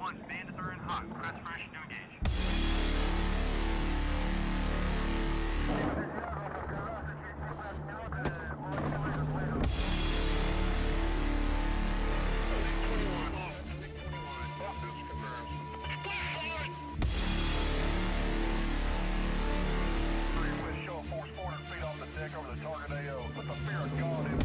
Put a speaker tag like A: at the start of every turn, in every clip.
A: 1, bandits are in hot. Press fresh to engage.
B: Over the target AO. Put the fear of God in.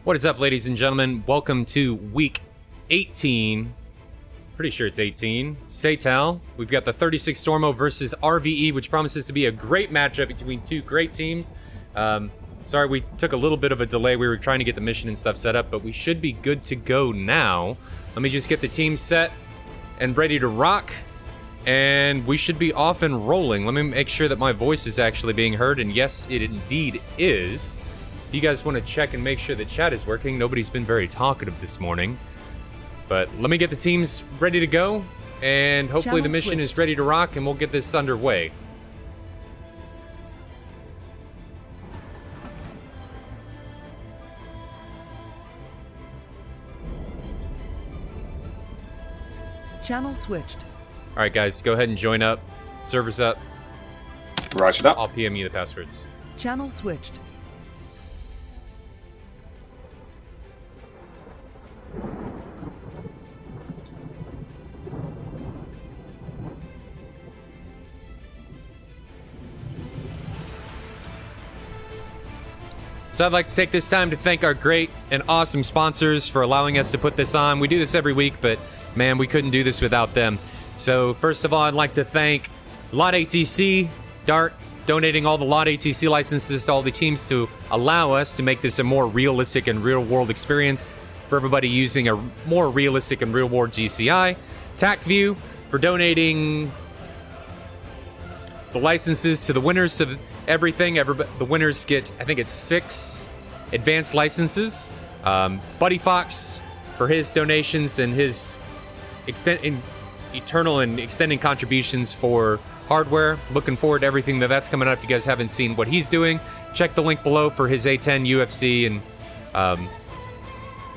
C: What is up, ladies and gentlemen? Welcome to week 18 Pretty sure it's 18. SATAL. We've got the 36 Stormo versus RvE, which promises to be a great matchup between two great teams. Sorry, we took a little bit of a delay. We were trying to get the mission and stuff set up, but we should be good to go now. Let me just get the team set and ready to rock, and we should be off and rolling. Let me make sure that my voice is actually being heard, and yes, it indeed is. If you guys want to check and make sure the chat is working, nobody's been very talkative this morning. But let me get the teams ready to go, and hopefully the mission is ready to rock, and we'll get this underway.
D: Channel switched.
C: All right, guys, go ahead and join up. Server's up.
E: Roger that.
C: I'll PM you the passwords.
D: Channel switched.
C: So I'd like to take this time to thank our great and awesome sponsors for allowing us to put this on. We do this every week, but man, we couldn't do this without them. So first of all, I'd like to thank Lot ATC, Dart, donating all the Lot ATC licenses to all the teams to allow us to make this a more realistic and real-world experience for everybody using a more realistic and real-world GCI. TacView for donating the licenses to the winners to everything. The winners get, I think it's 6 advanced licenses. Buddy Fox for his donations and his eternal and extending contributions for hardware. Looking forward to everything that's coming up. If you guys haven't seen what he's doing, check the link below for his A10 UFC, and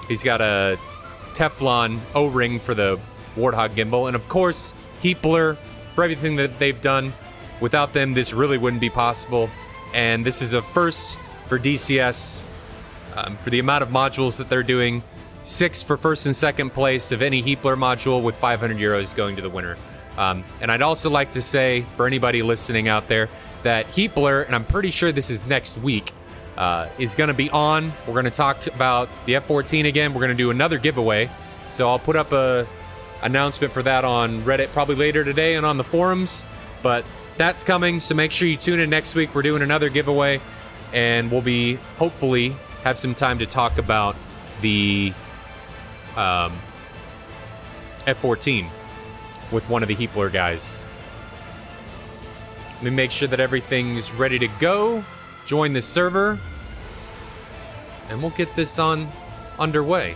C: he's got a Teflon O-ring for the Warthog gimbal, and of course Heatblur for everything that they've done. Without them, this really wouldn't be possible, and this is a first for DCS for the amount of modules that they're doing. 6 for first and second place of any Heatblur module, with 500 euros going to the winner. And I'd also like to say, for anybody listening out there, that Heatblur, and I'm pretty sure this is next week, is going to be on. We're going to talk about the F-14 again. We're going to do another giveaway, so I'll put up a announcement for that on Reddit probably later today and on the forums, but that's coming, so make sure you tune in next week. We're doing another giveaway, and we'll be, hopefully, have some time to talk about the F-14 with one of the Heatblur guys. Let me make sure that everything's ready to go. Join the server, and we'll get this on underway.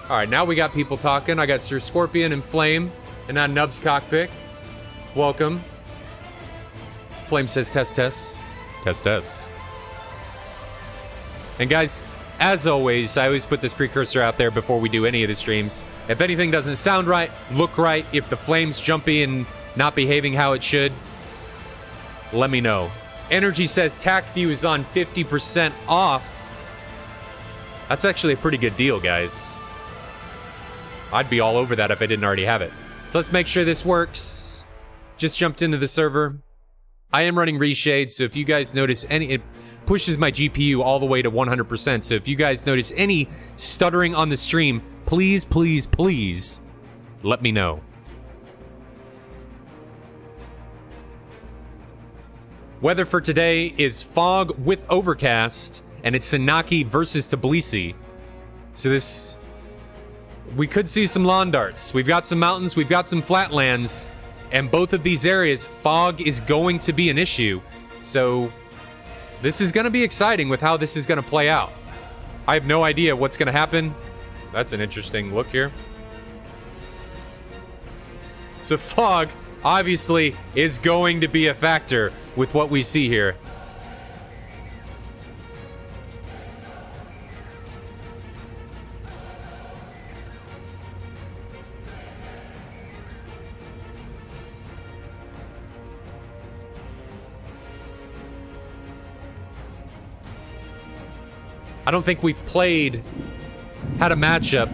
C: All right, now we got people talking. I got Sir Scorpion and Flame, and now Nub's Cockpit. Welcome. Flame says test, test. Test, test. And guys, as always, I always put this precursor out there before we do any of the streams. If anything doesn't sound right, look right, if the flame's jumpy and not behaving how it should, let me know. Energy says TacView is on 50% off. That's actually a pretty good deal, guys. I'd be all over that if I didn't already have it. So let's make sure this works. Just jumped into the server. I am running reshade, so if you guys notice any... It pushes my GPU all the way to 100%, so if you guys notice any stuttering on the stream, please, please, please let me know. Weather for today is fog with overcast, and it's Senaki versus Tbilisi. So this... We could see some lawn darts. We've got some mountains, we've got some flatlands, and both of these areas, fog is going to be an issue. So this is going to be exciting with how this is going to play out. I have no idea what's going to happen. That's an interesting look here. So fog, obviously, is going to be a factor with what we see here. I don't think we've had a matchup,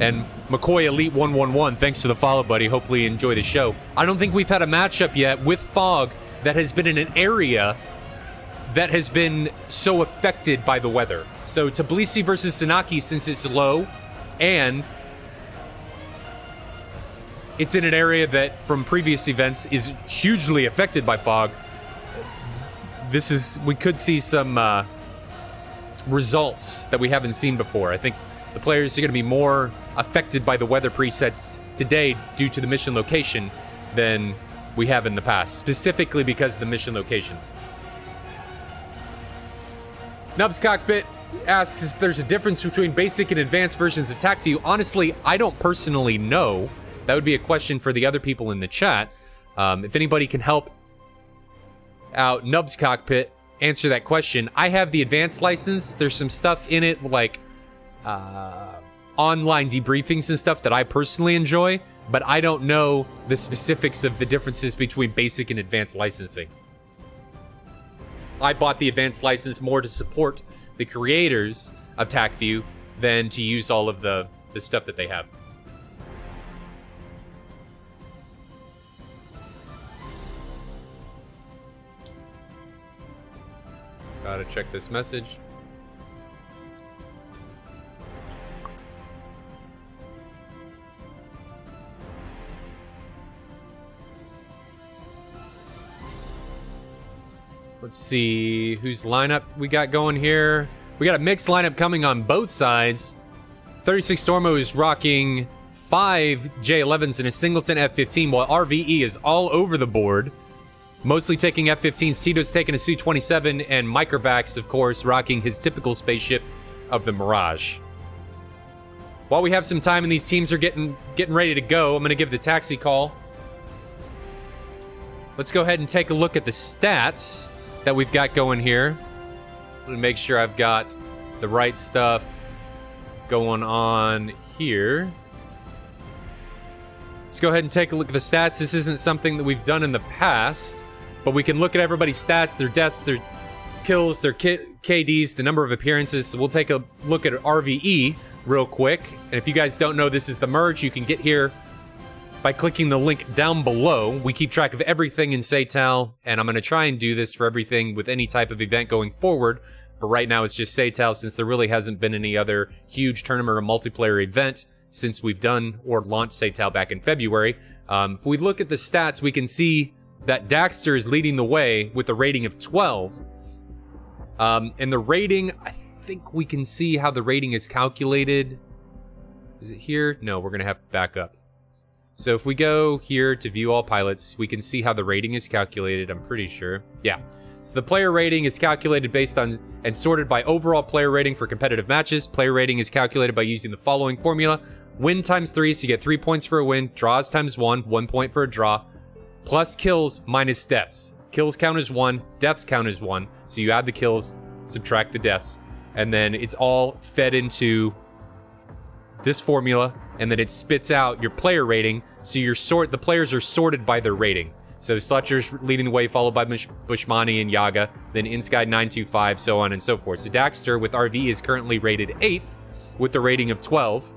C: and McCoy Elite 111, thanks for the follow, buddy. Hopefully you enjoy the show. I don't think we've had a matchup yet with fog that has been in an area that has been so affected by the weather. So Tbilisi versus Sanaki, since it's low, and it's in an area that, from previous events, is hugely affected by fog. We could see some results that we haven't seen before. I think the players are going to be more affected by the weather presets today due to the mission location than we have in the past, specifically because of the mission location. Nubs Cockpit asks if there's a difference between basic and advanced versions of TAC-View. Honestly, I don't personally know. That would be a question for the other people in the chat. If anybody can help out Nubs Cockpit answer that question. I have the advanced license. There's some stuff in it like online debriefings and stuff that I personally enjoy, but I don't know the specifics of the differences between basic and advanced licensing. I bought the advanced license more to support the creators of TAC-View than to use all of the stuff that they have. Gotta check this message. Let's see whose lineup we got going here. We got a mixed lineup coming on both sides. 36 Stormo is rocking 5 J11s and a singleton F15, while RvE is all over the board. Mostly taking F-15s, Tito's taking a Su-27, and Microvax, of course, rocking his typical spaceship of the Mirage. While we have some time and these teams are getting ready to go, I'm going to give the taxi call. Let's go ahead and take a look at the stats that we've got going here. I'm going to make sure I've got the right stuff going on here. Let's go ahead and take a look at the stats. This isn't something that we've done in the past, but we can look at everybody's stats, their deaths, their kills, their KDs, the number of appearances. So we'll take a look at RvE real quick. And if you guys don't know, this is the merge. You can get here by clicking the link down below. We keep track of everything in SATAL, and I'm going to try and do this for everything with any type of event going forward. But right now it's just SATAL, since there really hasn't been any other huge tournament or multiplayer event since we've done or launched SATAL back in February. If we look at the stats, we can see that Daxter is leading the way with a rating of 12. And the rating, I think we can see how the rating is calculated. Is it here? No, we're going to have to back up. So if we go here to view all pilots, we can see how the rating is calculated, I'm pretty sure. Yeah. So the player rating is calculated based on and sorted by overall player rating for competitive matches. Player rating is calculated by using the following formula. Win times 3, so you get 3 points for a win. Draws times 1, 1 point for a draw. Plus kills minus deaths. Kills count as 1, deaths count as 1. So you add the kills, subtract the deaths, and then it's all fed into this formula, and then it spits out your player rating. So the players are sorted by their rating. So Slutcher's leading the way, followed by Bushmani and Yaga, then InSky 925, so on and so forth. So Daxter with RvE is currently rated 8th with the rating of 12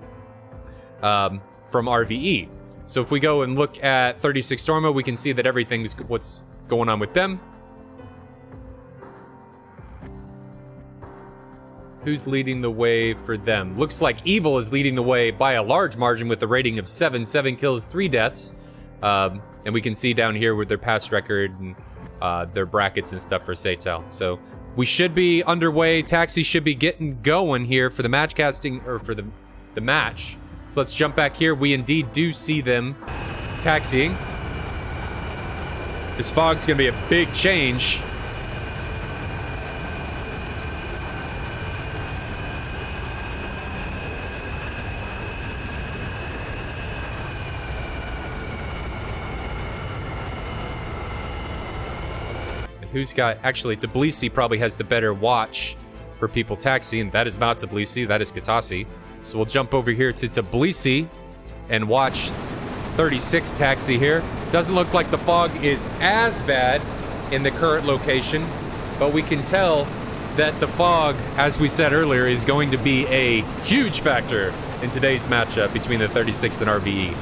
C: from RvE. So if we go and look at 36 Stormo, we can see that everything's what's going on with them. Who's leading the way for them? Looks like Evil is leading the way by a large margin with a rating of 7 kills, 3 deaths. And we can see down here with their past record and their brackets and stuff for SATAL. So we should be underway. Taxi should be getting going here for the match casting, or for the match. So let's jump back here. We indeed do see them taxiing. This fog's gonna be a big change. Who's got... Actually, Tbilisi probably has the better watch for people taxiing. That is not Tbilisi, that is Katasi. So we'll jump over here to Tbilisi and watch 36 taxi here. Doesn't look like the fog is as bad in the current location, but we can tell that the fog, as we said earlier, is going to be a huge factor in today's matchup between the 36 and RvE.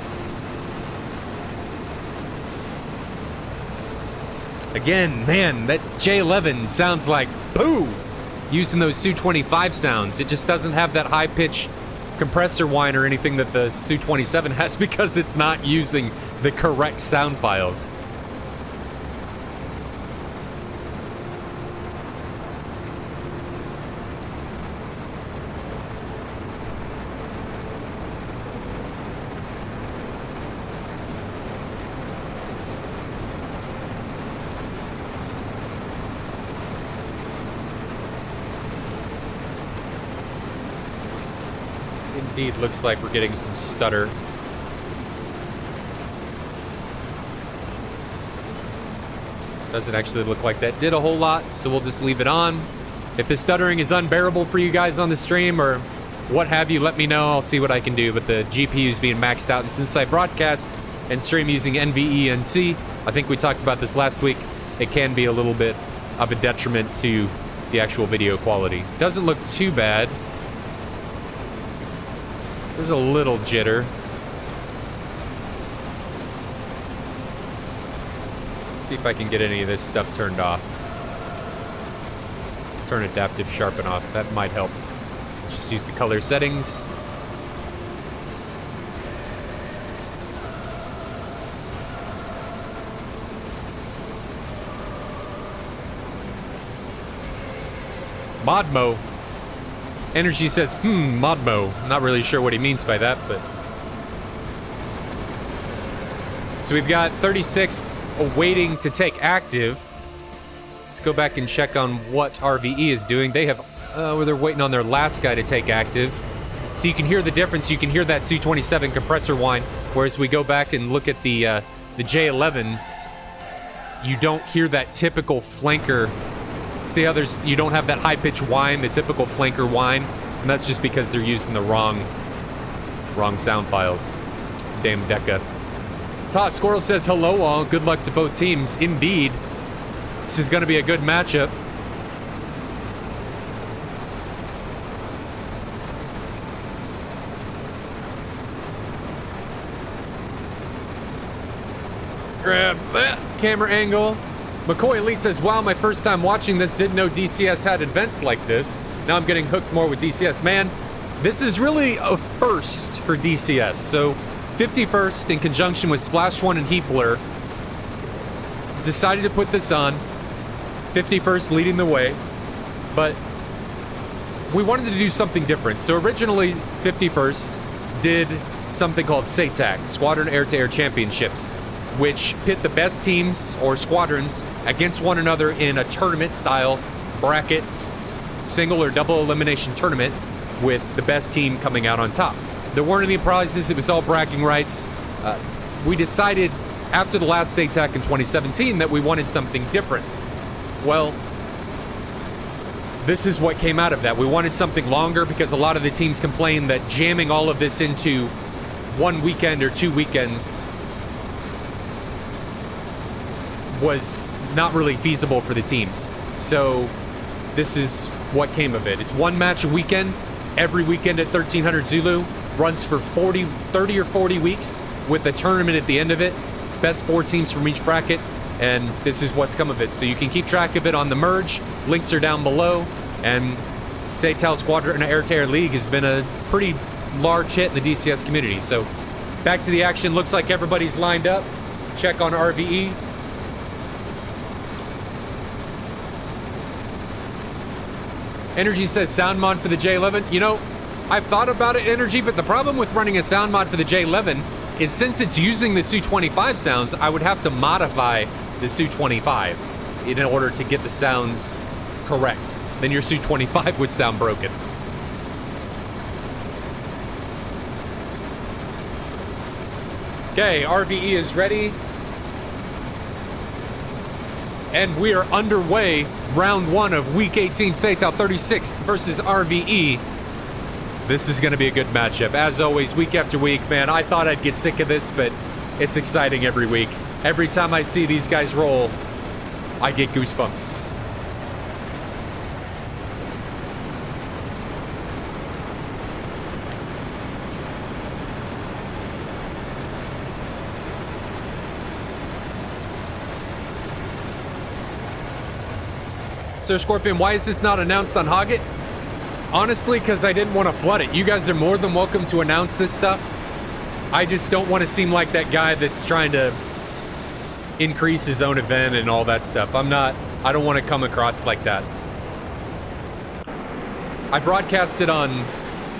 C: Again, man, that J11 sounds like boo using those Su-25 sounds. It just doesn't have that high-pitch compressor whine or anything that the Su-27 has because it's not using the correct sound files. Indeed, looks like we're getting some stutter. Doesn't actually look like that did a whole lot, so we'll just leave it on. If the stuttering is unbearable for you guys on the stream or what have you, let me know. I'll see what I can do. But the GPU is being maxed out, and since I broadcast and stream using RvE NC, I think we talked about this last week, it can be a little bit of a detriment to the actual video quality. Doesn't look too bad. There's a little jitter. See if I can get any of this stuff turned off. Turn adaptive sharpen off. That might help. Just use the color settings. Modmo. Energy says, Modmo. Not really sure what he means by that, but... So we've got 36 awaiting to take active. Let's go back and check on what RvE is doing. They have... they're waiting on their last guy to take active. So you can hear the difference. You can hear that Su-27 compressor whine, whereas we go back and look at the J11s, you don't hear that typical flanker. See how you don't have that high-pitched whine, the typical flanker whine, and that's just because they're using the wrong sound files. Damn Deca. Todd Squirrel says, hello all, good luck to both teams. Indeed. This is going to be a good matchup. Grab that camera angle. McCoy Elite says, wow, my first time watching this, didn't know DCS had events like this. Now I'm getting hooked more with DCS. Man, this is really a first for DCS. So 51st, in conjunction with Splash One and Heat Blur, decided to put this on. 51st leading the way. But we wanted to do something different. So originally, 51st did something called SATAL, Squadron Air-to-Air Championships, which pit the best teams or squadrons against one another in a tournament-style bracket, single or double elimination tournament, with the best team coming out on top. There weren't any prizes, it was all bragging rights. We decided after the last SATAC in 2017 that we wanted something different. Well, this is what came out of that. We wanted something longer because a lot of the teams complained that jamming all of this into one weekend or 2 weekends was not really feasible for the teams. So this is what came of it. It's one match a weekend, every weekend at 1300 Zulu, runs for 30 or 40 weeks with a tournament at the end of it. Best 4 teams from each bracket, and this is what's come of it. So you can keep track of it on the merge. Links are down below, and SATAL Squadron Air-to-Air League has been a pretty large hit in the DCS community. So back to the action. Looks like everybody's lined up. Check on RvE. Energy says sound mod for the J11. You know, I've thought about it, Energy, but the problem with running a sound mod for the J11 is since it's using the Su-25 sounds, I would have to modify the Su-25 in order to get the sounds correct. Then your Su-25 would sound broken. Okay, RvE is ready. And we are underway. Round 1 of Week 18, SATAL 36 versus RvE. This is going to be a good matchup. As always, week after week, man, I thought I'd get sick of this, but it's exciting every week. Every time I see these guys roll, I get goosebumps. Sir Scorpion, why is this not announced on Hoggit? Honestly, because I didn't want to flood it. You guys are more than welcome to announce this stuff. I just don't want to seem like that guy that's trying to increase his own event and all that stuff. I don't want to come across like that. I broadcast it on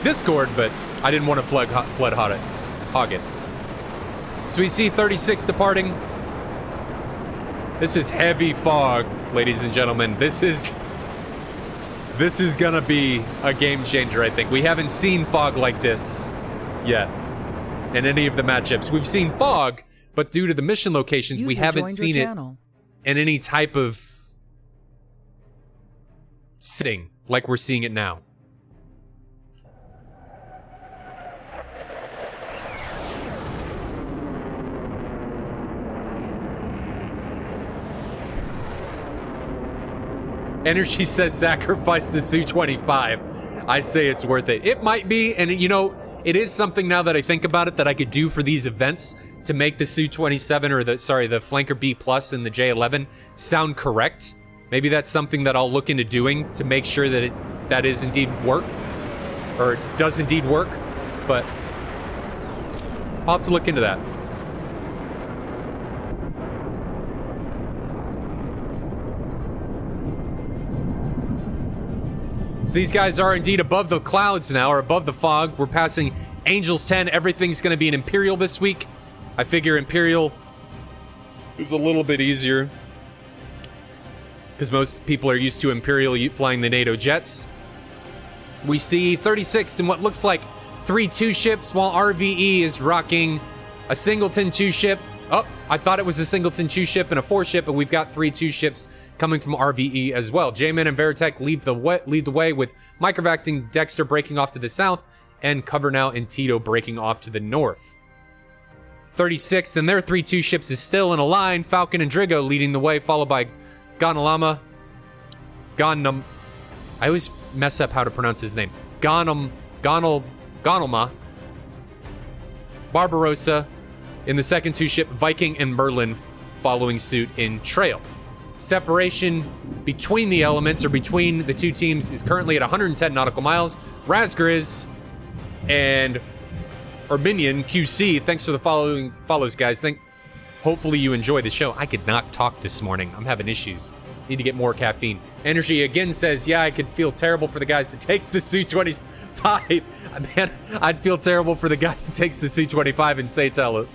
C: Discord, but I didn't want to flood Hoggit. So we see 36 departing. This is heavy fog, ladies and gentlemen. This is gonna be a game changer, I think. We haven't seen fog like this yet in any of the matchups. We've seen fog, but due to the mission locations, we haven't seen it in any type of setting like we're seeing it now. Energy says sacrifice the Su-25. I say it's worth it. It might be, and you know, it is something now that I think about it that I could do for these events to make the Su-27 or the Flanker B Plus and the J11 sound correct. Maybe that's something that I'll look into doing to make sure that that is indeed work, or it does indeed work, but I'll have to look into that. So these guys are indeed above the clouds now, or above the fog. We're passing Angels 10. Everything's going to be an Imperial this week. I figure Imperial is a little bit easier because most people are used to Imperial flying the NATO jets. We see 36 in what looks like 3 2-ships, while RvE is rocking a singleton 2-ship. Oh, I thought it was a singleton 2-ship and a 4-ship, but we've got 3 2-ships coming from RvE as well. J-Man and Veritech lead the way with Microvac and Dexter breaking off to the south, and Covernow and Tito breaking off to the north. 36th and their 3 2-ships is still in a line. Falcon and Drigo leading the way, followed by Gonalama. I always mess up how to pronounce his name. Gonalma. Barbarossa in the second 2-ship, Viking and Merlin following suit in trail. Separation between the elements, or between the two teams, is currently at 110 nautical miles. Razgriz and Urbinian QC, thanks for the follows, guys. Hopefully you enjoy the show. I could not talk this morning. I'm having issues. Need to get more caffeine. Energy again says, yeah, I could feel terrible for the guys that takes the Su-25. Man, I'd feel terrible for the guy that takes the Su-25 and SATAL.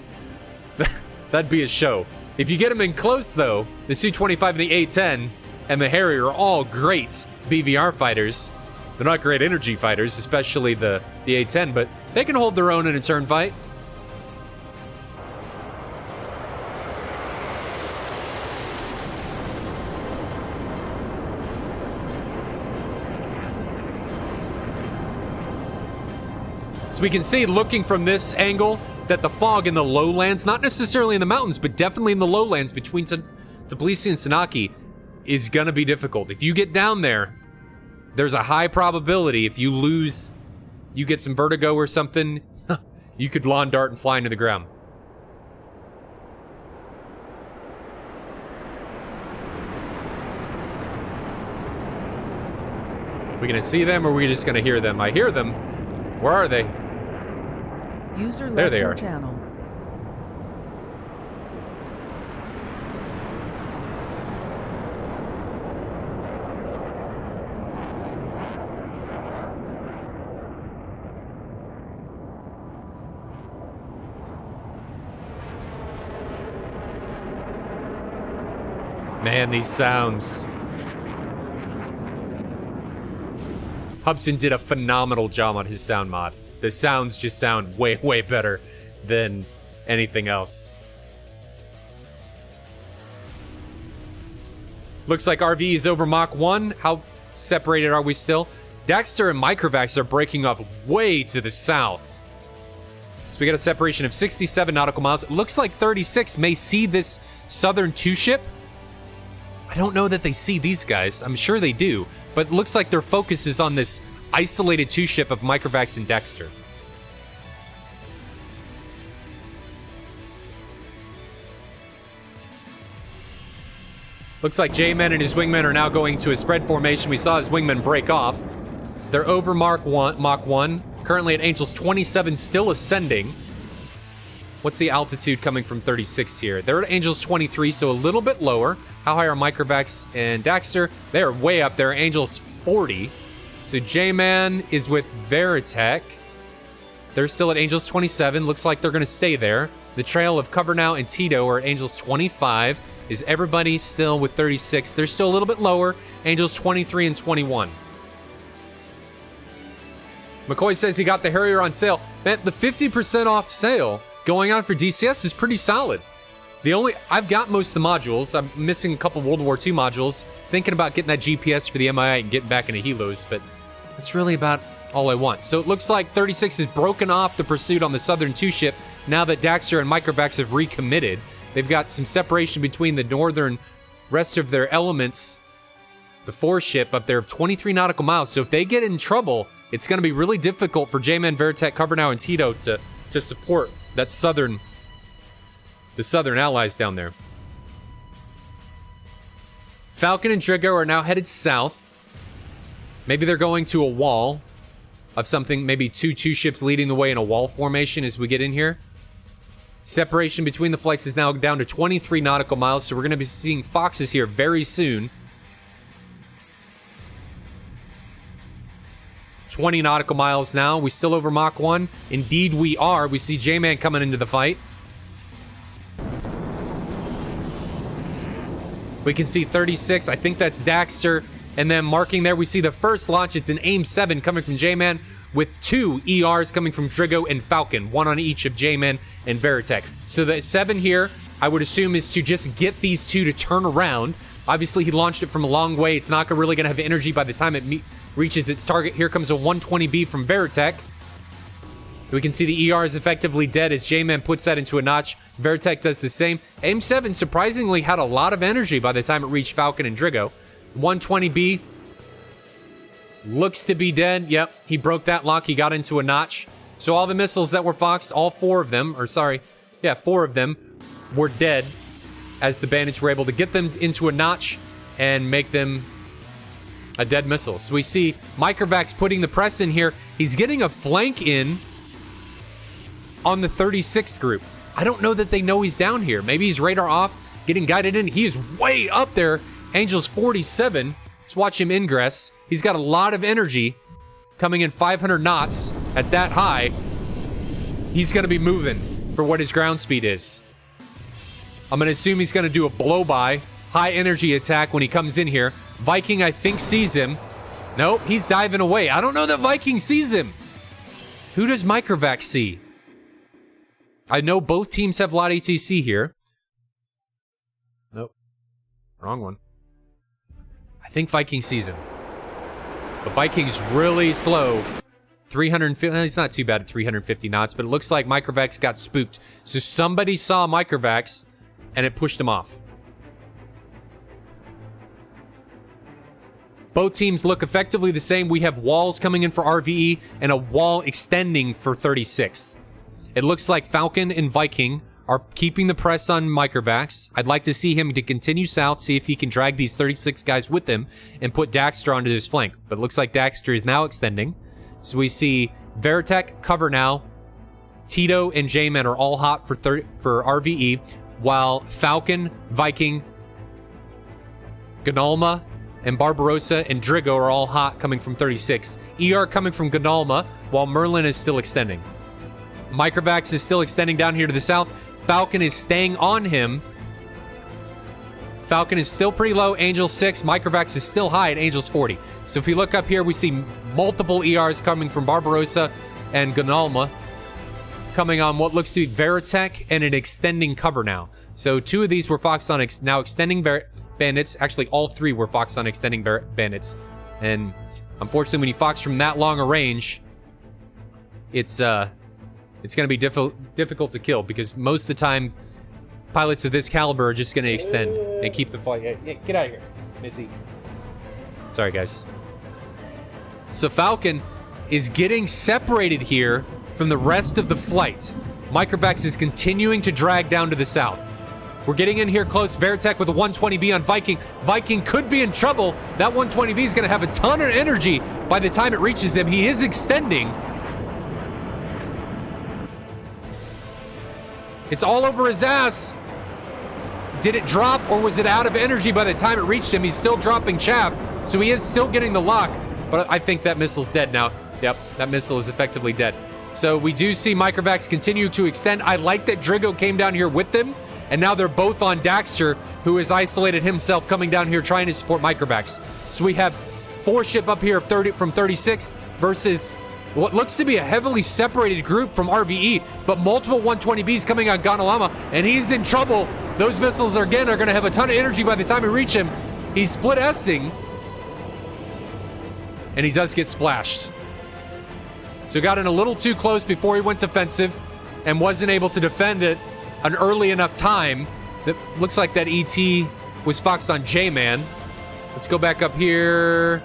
C: That'd be a show. If you get them in close, though, the Su-25 and the A-10 and the Harrier are all great BVR fighters. They're not great energy fighters, especially the A-10, but they can hold their own in a turn fight. So we can see, looking from this angle, that the fog in the lowlands, not necessarily in the mountains, but definitely in the lowlands between Tbilisi and Sanaki, is going to be difficult. If you get down there, there's a high probability if you lose, you get some vertigo or something, you could lawn dart and fly into the ground. We gonna see them, or are we just gonna hear them? I hear them. Where are they?
D: User left
C: there they
D: your
C: are.
D: Channel.
C: Man, these sounds. Hubson did a phenomenal job on his sound mod. The sounds just sound way, way better than anything else. Looks like RvE is over Mach 1. How separated are we still? Dexter and Microvacs are breaking off way to the south. So we got a separation of 67 nautical miles. It looks like 36 may see this southern 2-ship. I don't know that they see these guys. I'm sure they do. But it looks like their focus is on this isolated 2-ship of Microvacs and Dexter. Looks like J-Man and his wingmen are now going to a spread formation. We saw his wingmen break off. They're over Mach 1. Currently at Angels 27, still ascending. What's the altitude coming from 36 here? They're at Angels 23, so a little bit lower. How high are Microvax and Daxter? They're way up there, Angels 40. So J-Man is with Veritech. They're still at Angels 27. Looks like they're going to stay there. The trail of Cover Now and Tito are at Angels 25. Is everybody still with 36? They're still a little bit lower. Angels 23 and 21. McCoy says he got the Harrier on sale. Man, the 50% off sale going on for DCS is pretty solid. I've got most of the modules. I'm missing a couple World War II modules. Thinking about getting that GPS for the MII and getting back into Helos, but that's really about all I want. So it looks like 36 has broken off the pursuit on the Southern 2 ship now that Daxter and Microvax have recommitted. They've got some separation between the northern rest of their elements, the 4 ship up there of 23 nautical miles. So if they get in trouble, it's going to be really difficult for J-Man, Veritech, Cover Now, and Tito to support that the southern allies down there. Falcon and Drigo are now headed south. Maybe they're going to a wall of something, maybe two ships leading the way in a wall formation as we get in here. Separation between the flights is now down to 23 nautical miles, so we're going to be seeing Foxes here very soon. 20 nautical miles now. We still over Mach 1? Indeed we are. We see J-Man coming into the fight. We can see 36. I think that's Daxter. And then marking there, we see the first launch. It's an AIM-7 coming from J-Man with 2 ERs coming from Drigo and Falcon, 1 on each of J-Man and Veritech. So the 7 here, I would assume, is to just get these 2 to turn around. Obviously, he launched it from a long way. It's not really going to have energy by the time it reaches its target. Here comes a 120B from Veritech. We can see the ER is effectively dead as J-Man puts that into a notch. Veritech does the same. AIM-7 surprisingly had a lot of energy by the time it reached Falcon and Drigo. 120B looks to be dead. Yep, he broke that lock. He got into a notch. So all the missiles that were foxed, all 4 of them, 4 of them were dead as the bandits were able to get them into a notch and make them a dead missile. So we see Microvax putting the press in here. He's getting a flank in on the 36th group. I don't know that they know he's down here. Maybe he's radar off, getting guided in. He is way up there. Angels 47. Let's watch him ingress. He's got a lot of energy coming in 500 knots at that high. He's going to be moving for what his ground speed is. I'm going to assume he's going to do a blow-by, high energy attack when he comes in here. Viking, I think, sees him. Nope, he's diving away. I don't know that Viking sees him. Who does Microvax see? I know both teams have lot ATC here. Nope. Wrong one. I think Viking sees him. But Viking's really slow. 350, he's not too bad at 350 knots, but it looks like Microvax got spooked. So somebody saw Microvax, and it pushed him off. Both teams look effectively the same. We have walls coming in for RvE and a wall extending for 36th. It looks like Falcon and Viking are keeping the press on Microvax. I'd like to see him to continue south, see if he can drag these 36 guys with him and put Daxter onto his flank. But it looks like Daxter is now extending. So we see Veritech, Cover Now, Tito, and J-Man are all hot for RvE, while Falcon, Viking, Gnalma, and Barbarossa and Drigo are all hot coming from 36. ER coming from Gnalma, while Merlin is still extending. Microvax is still extending down here to the south. Falcon is staying on him. Falcon is still pretty low, Angels 6. Microvax is still high at Angels 40. So if we look up here, we see multiple ERs coming from Barbarossa and Gnalma, coming on what looks to be Veritech and an extending Cover Now. So 2 of these were foxed on now extending bandits. Actually, all 3 were foxed on extending bandits. And unfortunately, when you fox from that long a range, it's going to be difficult to kill, because most of the time, pilots of this caliber are just going to extend and keep the flight. Hey, get out of here, Missy. Sorry, guys. So Falcon is getting separated here from the rest of the flight. Microvax is continuing to drag down to the south. We're getting in here close. Veritech with a 120B on Viking. Viking could be in trouble. That 120B is going to have a ton of energy by the time it reaches him. He is extending. It's all over his ass. Did it drop or was it out of energy by the time it reached him? He's still dropping chaff, so he is still getting the lock, but I think that missile's dead now. Yep, that missile is effectively dead. So we do see Microvax continue to extend. I like that Drigo came down here with them, and now they're both on Daxter, who has isolated himself coming down here trying to support Microvax. So we have 4 ship up here of 30 from 36 versus what looks to be a heavily separated group from RvE, but multiple 120Bs coming on Ganalama, and he's in trouble. Those missiles, again, are going to have a ton of energy by the time we reach him. He's split S-ing, and he does get splashed. So got in a little too close before he went defensive and wasn't able to defend it an early enough time. That looks like that ET was foxed on J-Man. Let's go back up here.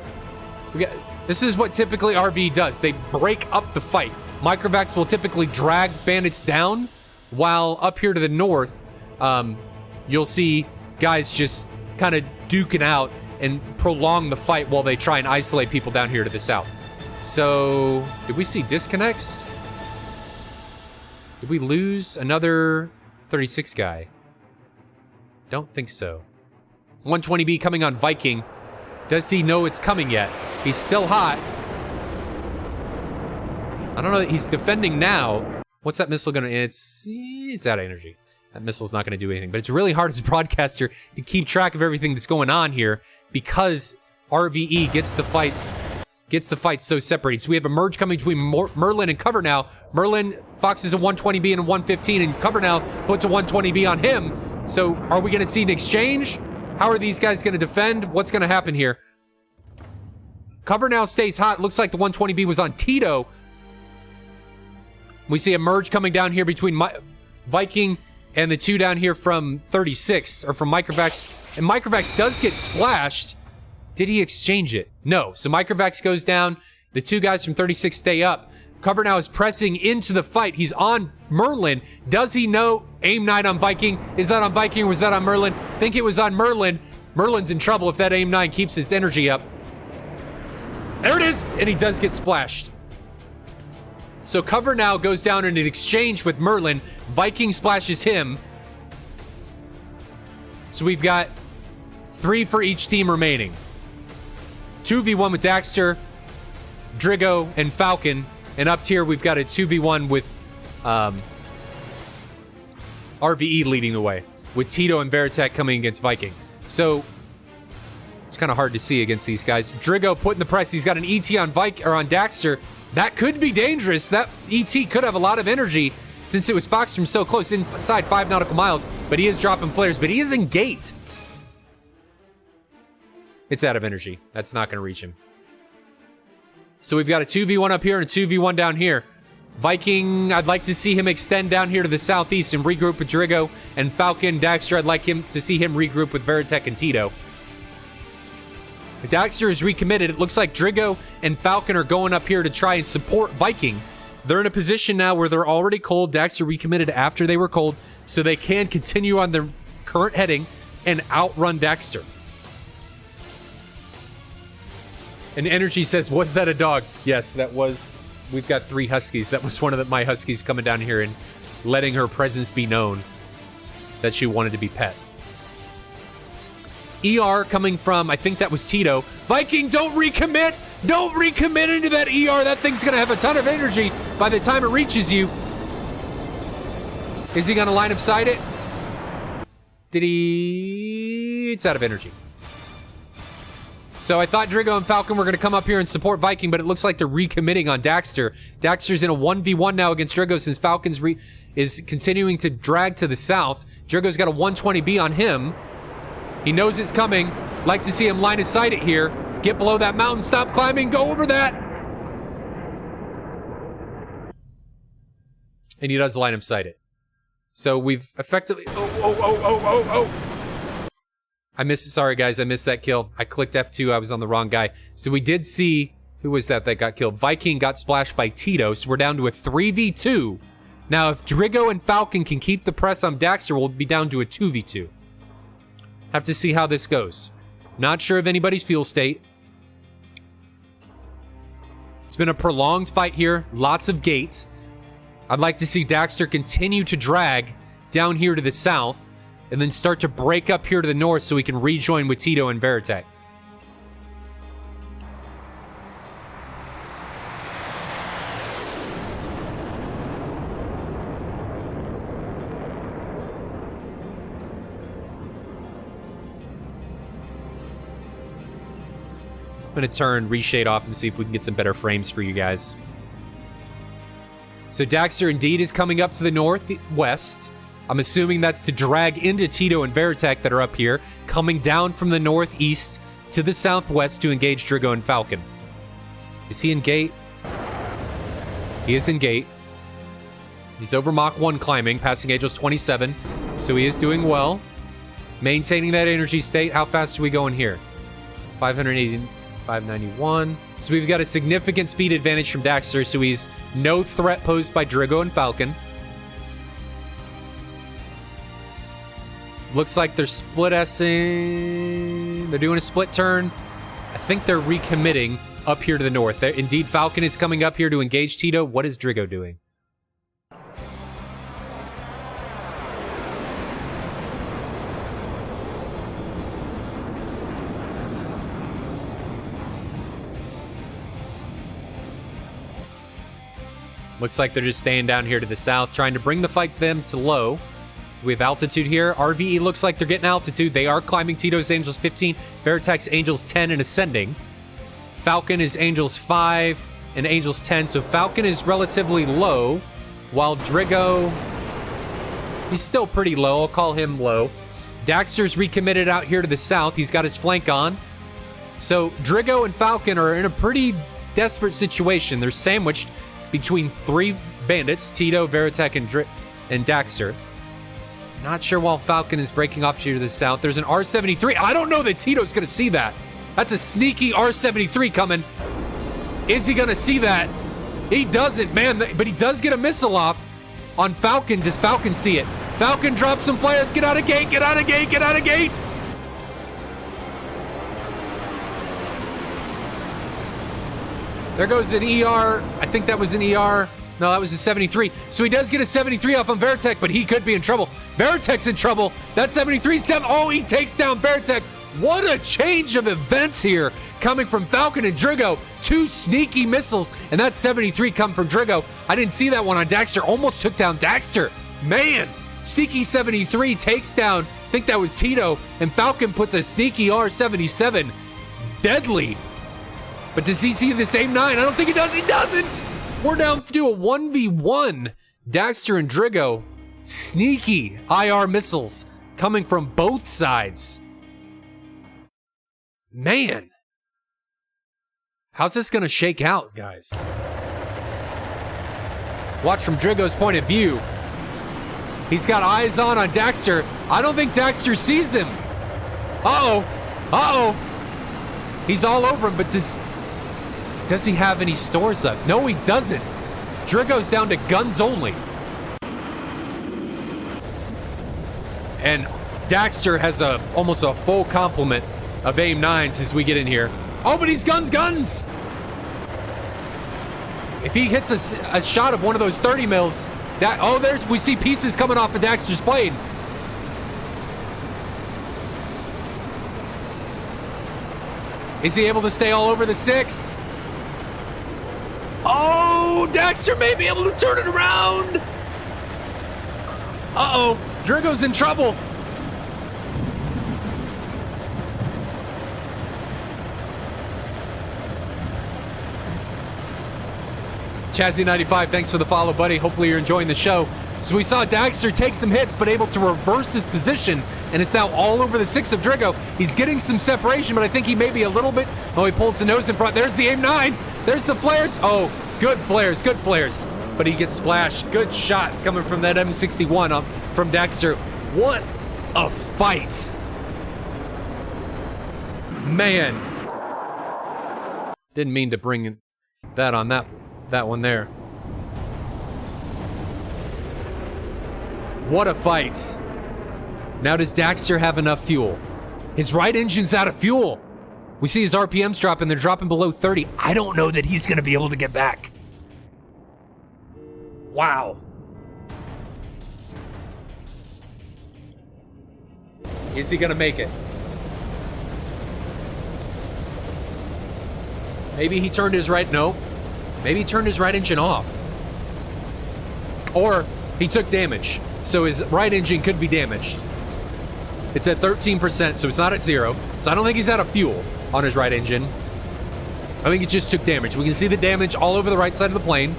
C: This is what typically RvE does. They break up the fight. Microvax will typically drag bandits down, while up here to the north, you'll see guys just kind of duking out and prolong the fight while they try and isolate people down here to the south. So, did we see disconnects? Did we lose another 36 guy? Don't think so. 120B coming on Viking. Does he know it's coming yet? He's still hot. I don't know that he's defending now. What's that missile gonna... It's out of energy. That missile's not gonna do anything. But it's really hard as a broadcaster to keep track of everything that's going on here because RvE gets the fights so separated. So we have a merge coming between Merlin and Cover now. Merlin foxes a 120B and a 115, and Cover now puts a 120B on him. So are we gonna see an exchange? How are these guys gonna defend? What's gonna happen here? Cover now stays hot. Looks like the 120B was on Tito. We see a merge coming down here between Viking and the 2 down here from 36, or from Microvax. And Microvax does get splashed. Did he exchange it? No. So Microvax goes down. The 2 guys from 36 stay up. Cover now is pressing into the fight. He's on Merlin. Does he know aim 9 on Viking? Is that on Viking or was that on Merlin? Think it was on Merlin. Merlin's in trouble if that aim 9 keeps his energy up. There it is! And he does get splashed. So Cover now goes down in an exchange with Merlin. Viking splashes him. So we've got 3 for each team remaining. 2v1 with Daxter, Drigo, and Falcon. And up tier, we've got a 2v1 with RvE leading the way, with Tito and Veritech coming against Viking. So it's kind of hard to see against these guys. Drigo putting the press. He's got an ET on on Daxter. That could be dangerous. That ET could have a lot of energy since it was foxed from so close inside 5 nautical miles. But he is dropping flares. But he is in gate. It's out of energy. That's not going to reach him. So we've got a 2v1 up here and a 2v1 down here. Viking, I'd like to see him extend down here to the southeast and regroup with Drigo. And Falcon, Daxter, I'd like him to see him regroup with Veritech and Tito. Daxter is recommitted. It looks like Drigo and Falcon are going up here to try and support Viking. They're in a position now where they're already cold. Daxter recommitted after they were cold, so they can continue on their current heading and outrun Daxter. And Energy says, was that a dog? Yes, that was. We've got 3 huskies. That was one of my huskies coming down here and letting her presence be known that she wanted to be pet. ER coming from, I think that was Tito. Viking, don't recommit! Don't recommit into that ER! That thing's gonna have a ton of energy by the time it reaches you. Is he gonna line of sight it? Did he... It's out of energy. So I thought Drigo and Falcon were gonna come up here and support Viking, but it looks like they're recommitting on Daxter. Daxter's in a 1v1 now against Drigo since Falcon's is continuing to drag to the south. Drigo's got a 120B on him. He knows it's coming. Like to see him line of sight it here. Get below that mountain. Stop climbing. Go over that. And he does line of sight it. So we've effectively... Oh. I missed... Sorry, guys. I missed that kill. I clicked F2. I was on the wrong guy. So we did see... Who was that got killed? Viking got splashed by Tito. So we're down to a 3v2 Now, if Drigo and Falcon can keep the press on Daxter, we'll be down to a 2v2. Have to see how this goes. Not sure of anybody's fuel state. It's been a prolonged fight here. Lots of gates. I'd like to see Daxter continue to drag down here to the south and then start to break up here to the north so we can rejoin with Tito and Veritek. I'm going to turn reshade off and see if we can get some better frames for you guys. So Daxter indeed is coming up to the northwest. I'm assuming that's to drag into Tito and Veritek that are up here, coming down from the northeast to the southwest to engage Drigo and Falcon. Is he in gate? He is in gate. He's over Mach 1 climbing, passing Angels 27, so he is doing well. Maintaining that energy state. How fast are we going here? 580... 591. So we've got a significant speed advantage from Daxter, so he's no threat posed by Drigo and Falcon. Looks like they're split S-ing. They're doing a split turn. I think they're recommitting up here to the north. Indeed, Falcon is coming up here to engage Tito. What is Drigo doing? Looks like they're just staying down here to the south, trying to bring the fight to them to low. We have altitude here. RvE looks like they're getting altitude. They are climbing Tito's Angels 15, Veritek's Angels 10 and ascending. Falcon is Angels 5 and Angels 10, so Falcon is relatively low, while Drigo, he's still pretty low. I'll call him low. Daxter's recommitted out here to the south. He's got his flank on. So Drigo and Falcon are in a pretty desperate situation. They're sandwiched between three bandits, Tito, Veritek, and Daxter. Not sure why Falcon is breaking off here to the south. There's an R-73. I don't know that Tito's going to see that. That's a sneaky R-73 coming. Is he going to see that? He doesn't, man. But he does get a missile off on Falcon. Does Falcon see it? Falcon drops some flares. Get out of gate. Get out of gate. Get out of gate. There goes an ER. I think that was an ER. No, that was a 73. So he does get a 73 off on Veritek, but he could be in trouble. Veritek's in trouble. That 73's down. Oh, he takes down Veritek. What a change of events here coming from Falcon and Drigo. Two sneaky missiles, and that 73 come from Drigo. I didn't see that one on Daxter. Almost took down Daxter. Man, sneaky 73 takes down, I think that was Tito, and Falcon puts a sneaky R77. Deadly. But does he see the same 9? I don't think he does. He doesn't. We're down to a 1v1. Daxter and Drigo. Sneaky IR missiles coming from both sides. Man. How's this going to shake out, guys? Watch from Drigo's point of view. He's got eyes on Daxter. I don't think Daxter sees him. Uh-oh. Uh-oh. He's all over him, but does he have any stores left? No, he doesn't. Drigo's down to guns only. And Daxter has almost a full complement of aim 9s as we get in here. Oh, but he's guns! If he hits a shot of one of those 30 mils, we see pieces coming off of Daxter's blade. Is he able to stay all over the 6? Oh, Daxter may be able to turn it around. Uh-oh, Drigo's in trouble. Chazzy95, thanks for the follow, buddy. Hopefully you're enjoying the show. So we saw Daxter take some hits, but able to reverse his position, and it's now all over the 6 of Drigo. He's getting some separation, but I think he may be a little bit... Oh, he pulls the nose in front. There's the aim 9. There's the flares. Oh, good flares, good flares. But he gets splashed. Good shots coming from that M61 from Daxter. What a fight. Man. Didn't mean to bring that on that one there. What a fight. Now does Daxter have enough fuel? His right engine's out of fuel. We see his RPMs dropping. They're dropping below 30. I don't know that he's going to be able to get back. Wow. Is he going to make it? Maybe he turned his right... No. Maybe he turned his right engine off. Or he took damage. So his right engine could be damaged. It's at 13%, so it's not at 0. So I don't think he's out of fuel on his right engine. I think he just took damage. We can see the damage all over the right side of the plane.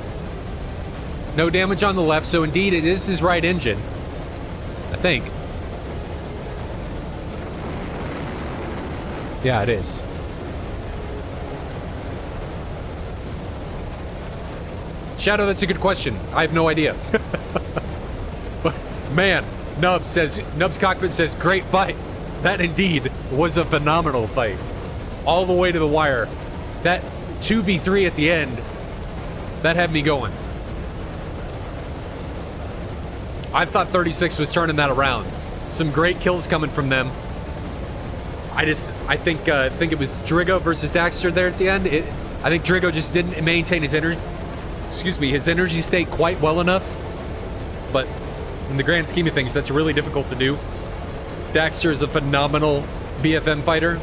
C: No damage on the left, so indeed it is his right engine. I think. Yeah, it is. Shadow, that's a good question. I have no idea. But man, Nub's cockpit says, great fight. That indeed was a phenomenal fight. All the way to the wire. That 2v3 at the end, that had me going. I thought 36 was turning that around. Some great kills coming from them. I think it was Drigo versus Daxter there at the end. I think Drigo just didn't maintain his his energy state quite well enough. But in the grand scheme of things, that's really difficult to do. Daxter is a phenomenal BFM fighter.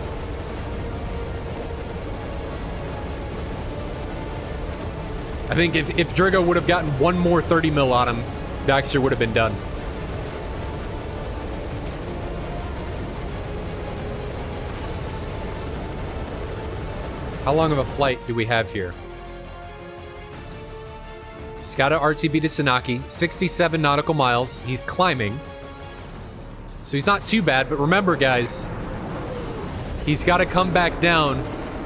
C: I think if Drigo would have gotten one more 30 mil on him, Daxter would have been done. How long of a flight do we have here? He's got an RTB to Sanaki, 67 nautical miles. He's climbing. So he's not too bad, but remember, guys, he's got to come back down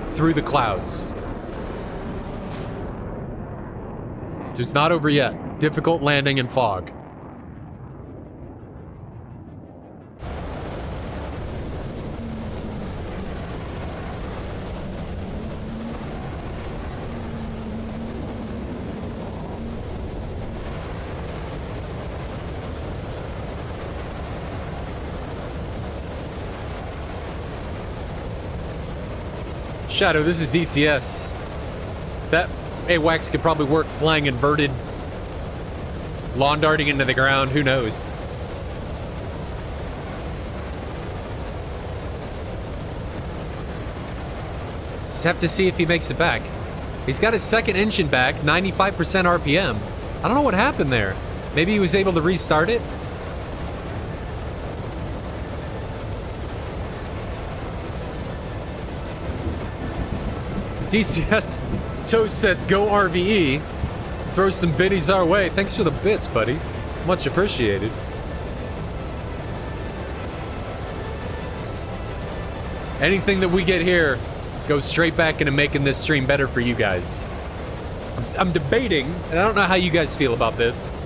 C: through the clouds. So it's not over yet. Difficult landing in fog. Shadow, this is DCS. That AWACS could probably work flying inverted, lawn darting into the ground, who knows? Just have to see if he makes it back. He's got his second engine back, 95% RPM. I don't know what happened there. Maybe he was able to restart it? DCS Toast says, go RvE. Throw some biddies our way. Thanks for the bits, buddy. Much appreciated. Anything that we get here goes straight back into making this stream better for you guys. I'm debating, and I don't know how you guys feel about this.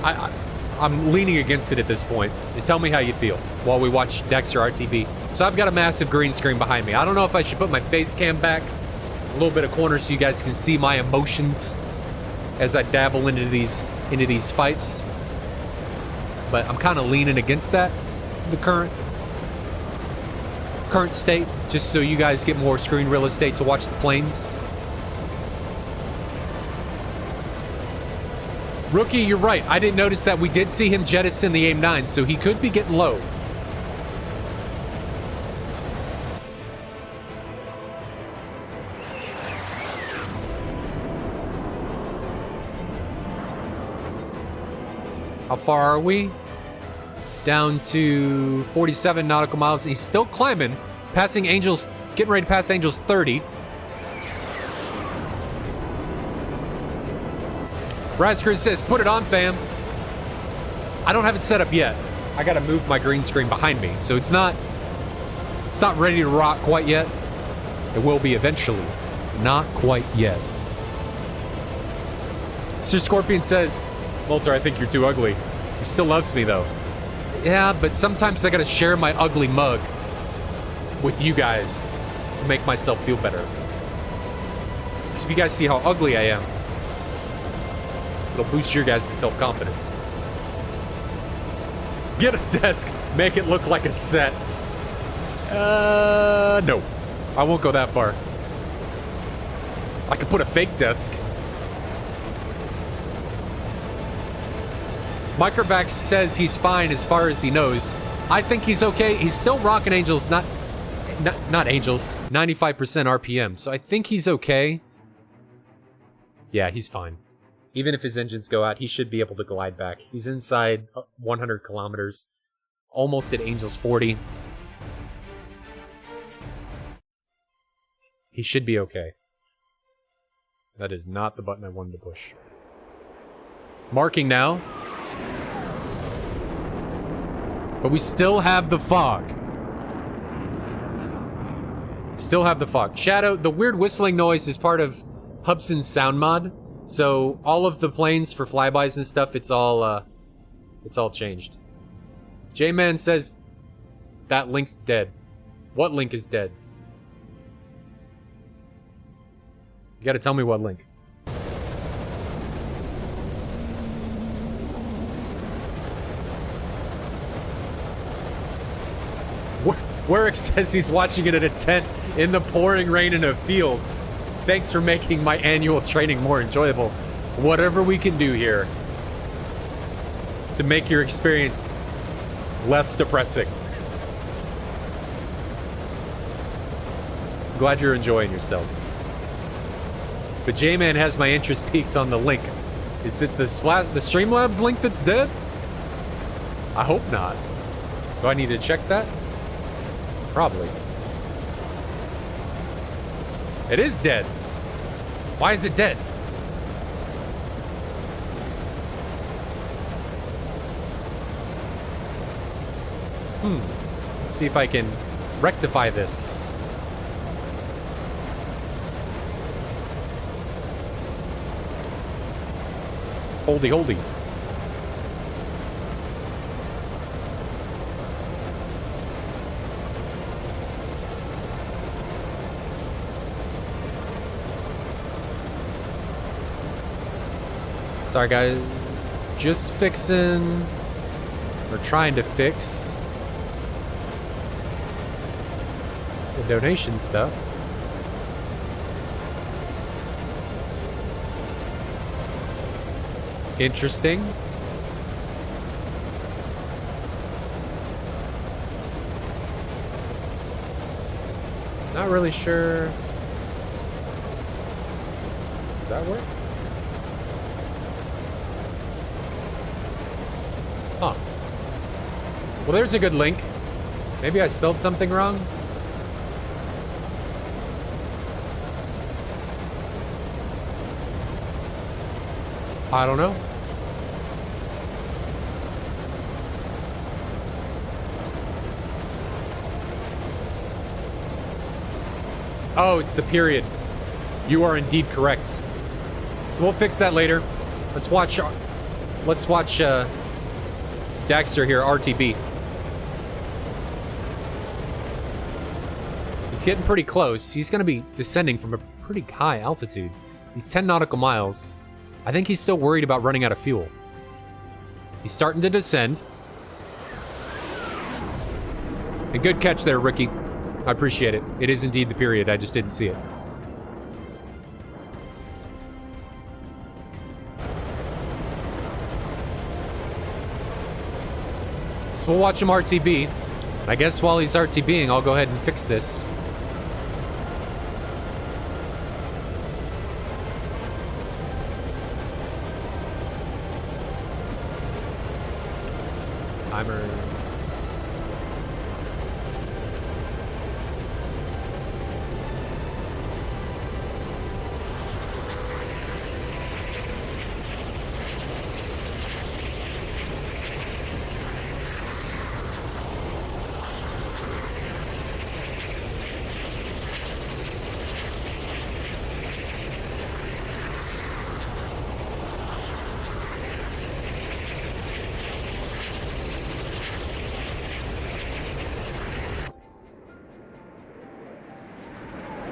C: I'm leaning against it at this point. And tell me how you feel while we watch Daxter RTB. So I've got a massive green screen behind me. I don't know if I should put my face cam back a little bit of corner so you guys can see my emotions as I dabble into these fights. But I'm kind of leaning against that, the current state, just so you guys get more screen real estate to watch the planes. Rookie, you're right. I didn't notice that. We did see him jettison the AIM-9, so he could be getting low. How far are we? Down to 47 nautical miles. He's still climbing, passing Angels, getting ready to pass Angels 30. Razkris says, put it on, fam. I don't have it set up yet. I gotta move my green screen behind me, so it's not ready to rock quite yet. It will be eventually. Not quite yet. Sir Scorpion says, Molter, I think you're too ugly. He still loves me, though. Yeah, but sometimes I gotta share my ugly mug with you guys to make myself feel better. Because if you guys see how ugly I am, it'll boost your guys' self-confidence. Get a desk. Make it look like a set. No. I won't go that far. I could put a fake desk. Microvax says he's fine as far as he knows. I think he's okay. He's still rocking Angels, not Angels, 95% RPM. So I think he's okay. Yeah, he's fine. Even if his engines go out, he should be able to glide back. He's inside 100 kilometers, almost at Angels 40. He should be okay. That is not the button I wanted to push. Marking now. But we still have the fog. Still have the fog. Shadow, the weird whistling noise is part of Hubson's sound mod. So all of the planes for flybys and stuff, it's all changed. J-Man says that link's dead. What link is dead? You gotta tell me what link. Warwick says he's watching it in a tent in the pouring rain in a field. Thanks for making my annual training more enjoyable. Whatever we can do here to make your experience less depressing. Glad you're enjoying yourself. But J-Man has my interest peaked on the link. Is it the Streamlabs link that's dead? I hope not. Do I need to check that? Probably. It is dead. Why is it dead? Let's see if I can rectify this. Holdy. Sorry guys, just fixing, or trying to fix the donation stuff. Interesting. Not really sure. Does that work? Huh. Well, there's a good link. Maybe I spelled something wrong. I don't know. Oh, it's the period. You are indeed correct. So we'll fix that later. Let's watch Daxter here, RTB. He's getting pretty close. He's going to be descending from a pretty high altitude. He's 10 nautical miles. I think he's still worried about running out of fuel. He's starting to descend. A good catch there, Ricky. I appreciate it. It is indeed the period. I just didn't see it. So we'll watch him RTB. I guess while he's RTBing, I'll go ahead and fix this. Timer.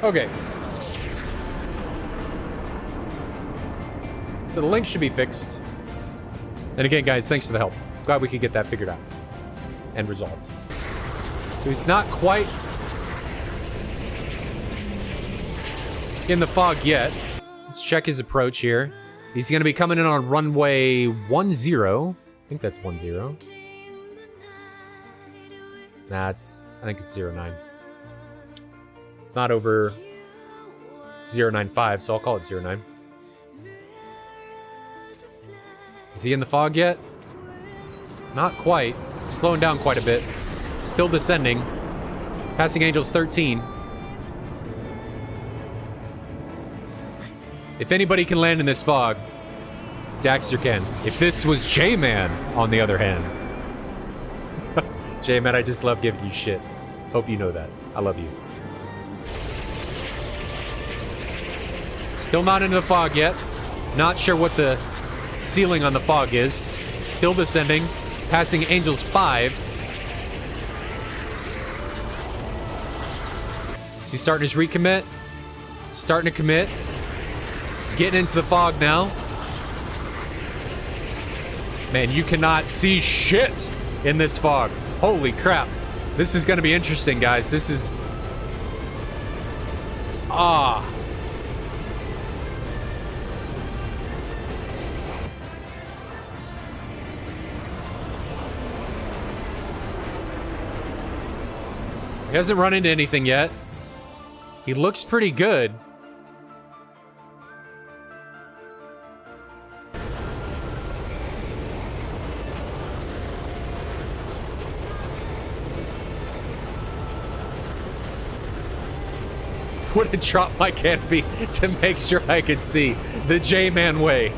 C: Okay. So the link should be fixed. And again, guys, thanks for the help. Glad we could get that figured out. and resolved. So he's not quite in the fog yet. Let's check his approach here. He's going to be coming in on runway 10. I think that's 10. Nah, I think it's 09. It's not over 095, so I'll call it 09. Is he in the fog yet? Not quite. Slowing down quite a bit. Still descending. Passing Angels 13. If anybody can land in this fog, Daxter can. If this was J-Man, on the other hand. J-Man, I just love giving you shit. Hope you know that. I love you. Still not into the fog yet. Not sure what the ceiling on the fog is. Still descending. Passing Angels 5. Is he starting his recommit? Starting to commit. Getting into the fog now. Man, you cannot see shit in this fog. Holy crap. This is going to be interesting, guys. This is... He hasn't run into anything yet. He looks pretty good. Would have dropped my canopy to make sure I could see the J-Man way.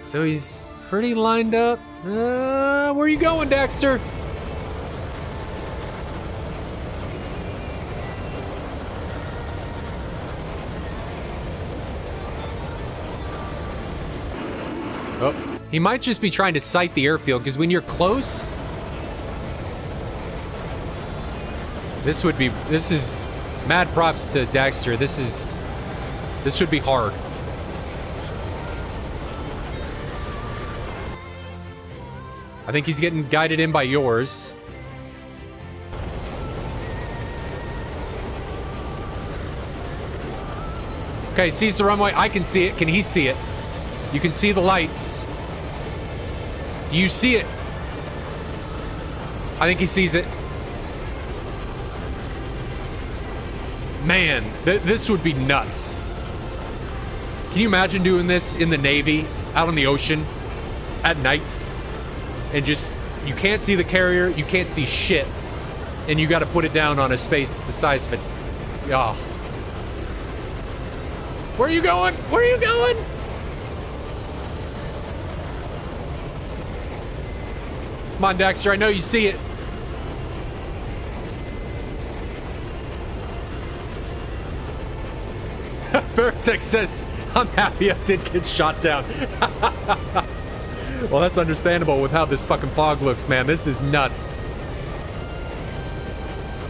C: So he's pretty lined up. Where are you going, Daxter? Oh, he might just be trying to sight the airfield, because when you're close, this is mad props to Daxter. This would be hard. I think he's getting guided in by yours. Okay, sees the runway. I can see it. Can he see it? You can see the lights. Do you see it? I think he sees it. Man, this would be nuts. Can you imagine doing this in the Navy, out on the ocean, at night? And just, you can't see the carrier, you can't see shit. And you gotta put it down on a space the size of it. Oh. Where are you going? Where are you going? Come on, Daxter, I know you see it. Vertex says, I'm happy I did get shot down. Well, that's understandable with how this fucking fog looks, man. This is nuts.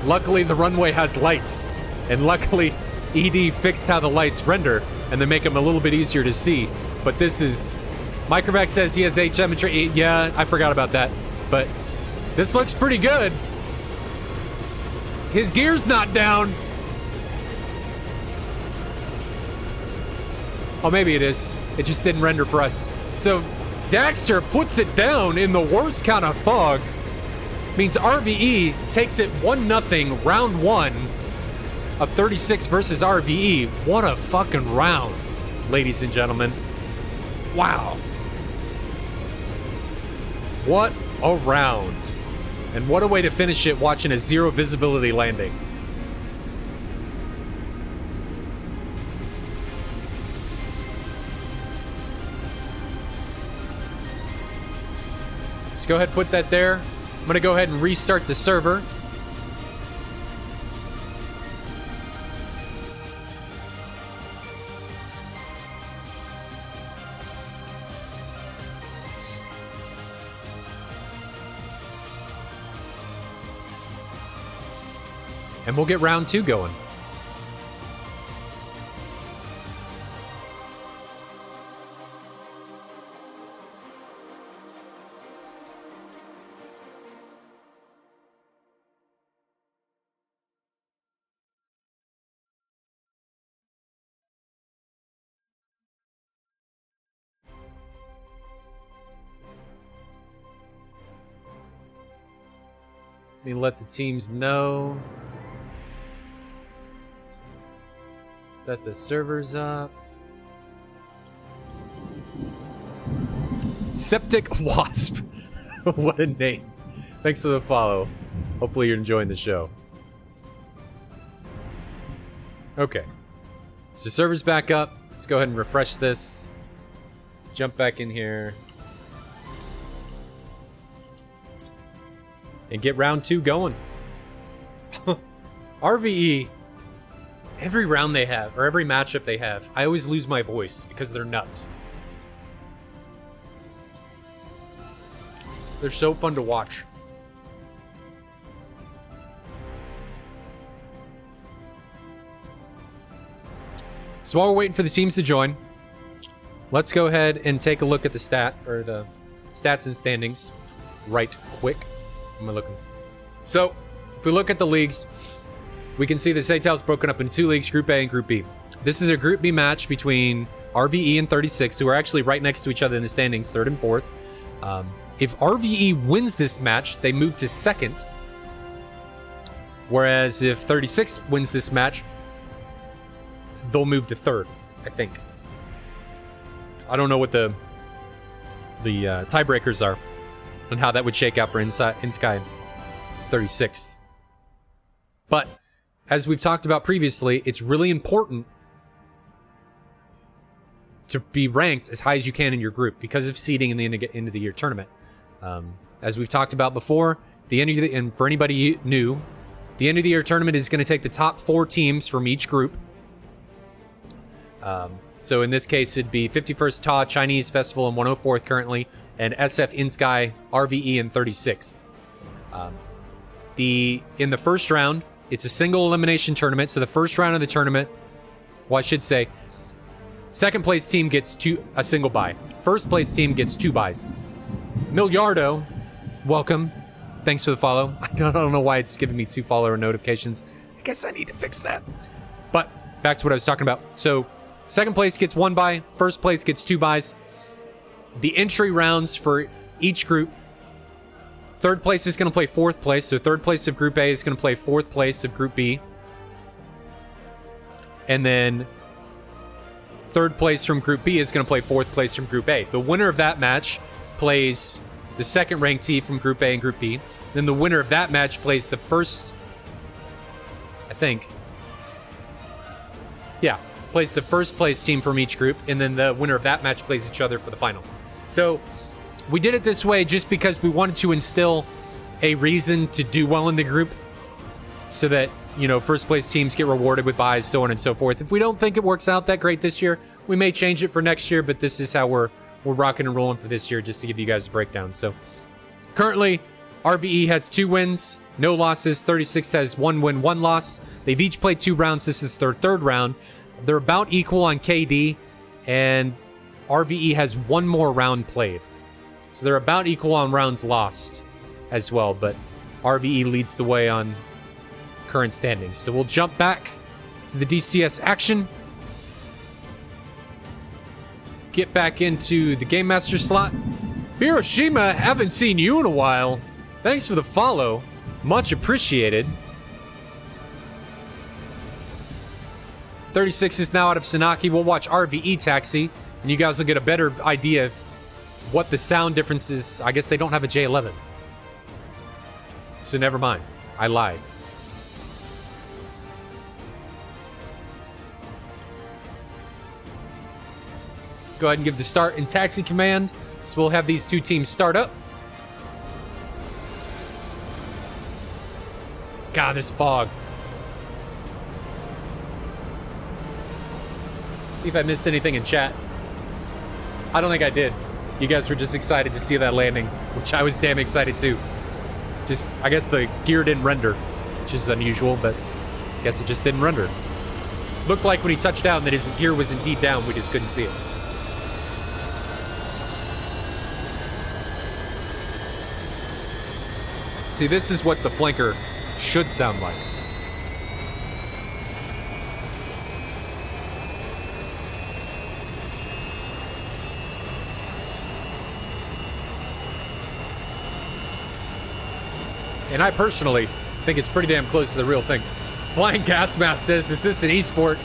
C: Luckily, the runway has lights. And luckily, ED fixed how the lights render, and they make them a little bit easier to see. But this is... Microvac says he has HM. Yeah, I forgot about that. But this looks pretty good. His gear's not down. Oh, maybe it is. It just didn't render for us. So, Daxter puts it down in the worst kind of fog. Means RvE takes it 1-0 round 1 of 36 versus RvE. What a fucking round, ladies and gentlemen. Wow. What a round. And what a way to finish it watching a zero visibility landing. Let's go ahead and put that there. I'm going to go ahead and restart the server. And we'll get round 2 going. me let the teams know that the server's up. Septic Wasp. What a name. Thanks for the follow. Hopefully you're enjoying the show. Okay. So server's back up. Let's go ahead and refresh this. Jump back in here. And get round 2 going. RvE. Every round they have, or every matchup they have, I always lose my voice because they're nuts. They're so fun to watch. So while we're waiting for the teams to join, let's go ahead and take a look at the stats and standings right quick. Am I looking? So, if we look at the leagues, we can see the SATAL's broken up in 2 leagues, Group A and Group B. This is a Group B match between RvE and 36, who are actually right next to each other in the standings, 3rd and 4th. If RvE wins this match, they move to 2nd. Whereas if 36 wins this match, they'll move to 3rd, I think. I don't know what the tiebreakers are and how that would shake out for InSky 36. But as we've talked about previously, it's really important to be ranked as high as you can in your group because of seeding in the end of the year tournament. As we've talked about before, and for anybody new, the end of the year tournament is going to take the top 4 teams from each group. So in this case, it'd be 51st Ta Chinese Festival and 104th currently, and SF InSky RvE in 36th. In the first round, it's a single elimination tournament. So the first round of the tournament, well, I should say, second place team gets a single bye. First place team gets 2 byes. Miliardo, welcome. Thanks for the follow. I don't know why it's giving me 2 follower notifications. I guess I need to fix that. But back to what I was talking about. So second place gets 1 bye. First place gets 2 byes. The entry rounds for each group. Third place is going to play 4th place. So third place of Group A is going to play 4th place of Group B. And then third place from Group B is going to play 4th place from Group A. The winner of that match plays the second ranked team from Group A and Group B. Then the winner of that match plays the first, I think. Yeah, plays the first place team from each group. And then the winner of that match plays each other for the final. So we did it this way just because we wanted to instill a reason to do well in the group so that, first place teams get rewarded with buys, so on and so forth. If we don't think it works out that great this year, we may change it for next year, but this is how we're rocking and rolling for this year, just to give you guys a breakdown. So currently, RvE has 2 wins, no losses. 36 has 1 win, 1 loss. They've each played 2 rounds. This is their 3rd round. They're about equal on KD, and RvE has 1 more round played. So they're about equal on rounds lost as well, but RvE leads the way on current standings. So we'll jump back to the DCS action. Get back into the Game Master slot. Hiroshima, haven't seen you in a while. Thanks for the follow. Much appreciated. 36 is now out of Sanaki. We'll watch RvE Taxi, and you guys will get a better idea of what the sound difference is. I guess they don't have a J11. So never mind. I lied. Go ahead and give the start and taxi command. So we'll have these 2 teams start up. God, this fog. See if I missed anything in chat. I don't think I did. You guys were just excited to see that landing, which I was damn excited too. I guess the gear didn't render, which is unusual, but I guess it just didn't render. Looked like when he touched down that his gear was indeed down, we just couldn't see it. See, this is what the flanker should sound like. And I personally think it's pretty damn close to the real thing. Flying Gas Mask says, is this an esport?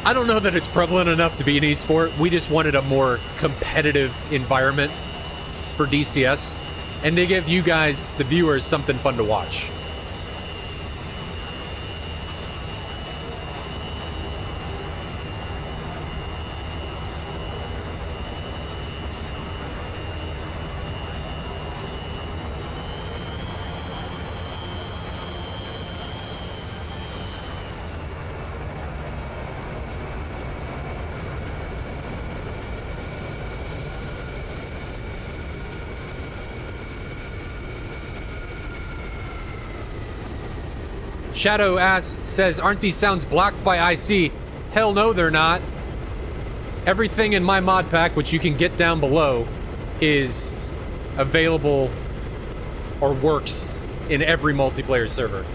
C: I don't know that it's prevalent enough to be an esport. We just wanted a more competitive environment for DCS. And they give you guys, the viewers, something fun to watch. Shadow Ass says, aren't these sounds blocked by IC? Hell no, they're not. Everything in my mod pack, which you can get down below, is available or works in every multiplayer server.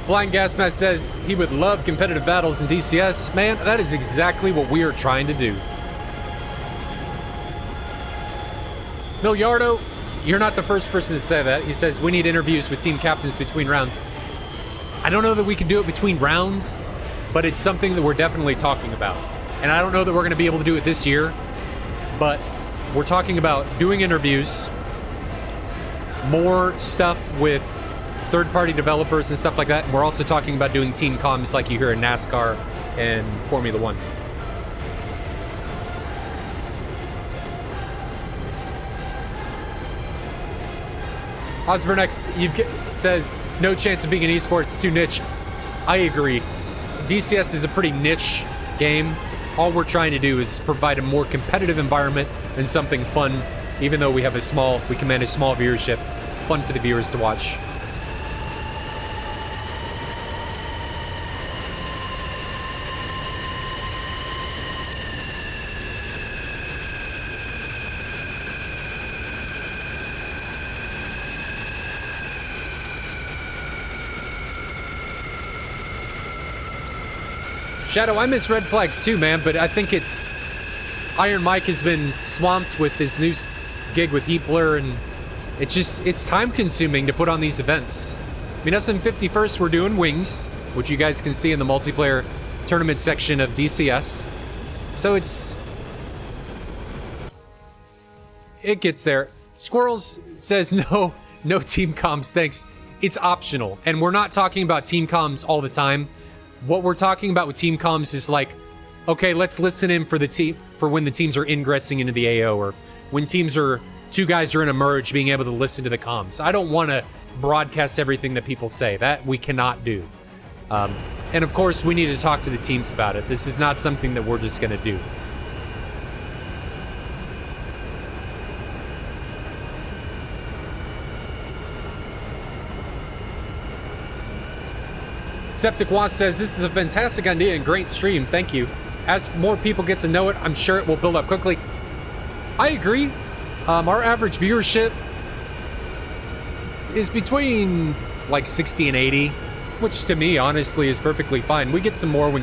C: Flying Gas Mask says he would love competitive battles in DCS. Man, that is exactly what we are trying to do. Miliardo, you're not the first person to say that. He says, we need interviews with team captains between rounds. I don't know that we can do it between rounds, but it's something that we're definitely talking about. And I don't know that we're going to be able to do it this year, but we're talking about doing interviews, more stuff with third-party developers and stuff like that. And we're also talking about doing team comms like you hear in NASCAR and Formula One. OsborneX says, no chance of being an esports, too niche. I agree. DCS is a pretty niche game. All we're trying to do is provide a more competitive environment and something fun, even though we command a small viewership. Fun for the viewers to watch. Shadow, I miss Red Flags too, man, but I think it's... Iron Mike has been swamped with his new gig with Heapler, and it's time-consuming to put on these events. I mean, us in 51st, we're doing Wings, which you guys can see in the multiplayer tournament section of DCS. So it gets there. Squirrels says, no team comms, thanks. It's optional, and we're not talking about team comms all the time. What we're talking about with team comms is like, okay, let's listen in for when the teams are ingressing into the AO, or when two guys are in a merge, being able to listen to the comms. I don't want to broadcast everything that people say. That we cannot do. And of course, we need to talk to the teams about it. This is not something that we're just going to do. Septic Wasp says, this is a fantastic idea and great stream. Thank you. As more people get to know it, I'm sure it will build up quickly. I agree. Our average viewership is between like 60 and 80, which to me, honestly, is perfectly fine. We get some more when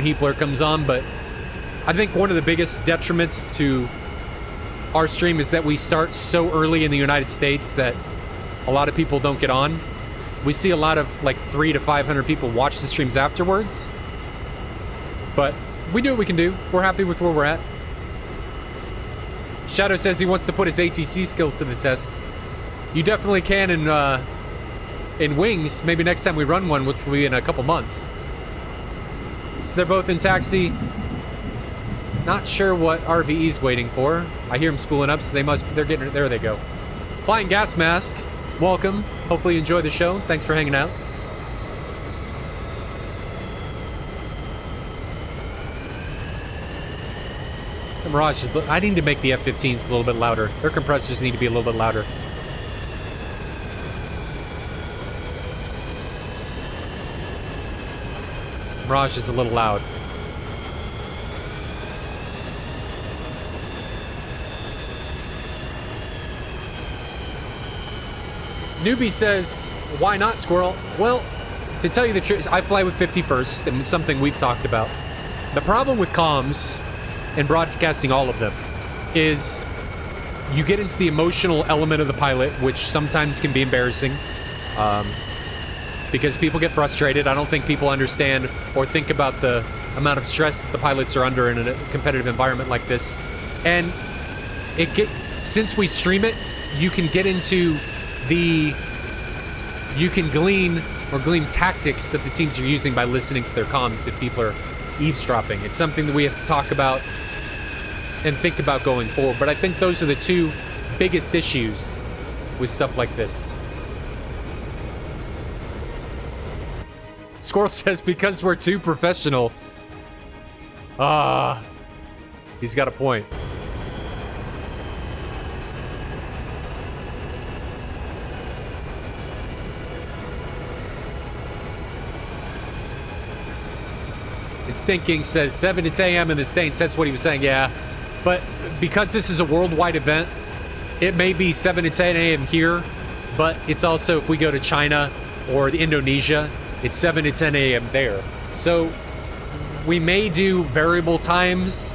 C: Heapler comes on, but I think one of the biggest detriments to our stream is that we start so early in the United States that a lot of people don't get on. We see a lot of like 300 to 500 people watch the streams afterwards. But we do what we can do. We're happy with where we're at. Shadow says he wants to put his ATC skills to the test. You definitely can in Wings. Maybe next time we run one, which will be in a couple months. So they're both in taxi. Not sure what RvE's waiting for. I hear him spooling up, so they're getting, there they go. Flying Gas Mask, welcome. Hopefully you enjoy the show. Thanks for hanging out. The Mirage is... I need to make the F-15s a little bit louder. Their compressors need to be a little bit louder. Mirage is a little loud. Newbie says, why not, Squirrel? Well, to tell you the truth, I fly with 51st, and it's something we've talked about. The problem with comms and broadcasting all of them is you get into the emotional element of the pilot, which sometimes can be embarrassing because people get frustrated. I don't think people understand or think about the amount of stress that the pilots are under in a competitive environment like this. And since we stream it, you can get into you can glean tactics that the teams are using by listening to their comms if people are eavesdropping. It's something that we have to talk about and think about going forward. But I think those are the two biggest issues with stuff like this. Squirrel says, because we're too professional. He's got a point. It's Thinking says 7 to 10 a.m. in the States. That's what he was saying, yeah. But because this is a worldwide event, it may be 7 to 10 a.m. here, but it's also, if we go to China or Indonesia, it's 7 to 10 a.m. there. So we may do variable times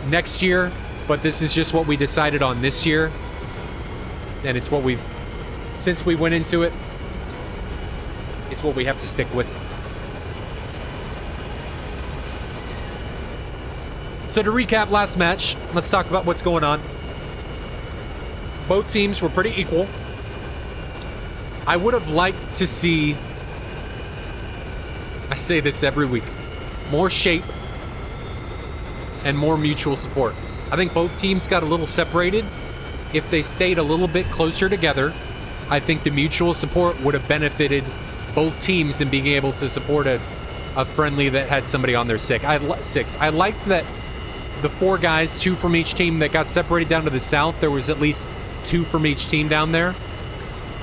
C: next year, but this is just what we decided on this year. And it's what since we went into it, it's what we have to stick with. So to recap last match, let's talk about what's going on. Both teams were pretty equal. I would have liked to see, I say this every week, more shape and more mutual support. I think both teams got a little separated. If they stayed a little bit closer together, I think the mutual support would have benefited both teams in being able to support a friendly that had somebody on their sick. I liked that the 4 guys, 2 from each team that got separated down to the south, there was at least 2 from each team down there.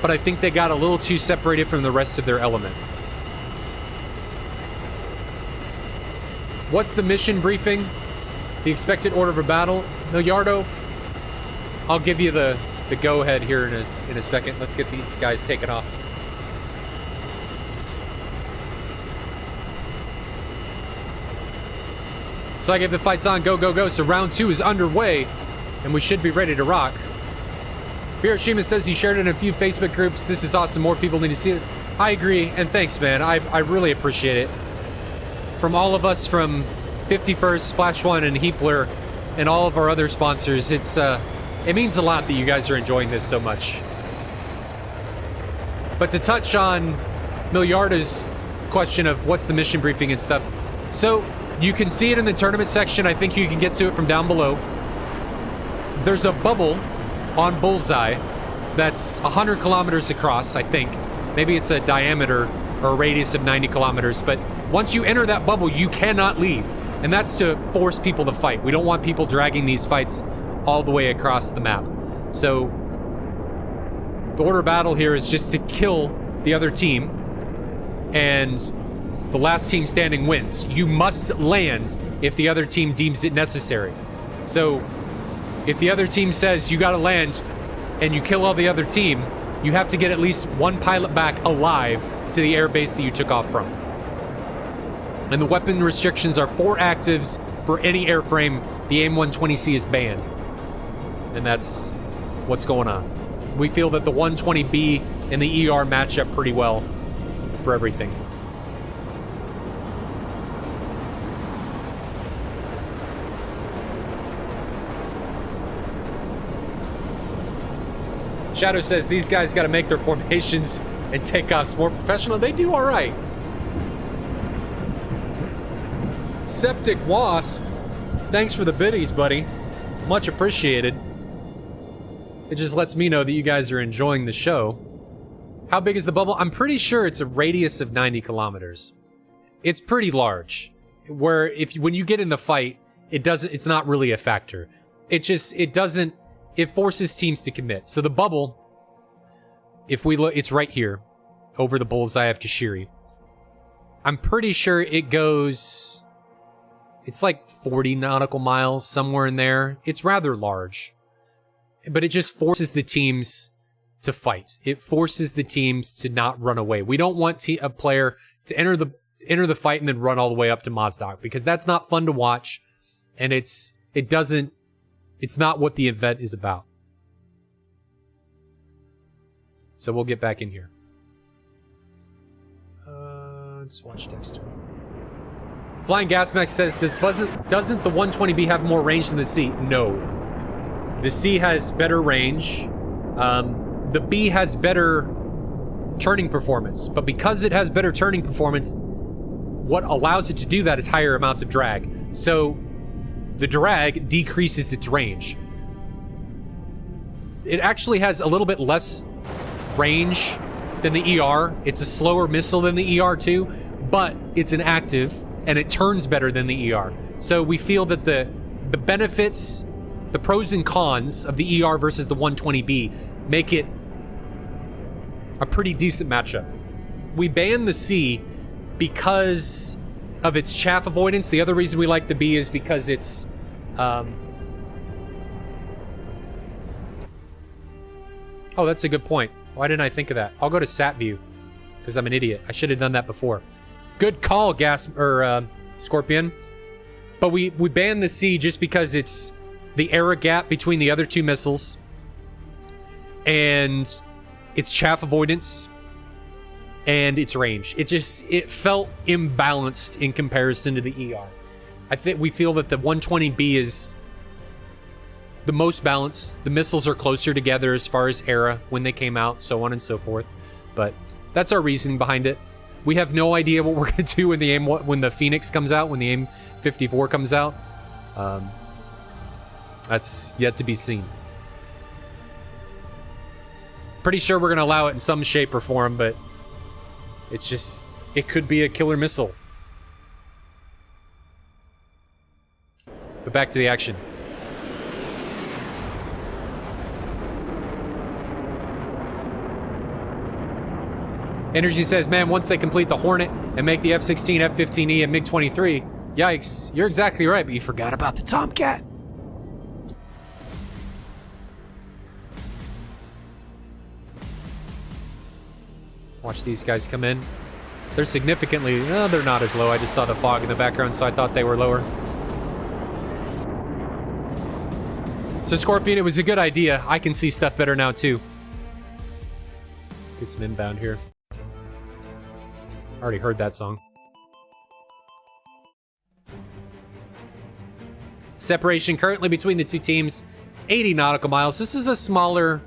C: But I think they got a little too separated from the rest of their element. What's the mission briefing? The expected order of a battle? Milliardo, I'll give you the go-ahead here in a second. Let's get these guys taken off. So I gave the fights on, go, go, go. So round 2 is underway, and we should be ready to rock. Hiroshima says he shared it in a few Facebook groups. This is awesome. More people need to see it. I agree, and thanks, man. I really appreciate it. From all of us, from 51st, Splash One, and Heapler, and all of our other sponsors, it means a lot that you guys are enjoying this so much. But to touch on Milliarda's question of what's the mission briefing and stuff, so you can see it in the tournament section. I think you can get to it from down below. There's a bubble on Bullseye that's 100 kilometers across, I think. Maybe it's a diameter or a radius of 90 kilometers, but once you enter that bubble, you cannot leave. And that's to force people to fight. We don't want people dragging these fights all the way across the map. So the order of battle here is just to kill the other team, and the last team standing wins. You must land if the other team deems it necessary. So if the other team says you gotta land and you kill all the other team, you have to get at least 1 pilot back alive to the airbase that you took off from. And the weapon restrictions are 4 actives for any airframe. The AIM-120C is banned. And that's what's going on. We feel that the 120B and the ER match up pretty well for everything. Shadow says these guys got to make their formations and takeoffs more professional. They do all right. Septic Wasp, thanks for the biddies, buddy. Much appreciated. It just lets me know that you guys are enjoying the show. How big is the bubble? I'm pretty sure it's a radius of 90 kilometers. It's pretty large. Where when you get in the fight, it's not really a factor. It forces teams to commit. So the bubble, if we look, it's right here, over the bullseye of Kashiri. I'm pretty sure it goes, it's like 40 nautical miles, somewhere in there. It's rather large. But it just forces the teams to fight. It forces the teams to not run away. We don't want a player to enter the fight and then run all the way up to Mozdok, because that's not fun to watch, and it's not what the event is about. So we'll get back in here. Let's watch Dexter. Flying Gasmax says, doesn't the 120B have more range than the C? No. The C has better range. The B has better turning performance. But because it has better turning performance, what allows it to do that is higher amounts of drag. So the drag decreases its range. It actually has a little bit less range than the ER. It's a slower missile than the ER too, but it's an active and it turns better than the ER. So we feel that the benefits, the pros and cons of the ER versus the 120B make it a pretty decent matchup. We banned the C because of its chaff avoidance. The other reason we like the B is because it's oh, that's a good point. Why didn't I think of that? I'll go to sat view because I'm an idiot. I should have done that before. Good call, Scorpion. But we banned the C just because it's the era gap between the other two missiles and its chaff avoidance and its range. It felt imbalanced in comparison to the ER. I think we feel that the 120B is the most balanced. The missiles are closer together as far as era when they came out, so on and so forth. But that's our reasoning behind it. We have no idea what we're going to do when the Phoenix comes out, when the AIM-54 comes out. That's yet to be seen. Pretty sure we're going to allow it in some shape or form, but it could be a killer missile. But back to the action. Energy says, man, once they complete the Hornet and make the F-16, F-15E, and MiG-23, yikes, you're exactly right, but you forgot about the Tomcat. Watch these guys come in. They're significantly, no, they're not as low. I just saw the fog in the background, so I thought they were lower. So Scorpion, it was a good idea. I can see stuff better now too. Let's get some inbound here. Already heard that song. Separation currently between the two teams, 80 nautical miles. This is a smaller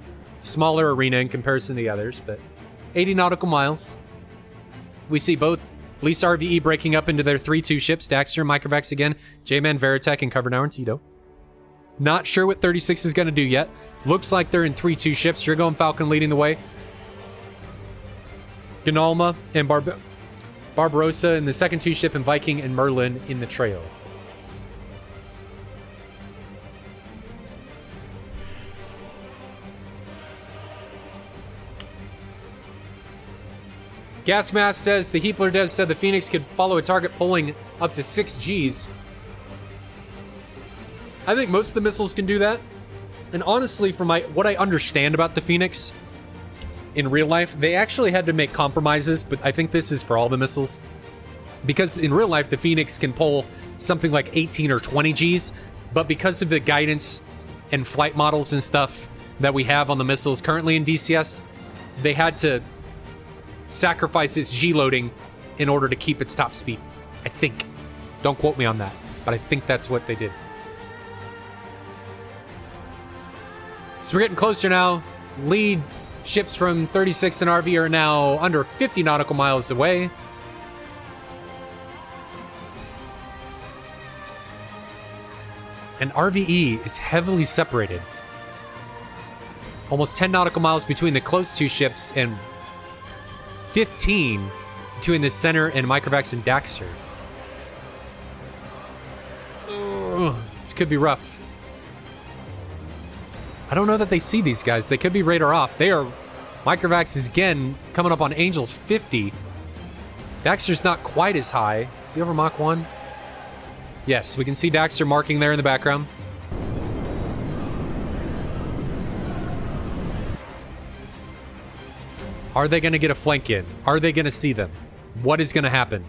C: arena in comparison to the others, but 80 nautical miles. We see both Lease RvE breaking up into their 3-2 ships, Daxter and Microvax again, J-Man, Veritech, and Cover Now and Tito. Not sure what 36 is going to do yet. Looks like they're in 3-2 ships. You're going Falcon leading the way. Gnalma and Barbarossa in the second 2 ship, and Viking and Merlin in the trail. Gasmask says the Heapler dev said the Phoenix could follow a target pulling up to 6 Gs. I think most of the missiles can do that. And honestly, from what I understand about the Phoenix in real life, they actually had to make compromises, but I think this is for all the missiles. Because in real life, the Phoenix can pull something like 18 or 20 Gs, but because of the guidance and flight models and stuff that we have on the missiles currently in DCS, they had to sacrifice its G loading in order to keep its top speed. I think. Don't quote me on that, but I think that's what they did. So we're getting closer now. Lead ships from 36 and RvE are now under 50 nautical miles away. And RvE is heavily separated. Almost 10 nautical miles between the close 2 ships and 15 between the center and Microvax and Daxter. This could be rough. I don't know that they see these guys. They could be radar off. Microvax is again coming up on Angel's 50. Daxter's not quite as high. Is he over Mach 1? Yes, we can see Daxter marking there in the background. Are they going to get a flank in? Are they going to see them? What is going to happen?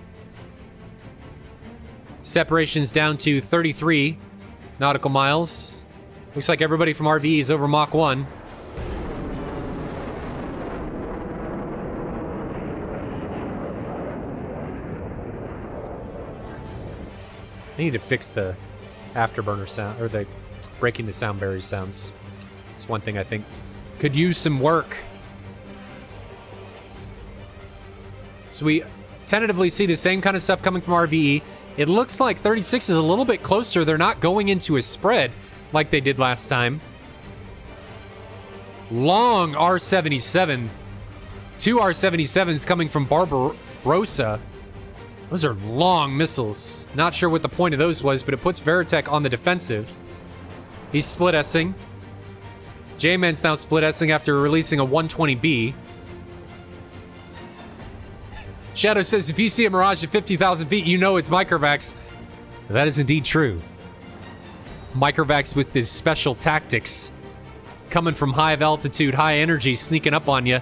C: Separation's down to 33 nautical miles. Looks like everybody from RvE is over Mach 1. I need to fix the afterburner sound, or the breaking the sound barrier sounds. It's one thing I think could use some work. So we tentatively see the same kind of stuff coming from RvE. It looks like 36 is a little bit closer. They're not going into a spread like they did last time. Long R77. 2 R77s coming from Barbarossa. Those are long missiles. Not sure what the point of those was, but it puts Veritech on the defensive. He's split-S-ing. J-Man's now split-S-ing after releasing a 120B. Shadow says, if you see a Mirage at 50,000 feet, you know it's Microvax. That is indeed true. Microvax with his special tactics. Coming from high altitude, high energy, sneaking up on you.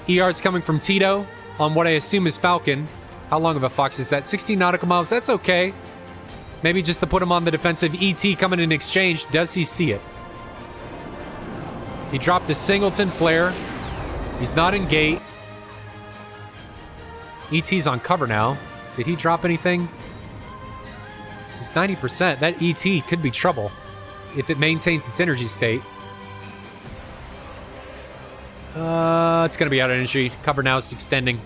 C: ER's coming from Tito on what I assume is Falcon. How long of a fox is that? 16 nautical miles, that's okay. Maybe just to put him on the defensive. ET coming in exchange. Does he see it? He dropped a singleton flare. He's not in gate. ET's on cover now. Did he drop anything? He's 90%. That ET could be trouble if it maintains its energy state. It's going to be out of energy. Cover now is extending.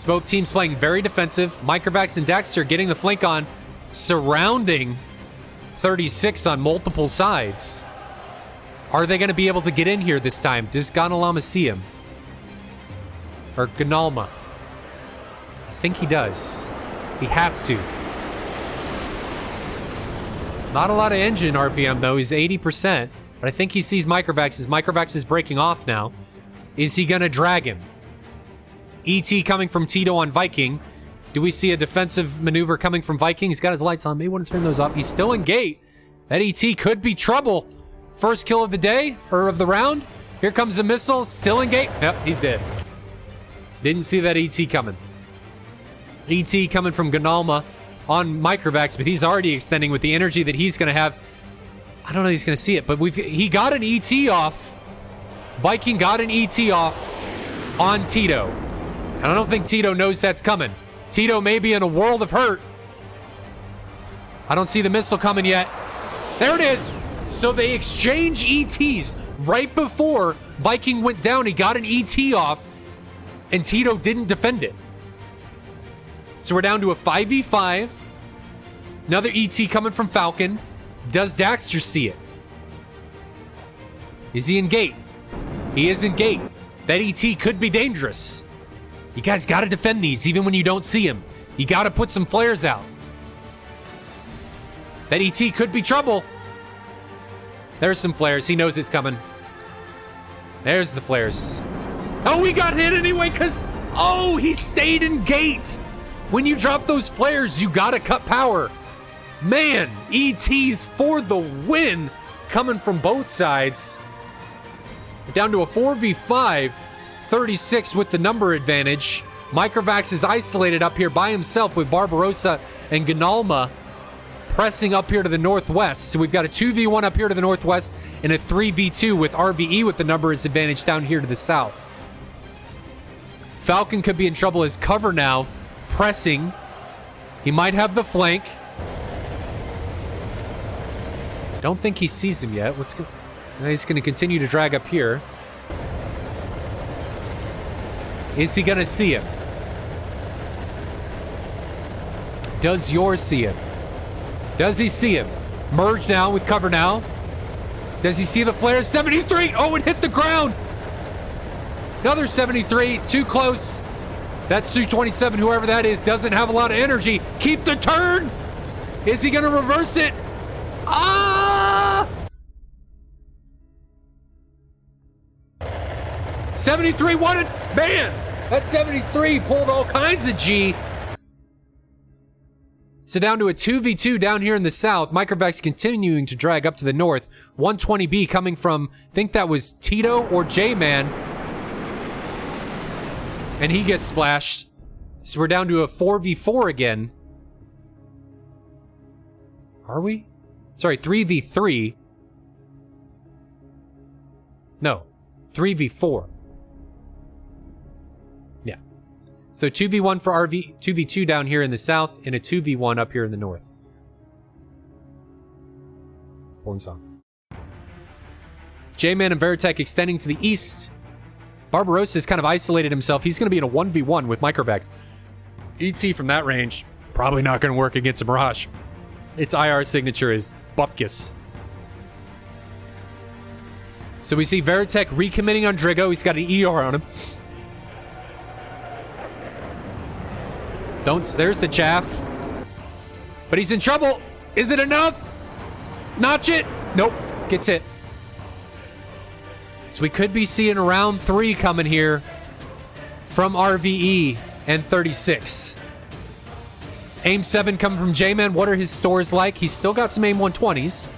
C: Both teams playing very defensive. Microvax and Daxter getting the flank on, surrounding 36 on multiple sides. Are they going to be able to get in here this time? Does Ganalama see him? Or Ganalma? I think he does. He has to. Not a lot of engine RPM, though. He's 80%. But I think he sees Microvax as Microvax is breaking off now. Is he going to drag him? ET coming from Tito on Viking. Do we see a defensive maneuver coming from Viking? He's got his lights on. May want to turn those off. He's still in gate. That ET could be trouble. First kill of the day, or of the round. Here comes a missile. Still in gate. Yep, he's dead. Didn't see that ET coming. ET coming from Ganalma on Microvax, but he's already extending with the energy that he's going to have. I don't know if he's going to see it, but he got an ET off. Viking got an ET off on Tito. And I don't think Tito knows that's coming. Tito may be in a world of hurt. I don't see the missile coming yet. There it is. So they exchange ETs right before Viking went down. He got an ET off, and Tito didn't defend it. So we're down to a 5v5. Another ET coming from Falcon. Does Daxter see it? Is he in gate? He is in gate. That ET could be dangerous. You guys got to defend these even when you don't see him. You got to put some flares out. That ET could be trouble. There's some flares. He knows it's coming. There's the flares. Oh, we got hit anyway because... Oh, he stayed in gate. When you drop those flares, you got to cut power. Man, ETs for the win coming from both sides. We're down to a 4v5. 36 with the number advantage. Microvax is isolated up here by himself with Barbarossa and Ganalma pressing up here to the northwest. So we've got a 2v1 up here to the northwest and a 3v2 with RvE with the numbers advantage down here to the south. Falcon could be in trouble as cover now, pressing. He might have the flank. Don't think he sees him yet. He's going to continue to drag up here. Is he going to see him? Does yours see him? Does he see him? Merge now with cover now. Does he see the flare? 73! Oh, it hit the ground! Another 73, too close. That's 227, whoever that is, doesn't have a lot of energy. Keep the turn! Is he going to reverse it? Ah! 73 wanted. Man, that 73 pulled all kinds of G. So down to a 2v2 down here in the south. Microvax continuing to drag up to the north. 120B coming from, I think that was Tito or J-Man. And he gets splashed. So we're down to a 4v4 again. Are we? Sorry, 3v3. No, 3v4. Yeah. So 2v1 for RV, 2v2 down here in the south, and a 2v1 up here in the north. Horn song. J-Man and Veritech extending to the east. Barbarossa has kind of isolated himself. He's going to be in a 1v1 with Microvax. ET from that range, probably not going to work against a Mirage. Its IR signature is Bupkis. So we see Veritech recommitting on Drigo. He's got an ER on him. There's the chaff. But he's in trouble. Is it enough? Notch it. Nope. Gets hit. So we could be seeing round 3 coming here from RvE and 36. Aim 7 coming from J-Man. What are his stores like? He's still got some aim 120s.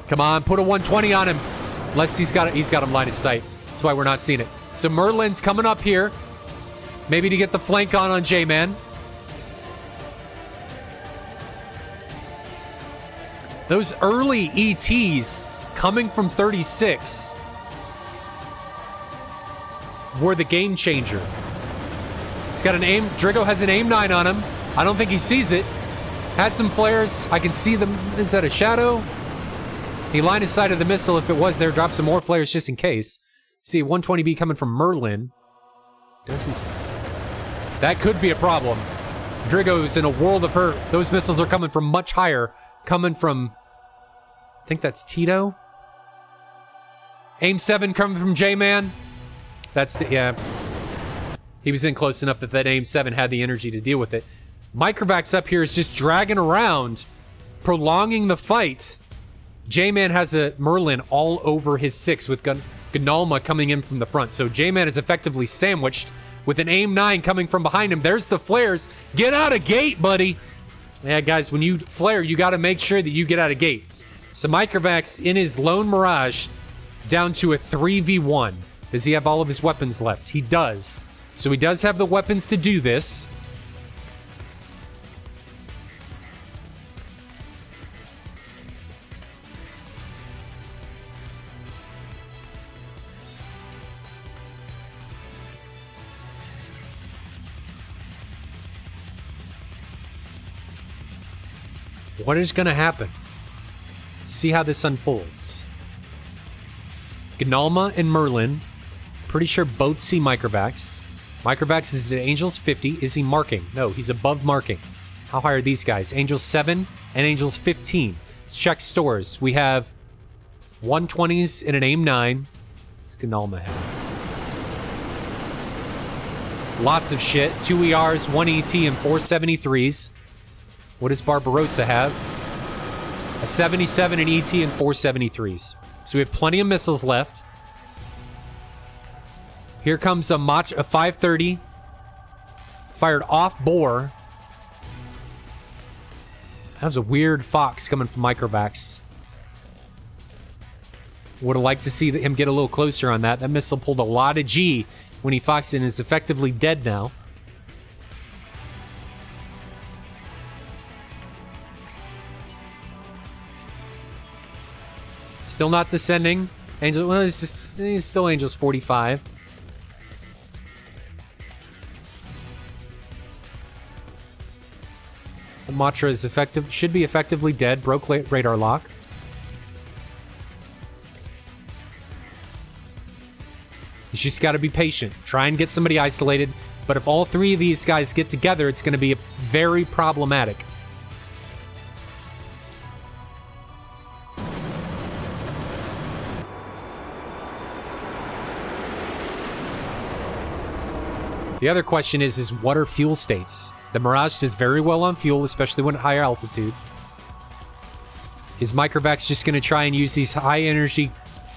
C: Come on, put a 120 on him. Unless he's got him line of sight. That's why we're not seeing it. So Merlin's coming up here. Maybe to get the flank on J-Man. Those early ETs coming from 36 were the game changer. He's got an aim. Drigo has an aim 9 on him. I don't think he sees it. Had some flares. I can see them. Is that a shadow? He line of sight of the missile. If it was there, drop some more flares just in case. See 120B coming from Merlin. Does he? That could be a problem. Drigo's in a world of hurt. Those missiles are coming from much higher. Coming from, I think that's Tito. Aim 7 coming from J-Man. Yeah. He was in close enough that Aim 7 had the energy to deal with it. Microvax up here is just dragging around, prolonging the fight. J-Man has a Merlin all over his 6 with Gnalma coming in from the front. So J-Man is effectively sandwiched with an Aim 9 coming from behind him. There's the flares. Get out of gate, buddy. Yeah, guys, when you flare, you got to make sure that you get out of gate. So Microvax in his lone Mirage down to a 3v1. Does he have all of his weapons left? He does. So he does have the weapons to do this. What is going to happen? See how this unfolds. Gnalma and Merlin, pretty sure both see Microvax. Microvax is at Angels 50. Is he marking? No, he's above marking. How high are these guys? Angels 7 and Angels 15. Let's check stores. We have 120s and an Aim 9. What's Gnalma have? Lots of shit. 2 ERs, 1 ET, and 4 73s. What does Barbarossa have? A 77, an ET, and 4 73s. So we have plenty of missiles left. Here comes a 530. Fired off bore. That was a weird fox coming from Microvax. Would have liked to see him get a little closer on that. That missile pulled a lot of G when he foxed it and is effectively dead now. Still not descending. Angel, well, he's still Angels 45. The Matra is effective, should be effectively dead. Broke radar lock. He's just got to be patient. Try and get somebody isolated. But if all 3 of these guys get together, it's going to be very problematic. The other question is what are fuel states? The Mirage does very well on fuel, especially when at higher altitude. Is Microvax just going to try and use these high energy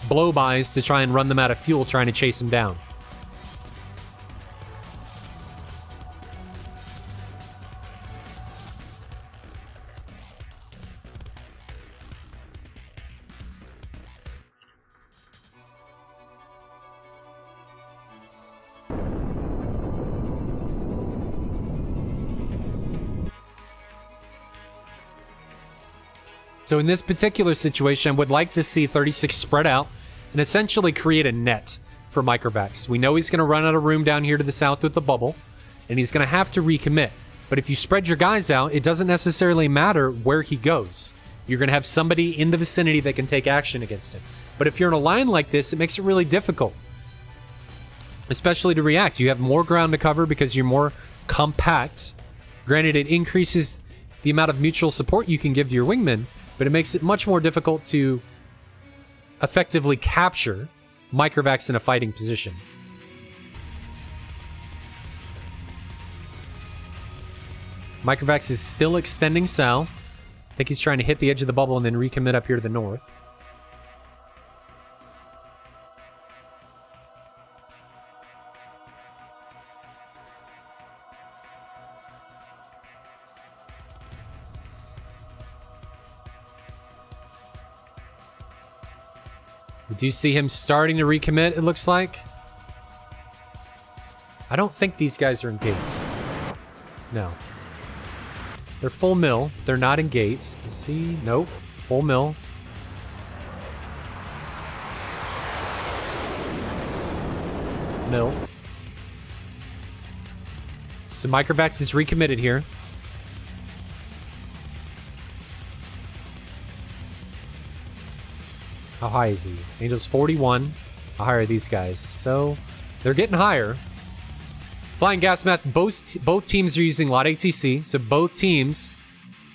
C: blow-bys to try and run them out of fuel, trying to chase them down? So in this particular situation, I would like to see 36 spread out and essentially create a net for Microvax. We know he's going to run out of room down here to the south with the bubble, and he's going to have to recommit. But if you spread your guys out, it doesn't necessarily matter where he goes. You're going to have somebody in the vicinity that can take action against him. But if you're in a line like this, it makes it really difficult, especially to react. You have more ground to cover because you're more compact. Granted, it increases the amount of mutual support you can give to your wingmen, but it makes it much more difficult to effectively capture Microvax in a fighting position. Microvax is still extending south. I think he's trying to hit the edge of the bubble and then recommit up here to the north. We do see him starting to recommit, it looks like. I don't think these guys are engaged. No. They're full mill. They're not engaged. Is he? Nope. Full mill. Mill. So Microvax is recommitted here. How high is he? Angel's 41. How high are these guys? So they're getting higher. Flying gas math. Both teams are using a lot of ATC, so both teams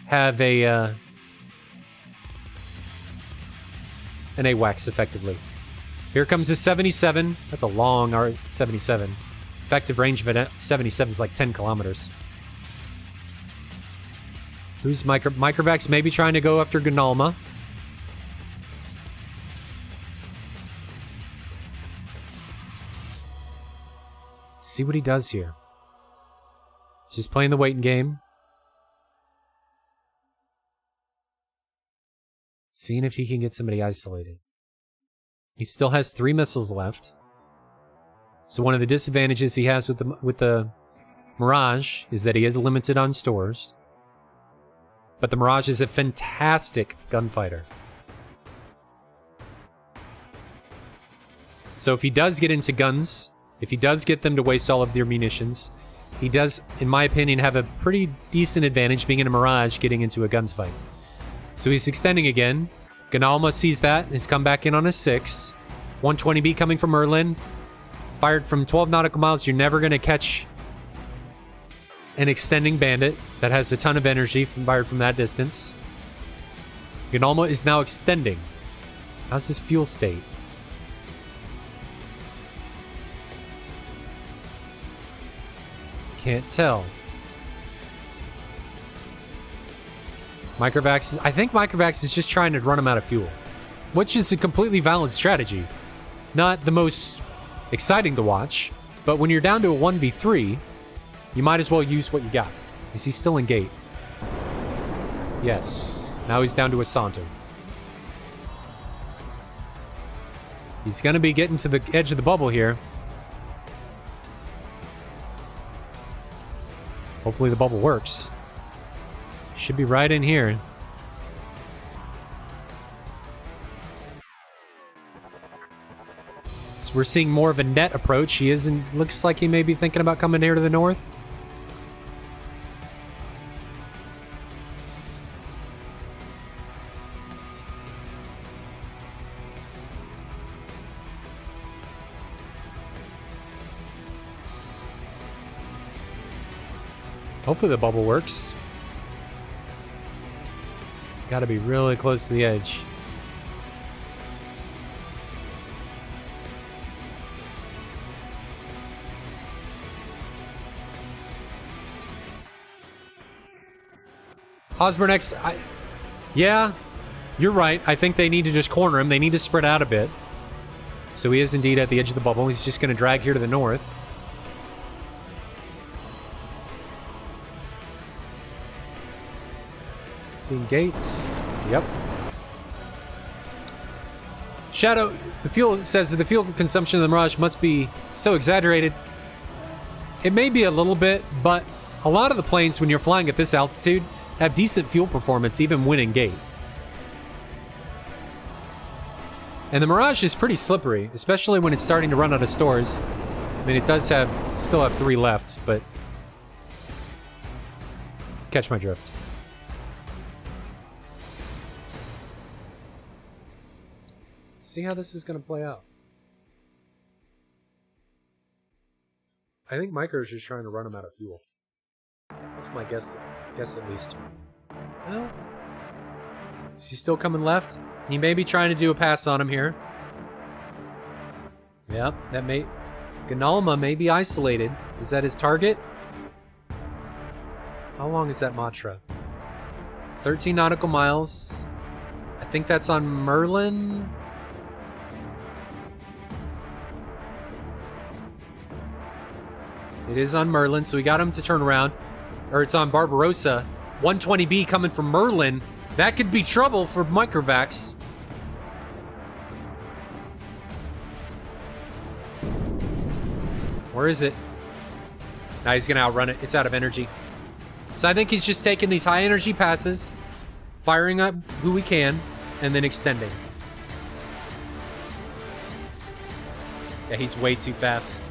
C: have an AWACS effectively. Here comes the 77. That's a long R77. Effective range of a 77 is like 10 kilometers. Who's Microvax? Maybe trying to go after Gnalma. See what he does here. Just playing the waiting game. Seeing if he can get somebody isolated. He still has 3 missiles left. So one of the disadvantages he has with the Mirage is that he is limited on stores. But the Mirage is a fantastic gunfighter. So if he does get into guns, if he does get them to waste all of their munitions, he does, in my opinion, have a pretty decent advantage being in a Mirage getting into a guns fight. So he's extending again. Gnalma sees that and has come back in on a 6. 120B coming from Merlin. Fired from 12 nautical miles. You're never going to catch an extending bandit that has a ton of energy fired from that distance. Gnalma is now extending. How's his fuel state? Can't tell. I think Microvax is just trying to run him out of fuel, which is a completely valid strategy. Not the most exciting to watch, but when you're down to a 1v3, you might as well use what you got. Is he still in gate? Yes. Now he's down to a Santo. He's going to be getting to the edge of the bubble here. Hopefully the bubble works. Should be right in here. So we're seeing more of a net approach. He isn't. Looks like he may be thinking about coming here to the north. Hopefully the bubble works. It's got to be really close to the edge. Osborne X, yeah, you're right. I think they need to just corner him. They need to spread out a bit. So he is indeed at the edge of the bubble. He's just going to drag here to the north. Gate. Yep. Shadow, the fuel says that the fuel consumption of the Mirage must be so exaggerated. It may be a little bit, but a lot of the planes, when you're flying at this altitude, have decent fuel performance even when in gate. And the Mirage is pretty slippery, especially when it's starting to run out of stores. I mean, it does still have 3 left, but... Catch my drift. Let's see how this is going to play out. I think Micro's just trying to run him out of fuel. That's my guess at least. Well, is he still coming left? He may be trying to do a pass on him here. Yep, that may... Ganalma may be isolated. Is that his target? How long is that Matra? 13 nautical miles. I think that's on Merlin. It is on Merlin, so we got him to turn around. Or it's on Barbarossa. 120B coming from Merlin. That could be trouble for Microvax. Where is it? Now he's going to outrun it. It's out of energy. So I think he's just taking these high energy passes, firing up who we can, and then extending. Yeah, he's way too fast.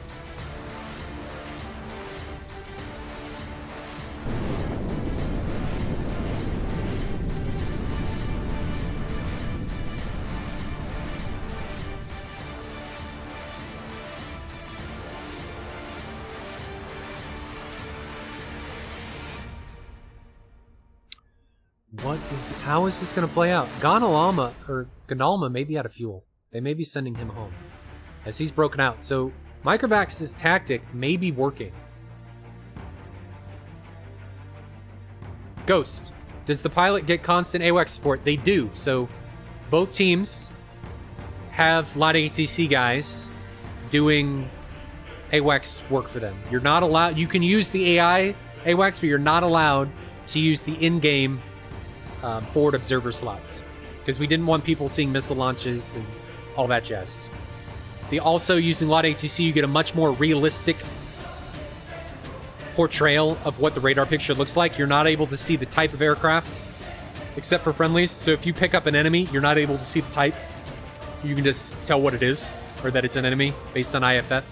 C: How is this going to play out? Ganalma may be out of fuel. They may be sending him home as he's broken out. So Microvax's tactic may be working. Ghost. Does the pilot get constant AWACS support? They do. So both teams have a lot of ATC guys doing AWACS work for them. You're not allowed... You can use the AI AWACS, but you're not allowed to use the in-game forward observer slots, because we didn't want people seeing missile launches and all that jazz. Also, using a lot of ATC, you get a much more realistic portrayal of what the radar picture looks like. You're not able to see the type of aircraft, except for friendlies. So if you pick up an enemy, you're not able to see the type. You can just tell what it is, or that it's an enemy, based on IFF.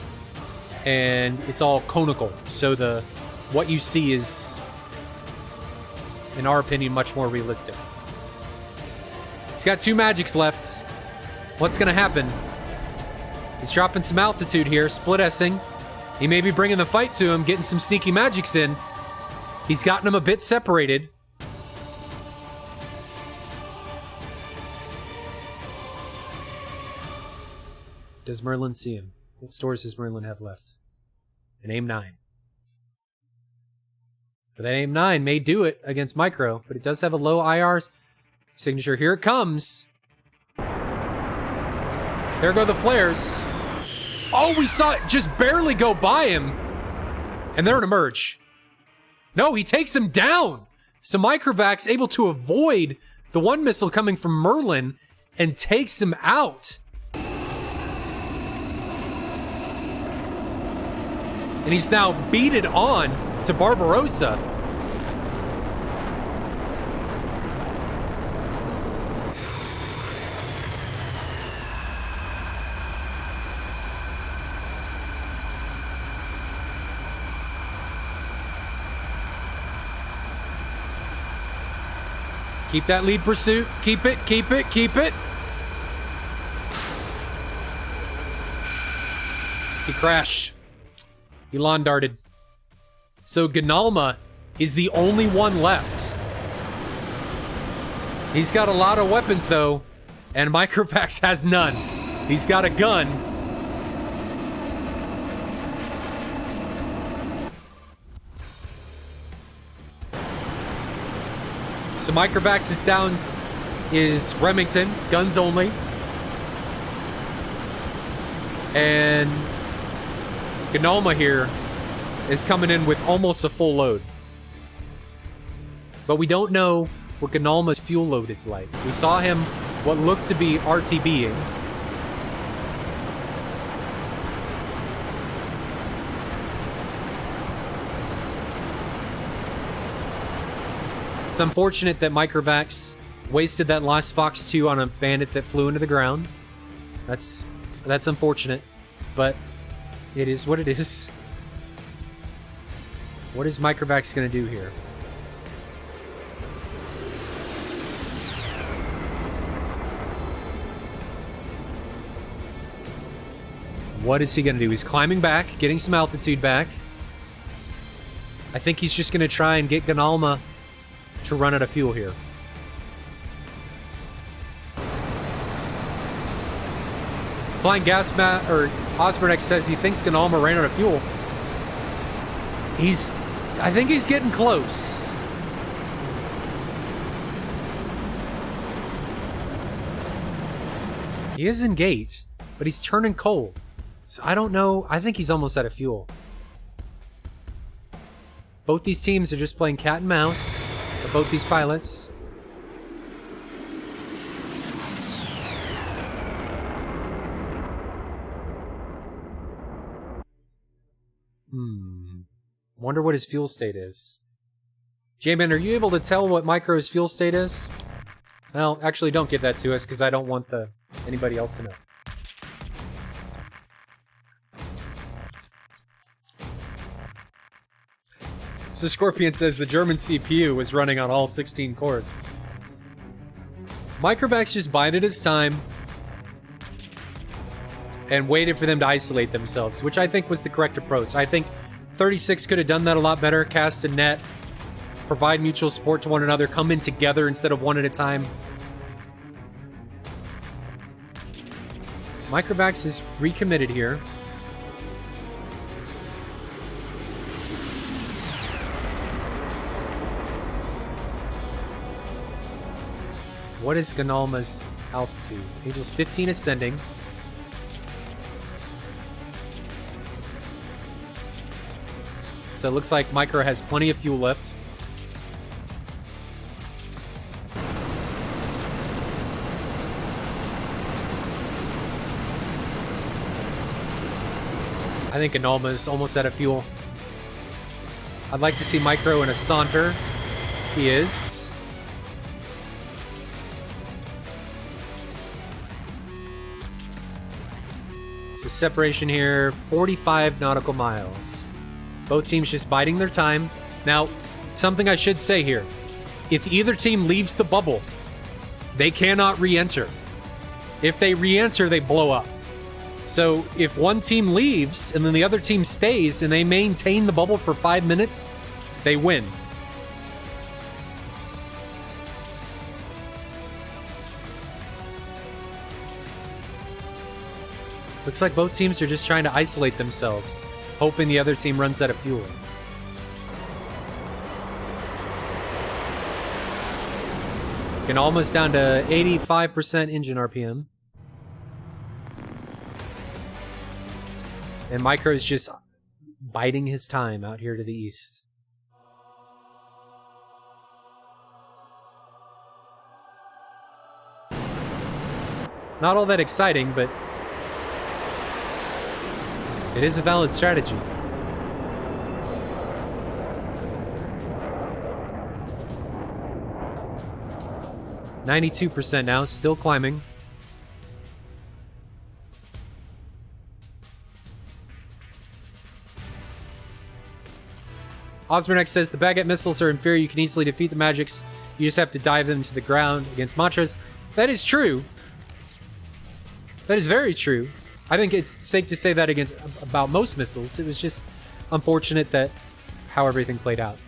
C: And it's all conical, so what you see is, in our opinion, much more realistic. He's got 2 magics left. What's going to happen? He's dropping some altitude here, split S-ing. He may be bringing the fight to him, getting some sneaky magics in. He's gotten him a bit separated. Does Merlin see him? What stores does Merlin have left? An AIM-9. But that AIM-9 may do it against Micro, but it does have a low IR signature. Here it comes. There go the flares. Oh, we saw it just barely go by him. And they're an emerge. No, he takes him down. So Microvax able to avoid the one missile coming from Merlin and takes him out. And he's now beated on to Barbarossa. Keep that lead pursuit. Keep it, keep it, keep it. He crashed. He lawn darted. So Ganalma is the only one left. He's got a lot of weapons though, and Microvax has none. He's got a gun. So Microvax is down, is Remington, guns only. And Ganalma here is coming in with almost a full load. But we don't know what Ganalma's fuel load is like. We saw him what looked to be RTBing. It's unfortunate that Microvax wasted that last Fox 2 on a bandit that flew into the ground. That's unfortunate, but it is what it is. What is Microvax going to do here? What is he going to do? He's climbing back, getting some altitude back. I think he's just going to try and get Ganalma to run out of fuel here. Flying Gas Mat, or Osbornex says he thinks Ganalma ran out of fuel. I think he's getting close. He is in gate, but he's turning cold. So I don't know. I think he's almost out of fuel. Both these teams are just playing cat and mouse. Both these pilots. Wonder what his fuel state is. J-Man, are you able to tell what Micro's fuel state is? Well, actually don't give that to us because I don't want anybody else to know. So Scorpion says the German CPU was running on all 16 cores. Microvax just bided his time and waited for them to isolate themselves, which I think was the correct approach. I think 36 could have done that a lot better. Cast a net, provide mutual support to one another, come in together instead of one at a time. Microvax is recommitted here. What is Ganalma's altitude? Angel's 15 ascending. So it looks like Micro has plenty of fuel left. I think Ganalma's almost out of fuel. I'd like to see Micro in a saunter. He is. So separation here, 45 nautical miles. Both teams just biding their time. Now, something I should say here. If either team leaves the bubble, they cannot re-enter. If they re-enter, they blow up. So if one team leaves and then the other team stays and they maintain the bubble for 5 minutes, they win. Looks like both teams are just trying to isolate themselves, hoping the other team runs out of fuel. And almost down to 85% engine RPM. And Micro's just biding his time out here to the east. Not all that exciting, but it is a valid strategy. %92 now, still climbing. Osbornex says the baguette missiles are inferior. You can easily defeat the magics. You just have to dive them to the ground against mantras. That is true. That is very true. I think it's safe to say that about most missiles. It was just unfortunate that how everything played out.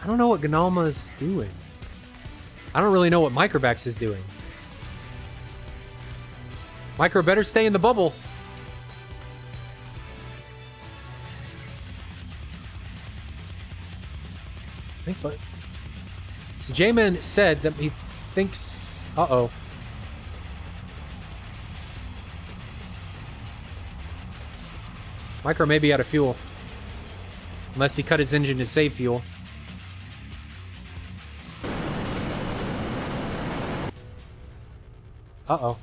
C: I don't know what Ganalma's doing. I don't really know what Microvax is doing. Micro better stay in the bubble. I think, but so J-Man said that he thinks. Uh-oh. Micro may be out of fuel. Unless he cut his engine to save fuel. Uh-oh.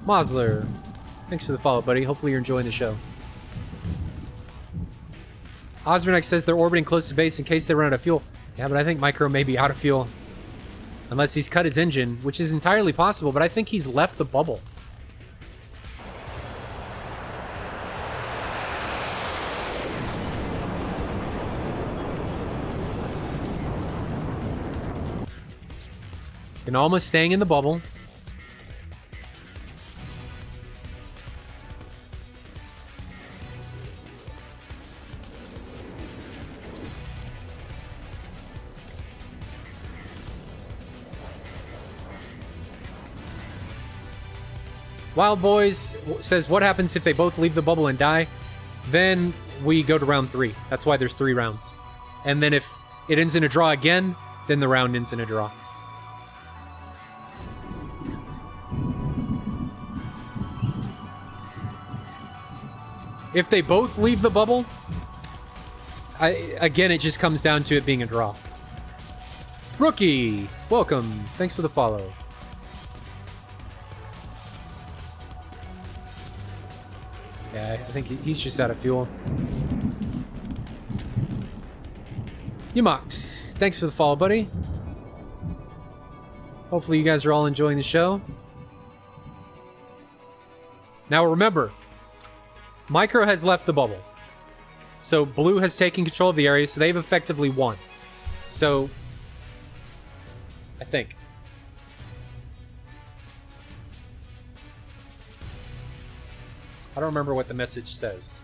C: Mosler, thanks for the follow, buddy. Hopefully you're enjoying the show. Osbornex says they're orbiting close to base in case they run out of fuel. Yeah, but I think Micro may be out of fuel. Unless he's cut his engine, which is entirely possible, but I think he's left the bubble. And almost staying in the bubble. Wild Boys says, what happens if they both leave the bubble and die? Then we go to round 3. That's why there's 3 rounds. And then if it ends in a draw again, then the round ends in a draw. If they both leave the bubble, again, it just comes down to it being a draw. Rookie, welcome. Thanks for the follow. Yeah, I think he's just out of fuel. Umox, thanks for the follow, buddy. Hopefully you guys are all enjoying the show. Now remember, Micro has left the bubble. So Blue has taken control of the area, so they've effectively won. So, I think. I don't remember what the message says.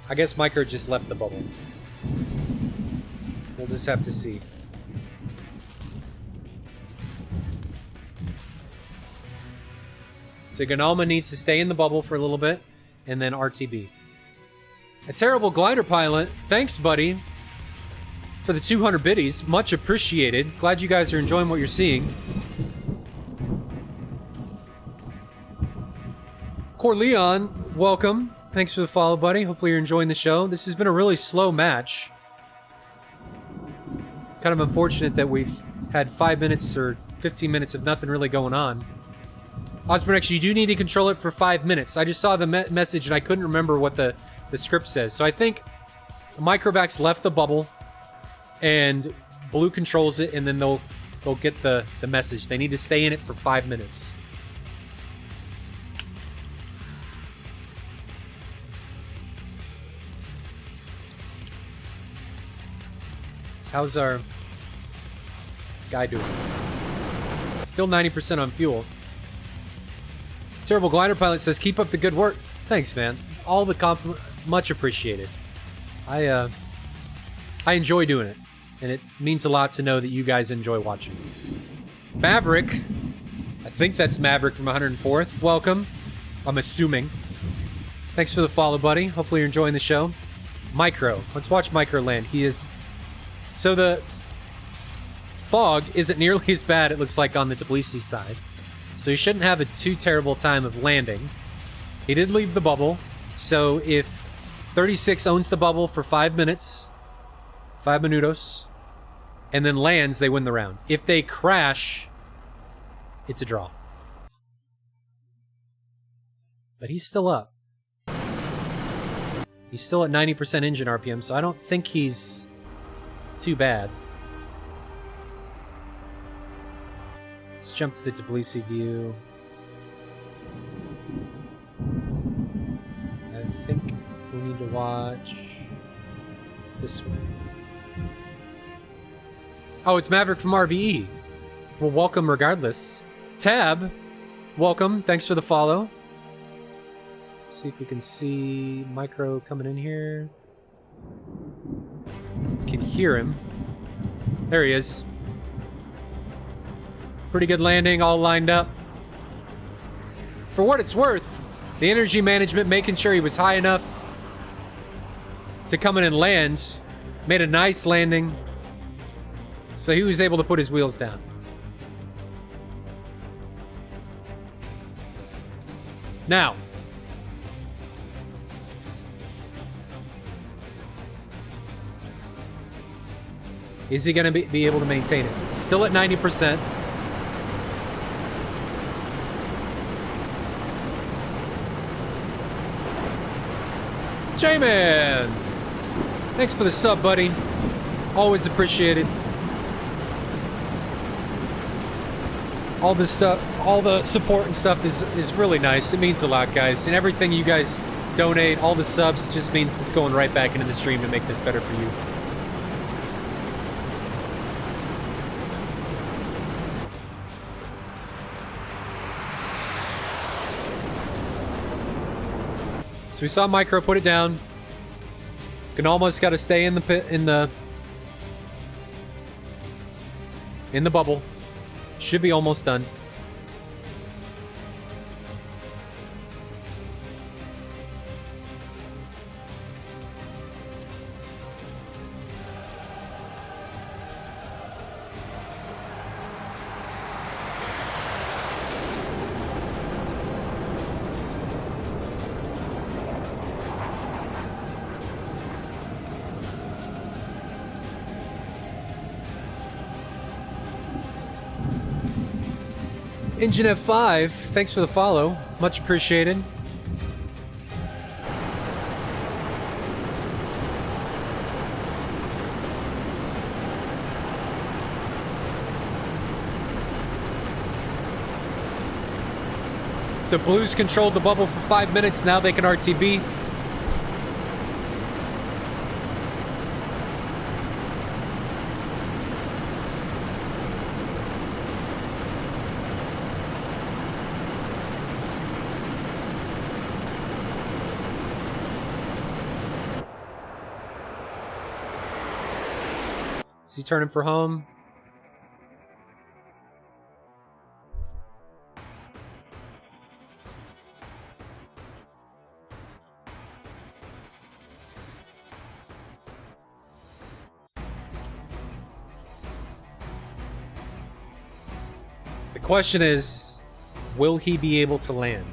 C: I guess Micro just left the bubble. We'll just have to see. So Ganalma needs to stay in the bubble for a little bit, and then RTB. A terrible glider pilot. Thanks, buddy, for the 200 biddies. Much appreciated. Glad you guys are enjoying what you're seeing. Corleon, welcome. Thanks for the follow, buddy. Hopefully you're enjoying the show. This has been a really slow match. Kind of unfortunate that we've had 5 minutes or 15 minutes of nothing really going on. Osbornex, you do need to control it for 5 minutes. I just saw the message and I couldn't remember what the script says. So I think Microvax left the bubble and Blue controls it, and then they'll get the message. They need to stay in it for 5 minutes. How's our guy doing? Still 90% on fuel. Terrible Glider Pilot says, keep up the good work. Thanks, man. All the much appreciated. I enjoy doing it, and it means a lot to know that you guys enjoy watching. Maverick, I think that's Maverick from 104th. Welcome. I'm assuming. Thanks for the follow, buddy. Hopefully you're enjoying the show. Micro. Let's watch Micro land. He is... So the fog isn't nearly as bad, it looks like, on the Tbilisi side. So he shouldn't have a too terrible time of landing. He did leave the bubble. So if 36 owns the bubble for 5 minutes, 5 minutos, and then lands, they win the round. If they crash, it's a draw. But he's still up. He's still at 90% engine RPM, so I don't think he's too bad. Let's jump to the Tbilisi view. I think we need to watch this way. Oh, it's Maverick from RvE. Well, welcome regardless. Tab, welcome. Thanks for the follow. See if we can see Micro coming in here. Can hear him. There he is. Pretty good landing, all lined up. For what it's worth, the energy management making sure he was high enough to come in and land made a nice landing, so he was able to put his wheels down. Now, Is he going to be able to maintain it? Still at 90%. J-Man! Thanks for the sub, buddy. Always appreciated. All this stuff, all the support and stuff is really nice. It means a lot, guys. And everything you guys donate, all the subs, just means it's going right back into the stream to make this better for you. So we saw Micro put it down. Gnalma's got to stay in the pit, in the bubble. Should be almost done. Engine F5, thanks for the follow. Much appreciated. So Blues controlled the bubble for 5 minutes, now they can RTB. Is he turning for home? The question is, will he be able to land?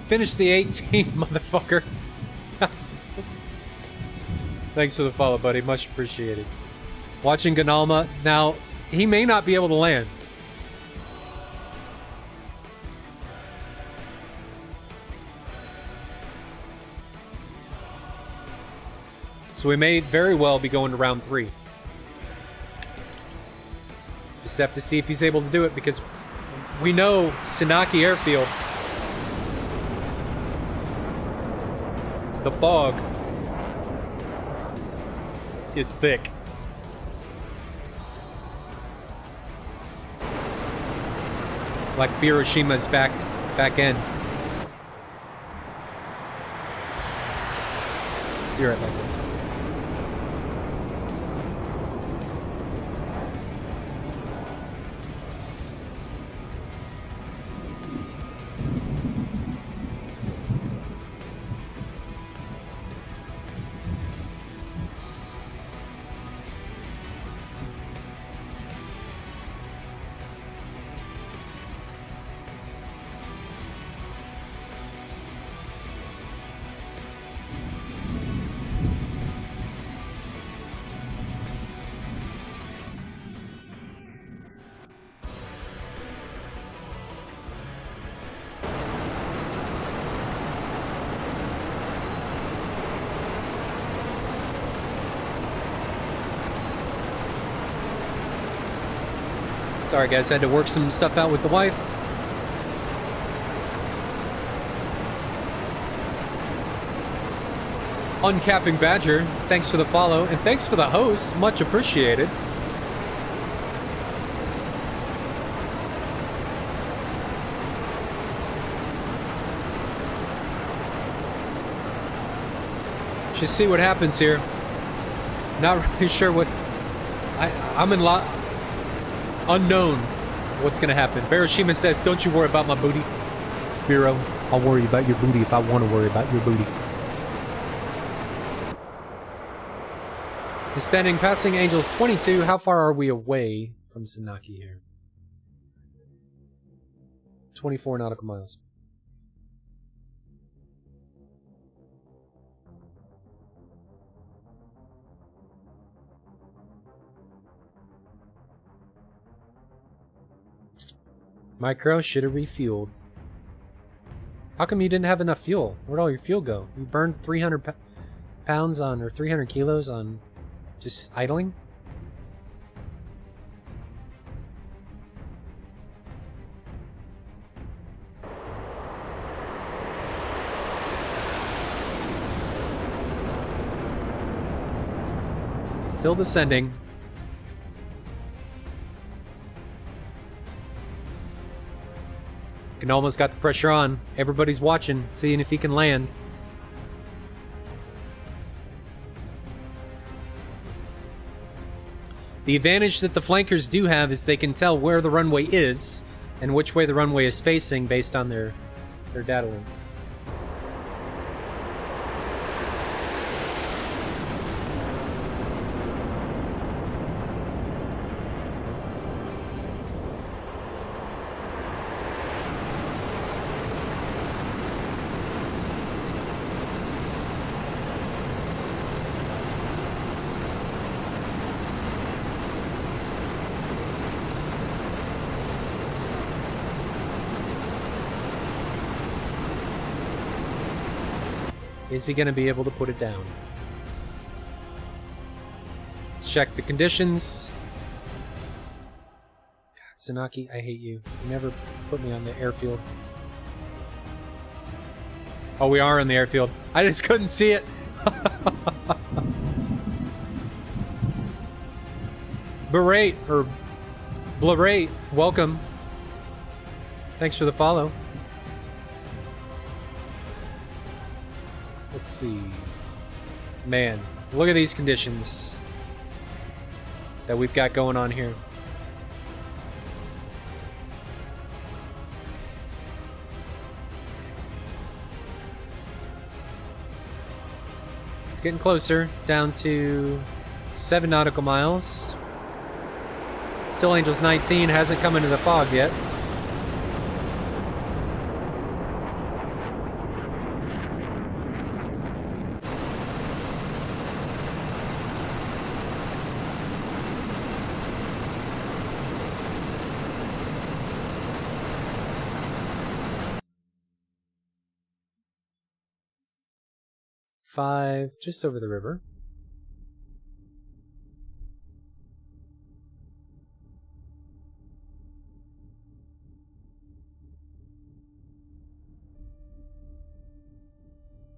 C: Finish the 18, motherfucker. Thanks for the follow, buddy. Much appreciated. Watching Gnalma. Now, he may not be able to land. So we may very well be going to round 3. Just have to see if he's able to do it, because we know Sinaki Airfield, the fog is thick. Like Biroshima's back end. You're right, like this. Sorry guys, I had to work some stuff out with the wife. Uncapping Badger, thanks for the follow, and thanks for the host, much appreciated. Just see what happens here. Not really sure what... I'm in unknown what's gonna happen. Barashima says, don't you worry about my booty. Biro, I'll worry about your booty if I want to worry about your booty. Descending, passing Angels 22. How far are we away from Sanaki here? 24 nautical miles. Micro should have refueled. How come you didn't have enough fuel? Where'd all your fuel go? You burned 300 pounds on, or 300 kilos on just idling? Still descending. Can almost got the pressure on. Everybody's watching, seeing if he can land. The advantage that the flankers do have is they can tell where the runway is and which way the runway is facing based on their data link. Is he going to be able to put it down? Let's check the conditions. God, Sanaki, I hate you. You never put me on the airfield. Oh, we are on the airfield. I just couldn't see it. Berate, or Blarate, welcome. Thanks for the follow. Let's see. Man, look at these conditions that we've got going on here. It's getting closer, down to 7 nautical miles. Still Angels 19, hasn't come into the fog yet. Five, just over the river.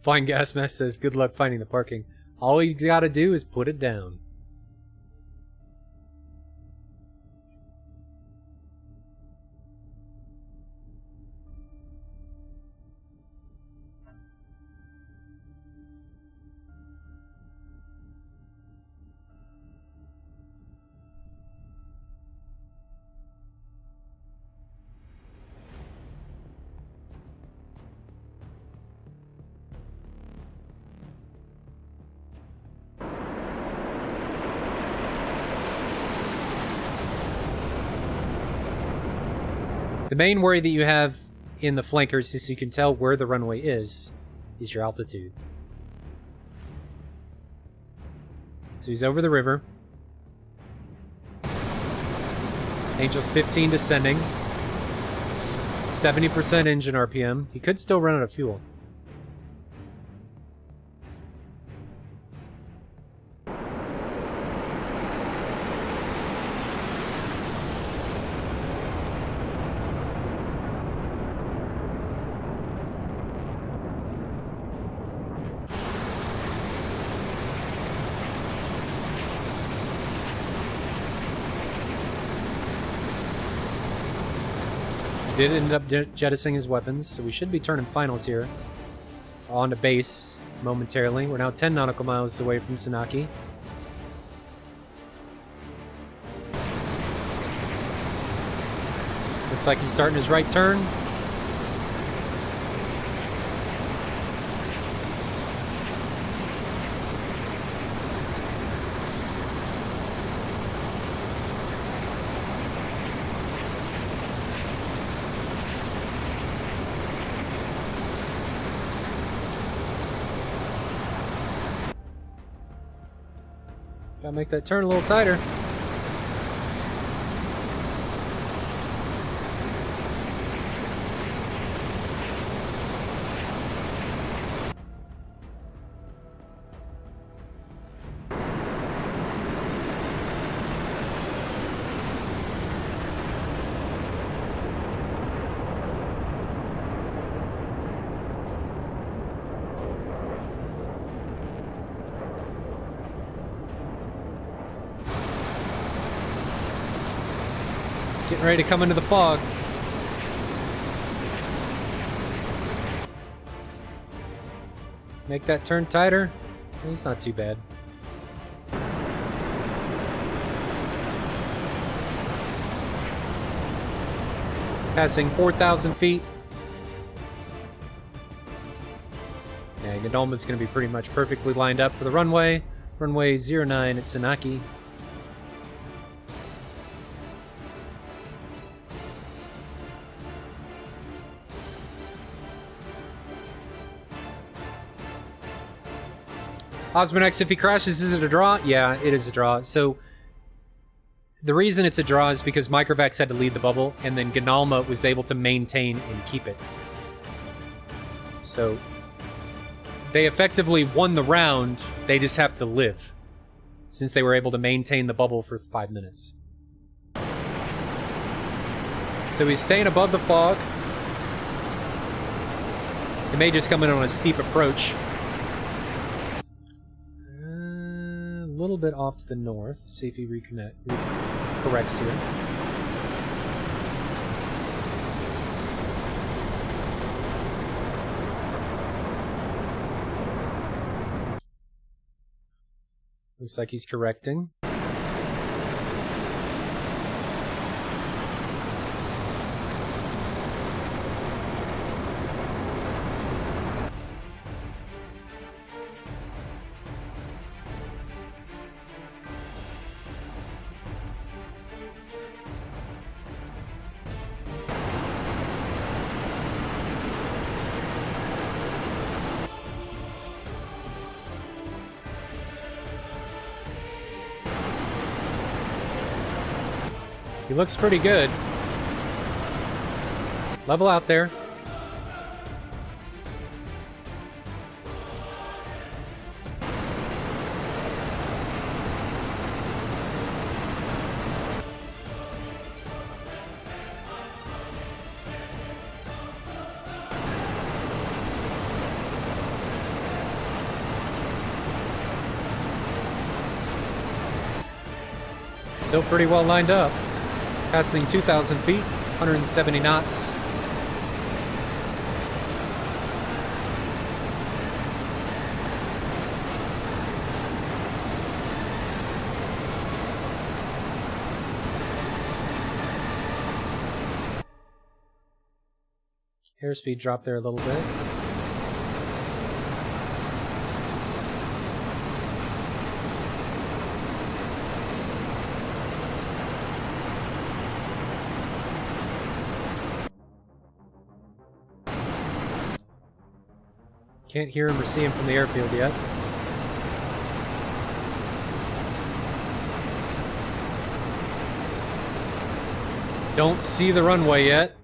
C: Flying Gas Mask says, good luck finding the parking. All you gotta do is put it down. The main worry that you have in the flankers is you can tell where the runway is your altitude. So he's over the river. Angels 15 descending. 70% engine RPM. He could still run out of fuel. Did end up jettisoning his weapons, so we should be turning finals here on to base momentarily. We're now 10 nautical miles away from Sanaki. Looks like he's starting his right turn. Gotta make that turn a little tighter. Getting ready to come into the fog. Make that turn tighter. It's not too bad. Passing 4,000 feet. Yeah, Gandalma's going to be pretty much perfectly lined up for the runway. Runway 09 at Sanaki. Osmonex, if he crashes, is it a draw? Yeah, it is a draw. So the reason it's a draw is because Microvax had to lead the bubble, and then Gandalma was able to maintain and keep it. So they effectively won the round. They just have to live, since they were able to maintain the bubble for 5 minutes. So he's staying above the fog. He may just come in on a steep approach. A little bit off to the north. See if he corrects here. Looks like he's correcting. He looks pretty good. Level out there. Still pretty well lined up. Passing 2,000 feet, 170 knots. Airspeed dropped there a little bit. Can't hear him or see him from the airfield yet. Don't see the runway yet.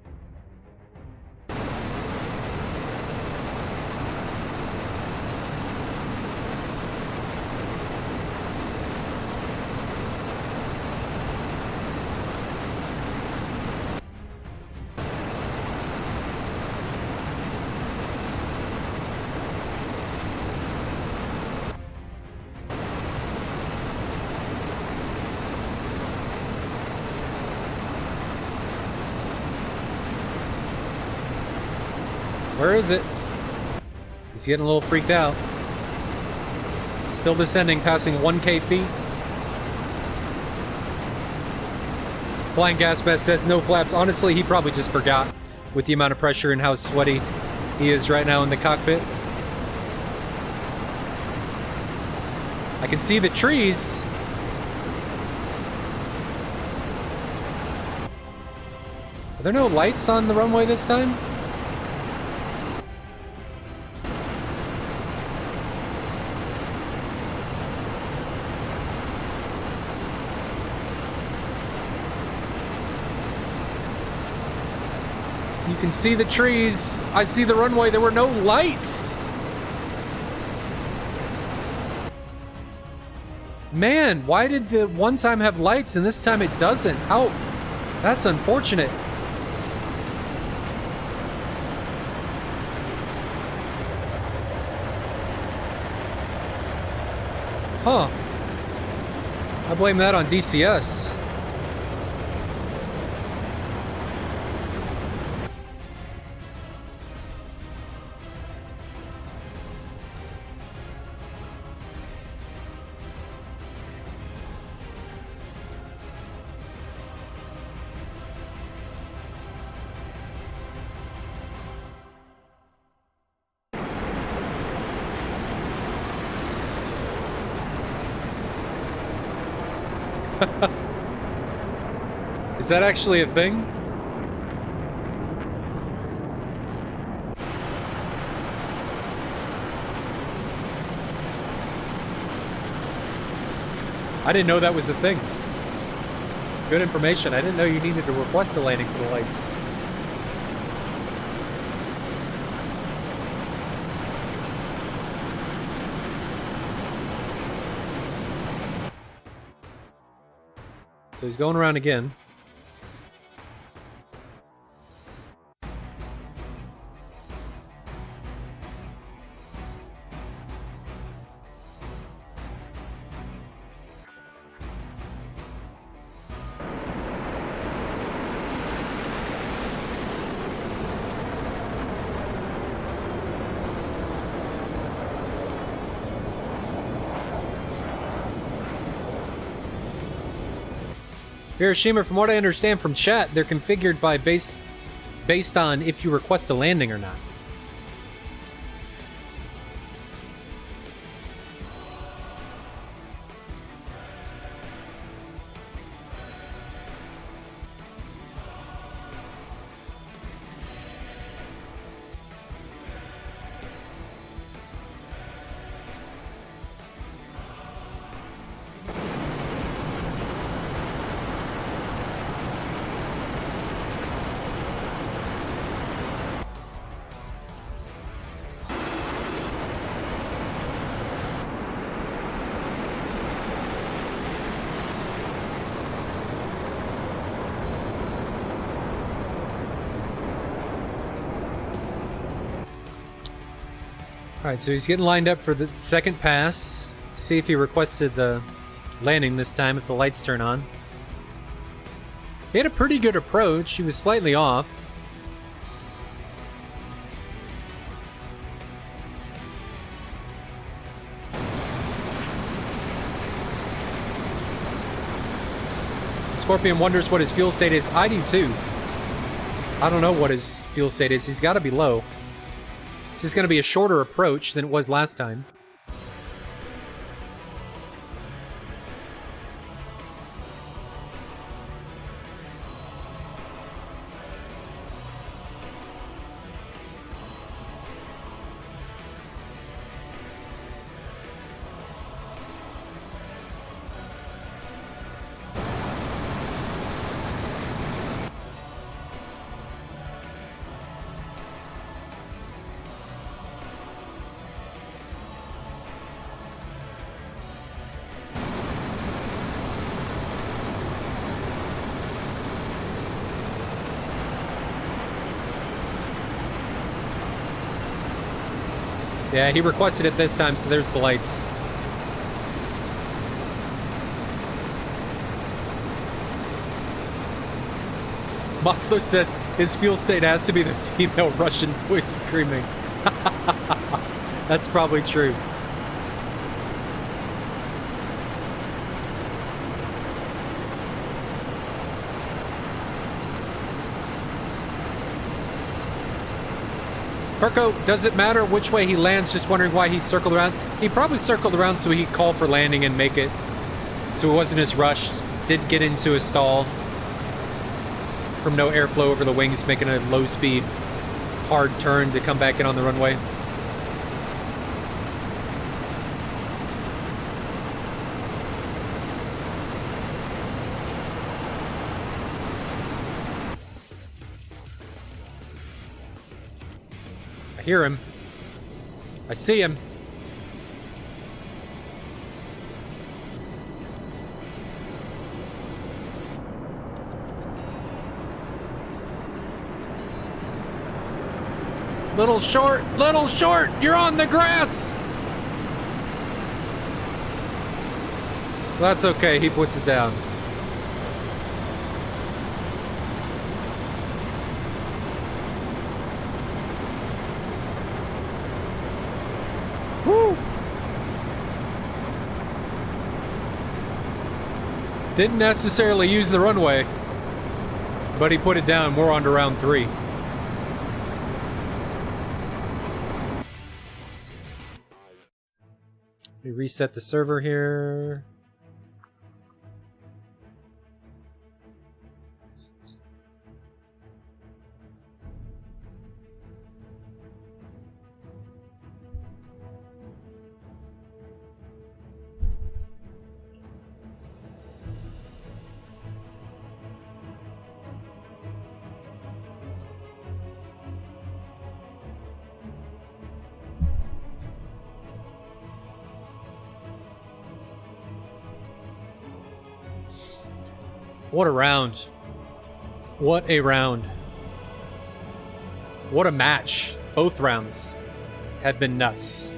C: Where is it? He's getting a little freaked out. Still descending, passing 1K feet. Flying Gas Best says no flaps. Honestly, he probably just forgot with the amount of pressure and how sweaty he is right now in the cockpit. I can see the trees. Are there no lights on the runway this time? You can see the trees. I see the runway. There were no lights. Man, why did the one time have lights and this time it doesn't? How? That's unfortunate. Huh. I blame that on DCS. Is that actually a thing? I didn't know that was a thing. Good information. I didn't know you needed to request a landing for the lights. So he's going around again. Hiroshima, from what I understand from chat, they're configured by based on if you request a landing or not. Alright, so he's getting lined up for the second pass. See if he requested the landing this time, if the lights turn on. He had a pretty good approach. He was slightly off. Scorpion wonders what his fuel state is. I do too. I don't know what his fuel state is. He's got to be low. This is going to be a shorter approach than it was last time. Yeah, he requested it this time, so there's the lights. Maslow says his fuel state has to be the female Russian voice screaming. That's probably true. Perko, does it matter which way he lands? Just wondering why he circled around. He probably circled around so he could call for landing and make it. So he wasn't as rushed. Didn't get into a stall. From no airflow over the wings, making a low speed, hard turn to come back in on the runway. I hear him. I see him. Little short, you're on the grass. That's okay, he puts it down. Woo! Didn't necessarily use the runway, but he put it down. We're on to round 3. We reset the server here. What a round. What a round. What a match. Both rounds have been nuts.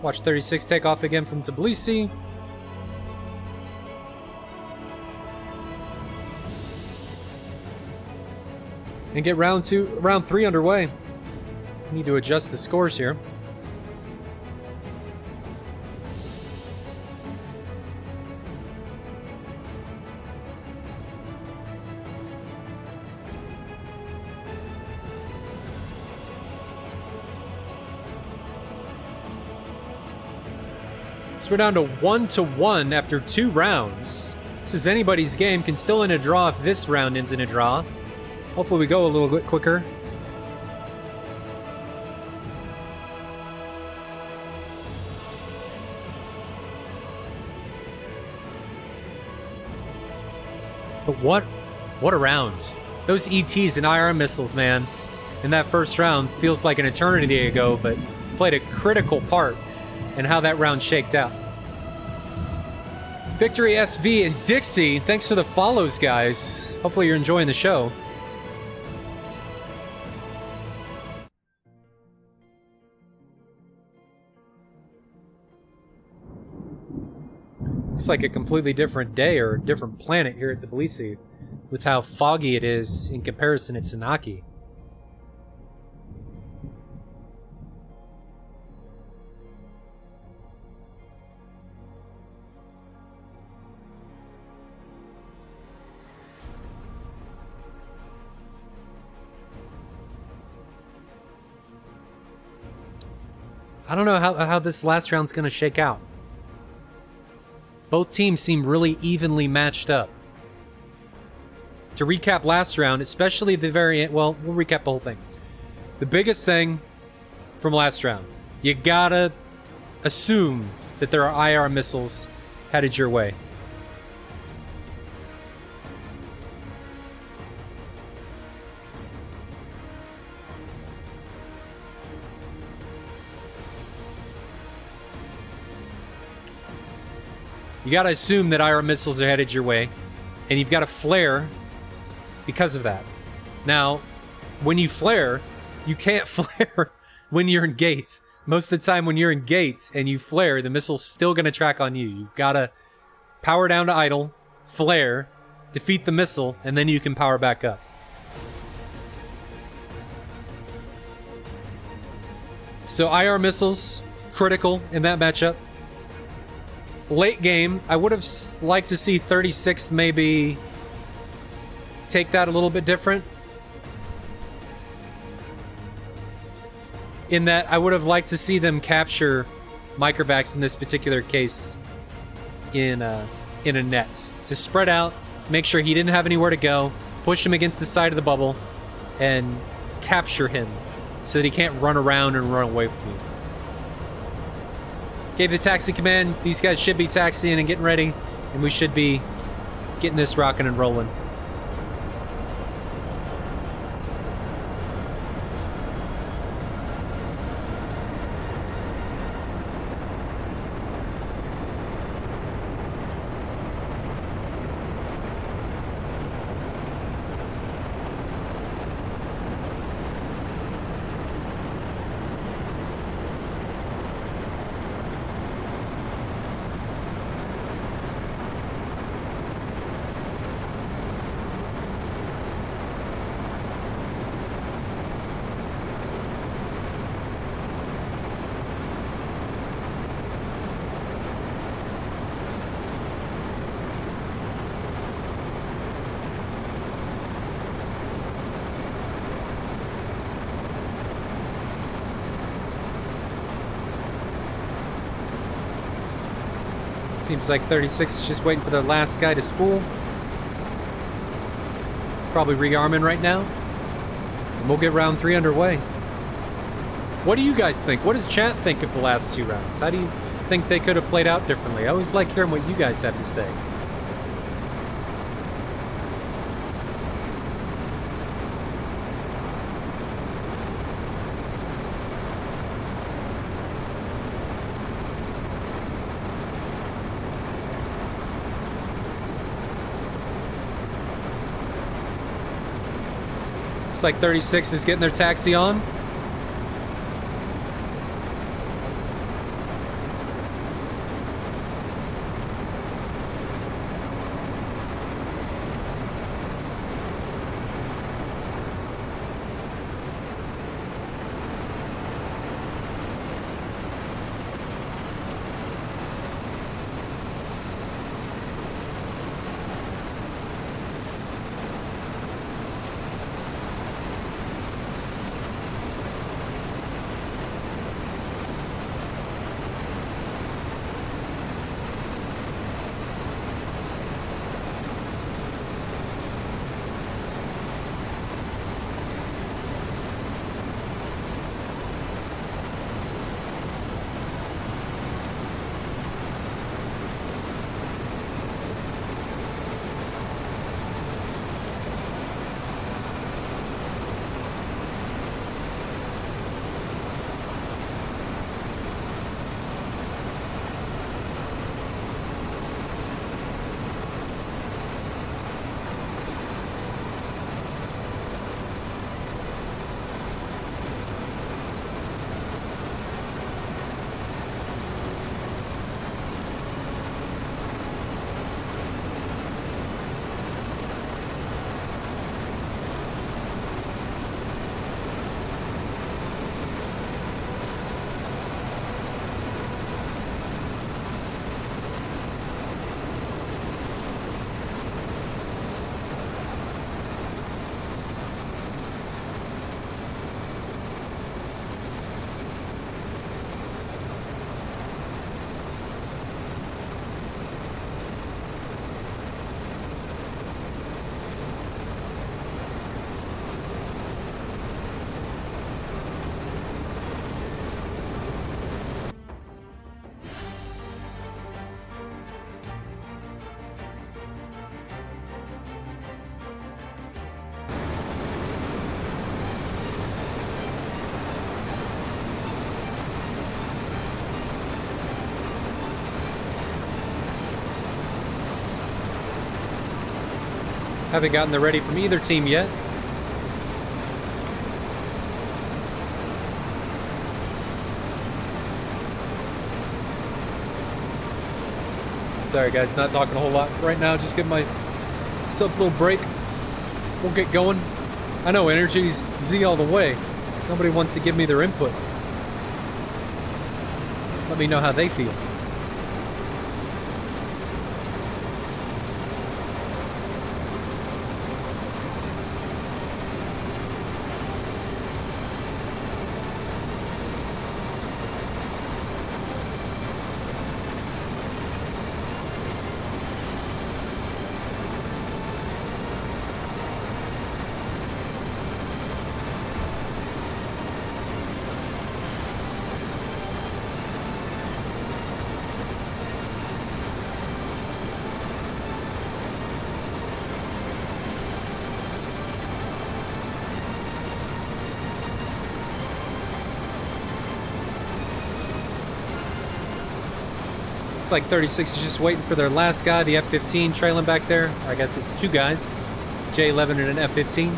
C: Watch 36 take off again from Tbilisi. And get round 3 underway. Need to adjust the scores here. So we're down to 1-1 after 2 rounds. This is anybody's game. Can still end a draw if this round ends in a draw. Hopefully we go a little bit quicker. But what a round. Those ETs and IR missiles, man, in that first round feels like an eternity ago, but played a critical part and how that round shaked out. Victory SV and Dixie, thanks for the follows, guys. Hopefully you're enjoying the show. Looks like a completely different day or a different planet here at Tbilisi with how foggy it is in comparison to Tsunaki. I don't know how this last round's going to shake out. Both teams seem really evenly matched up. To recap last round, especially the very end, well, we'll recap the whole thing. The biggest thing from last round, you gotta assume that there are IR missiles headed your way. You gotta assume that IR missiles are headed your way, and you've got to flare because of that. Now, when you flare, you can't flare when you're in gate. Most of the time when you're in gate and you flare, the missile's still gonna track on you. You've gotta power down to idle, flare, defeat the missile, and then you can power back up. So IR missiles, critical in that matchup. Late game, I would have liked to see 36th maybe take that a little bit different. In that I would have liked to see them capture microvacs in this particular case in a net to spread out, make sure he didn't have anywhere to go, push him against the side of the bubble, and capture him so that he can't run around and run away from you. Gave the taxi command. These guys should be taxiing and getting ready, and we should be getting this rocking and rolling. Seems like 36 is just waiting for the last guy to spool. Probably rearming right now. And we'll get round 3 underway. What do you guys think? What does chat think of the last 2 rounds? How do you think they could have played out differently? I always like hearing what you guys have to say. Looks like 36 is getting their taxi on. Haven't gotten the ready from either team yet. Sorry guys, not talking a whole lot right now, just giving myself a little break. We'll get going. I know energy's Z all the way. Nobody wants to give me their input. Let me know how they feel. Looks like 36 is just waiting for their last guy, the F-15 trailing back there. Or I guess it's two guys, J-11 and an F-15.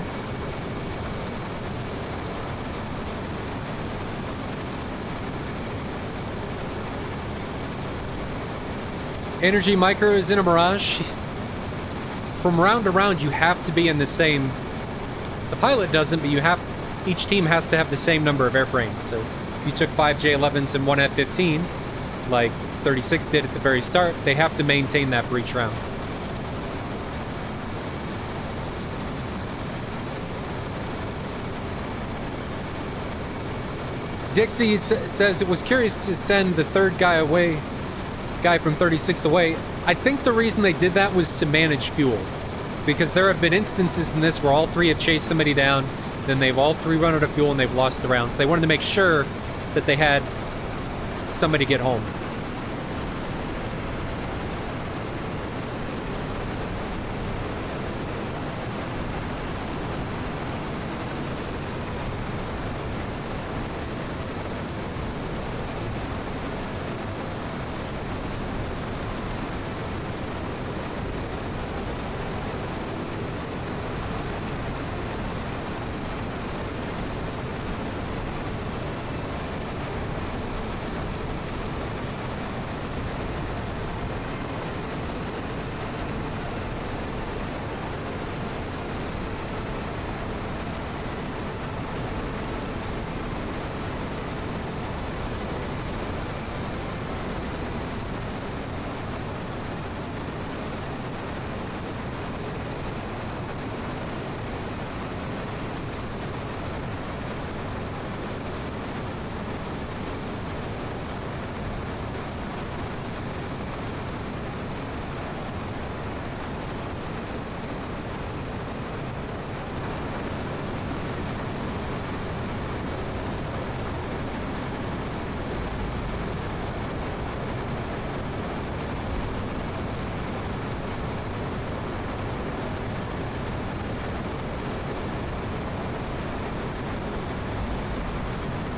C: Energy Micro is in a Mirage. From round to round, you have to be in the same... The pilot doesn't, but you have... Each team has to have the same number of airframes. So if you took 5 J-11s and 1 F-15, like 36 did at the very start, they have to maintain that for each round. Dixie says it was curious to send the third guy from 36 away. I think the reason they did that was to manage fuel, because there have been instances in this where all three have chased somebody down, then they've all three run out of fuel and they've lost the rounds. They wanted to make sure that they had somebody get home.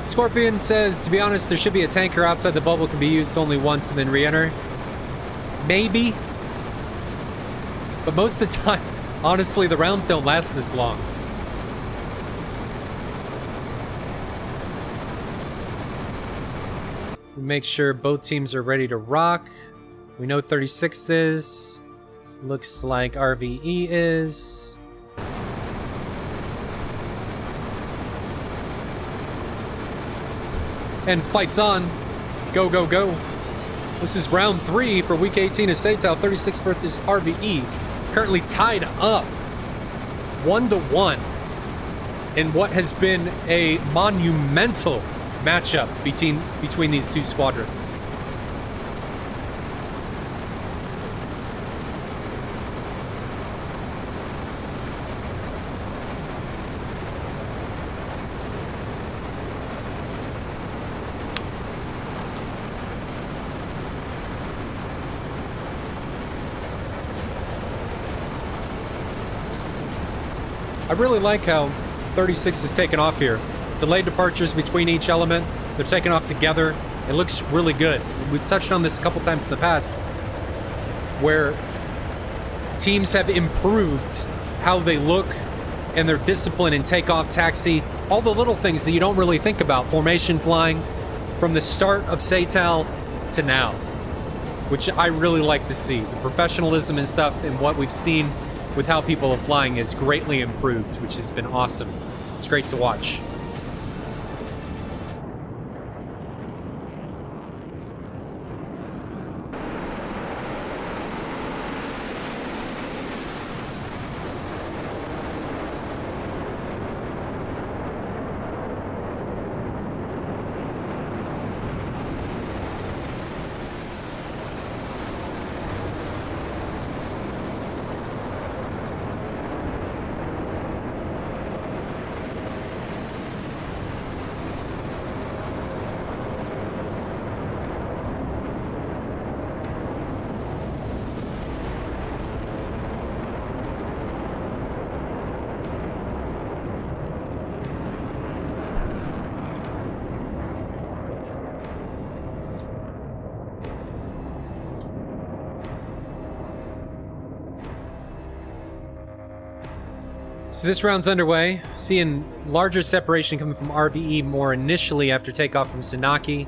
C: Scorpion says, to be honest, there should be a tanker outside the bubble, can be used only once and then re-enter. Maybe. But most of the time, honestly, the rounds don't last this long. We make sure both teams are ready to rock. We know 36 is. Looks like RvE is. And fights on. Go, go, go. This is round 3 for week 18 of SATAL. 36 versus RvE. Currently tied up 1-1 in what has been a monumental matchup between these two squadrons. I really like how 36 is taken off here. Delayed departures between each element. They're taken off together. It looks really good. We've touched on this a couple times in the past, where teams have improved how they look and their discipline in takeoff, taxi, all the little things that you don't really think about. Formation flying from the start of SATAL to now, which I really like to see. The professionalism and stuff and what we've seen with how people are flying is greatly improved, which has been awesome. It's great to watch. So this round's underway. Seeing larger separation coming from RvE more initially after takeoff from Sanaki.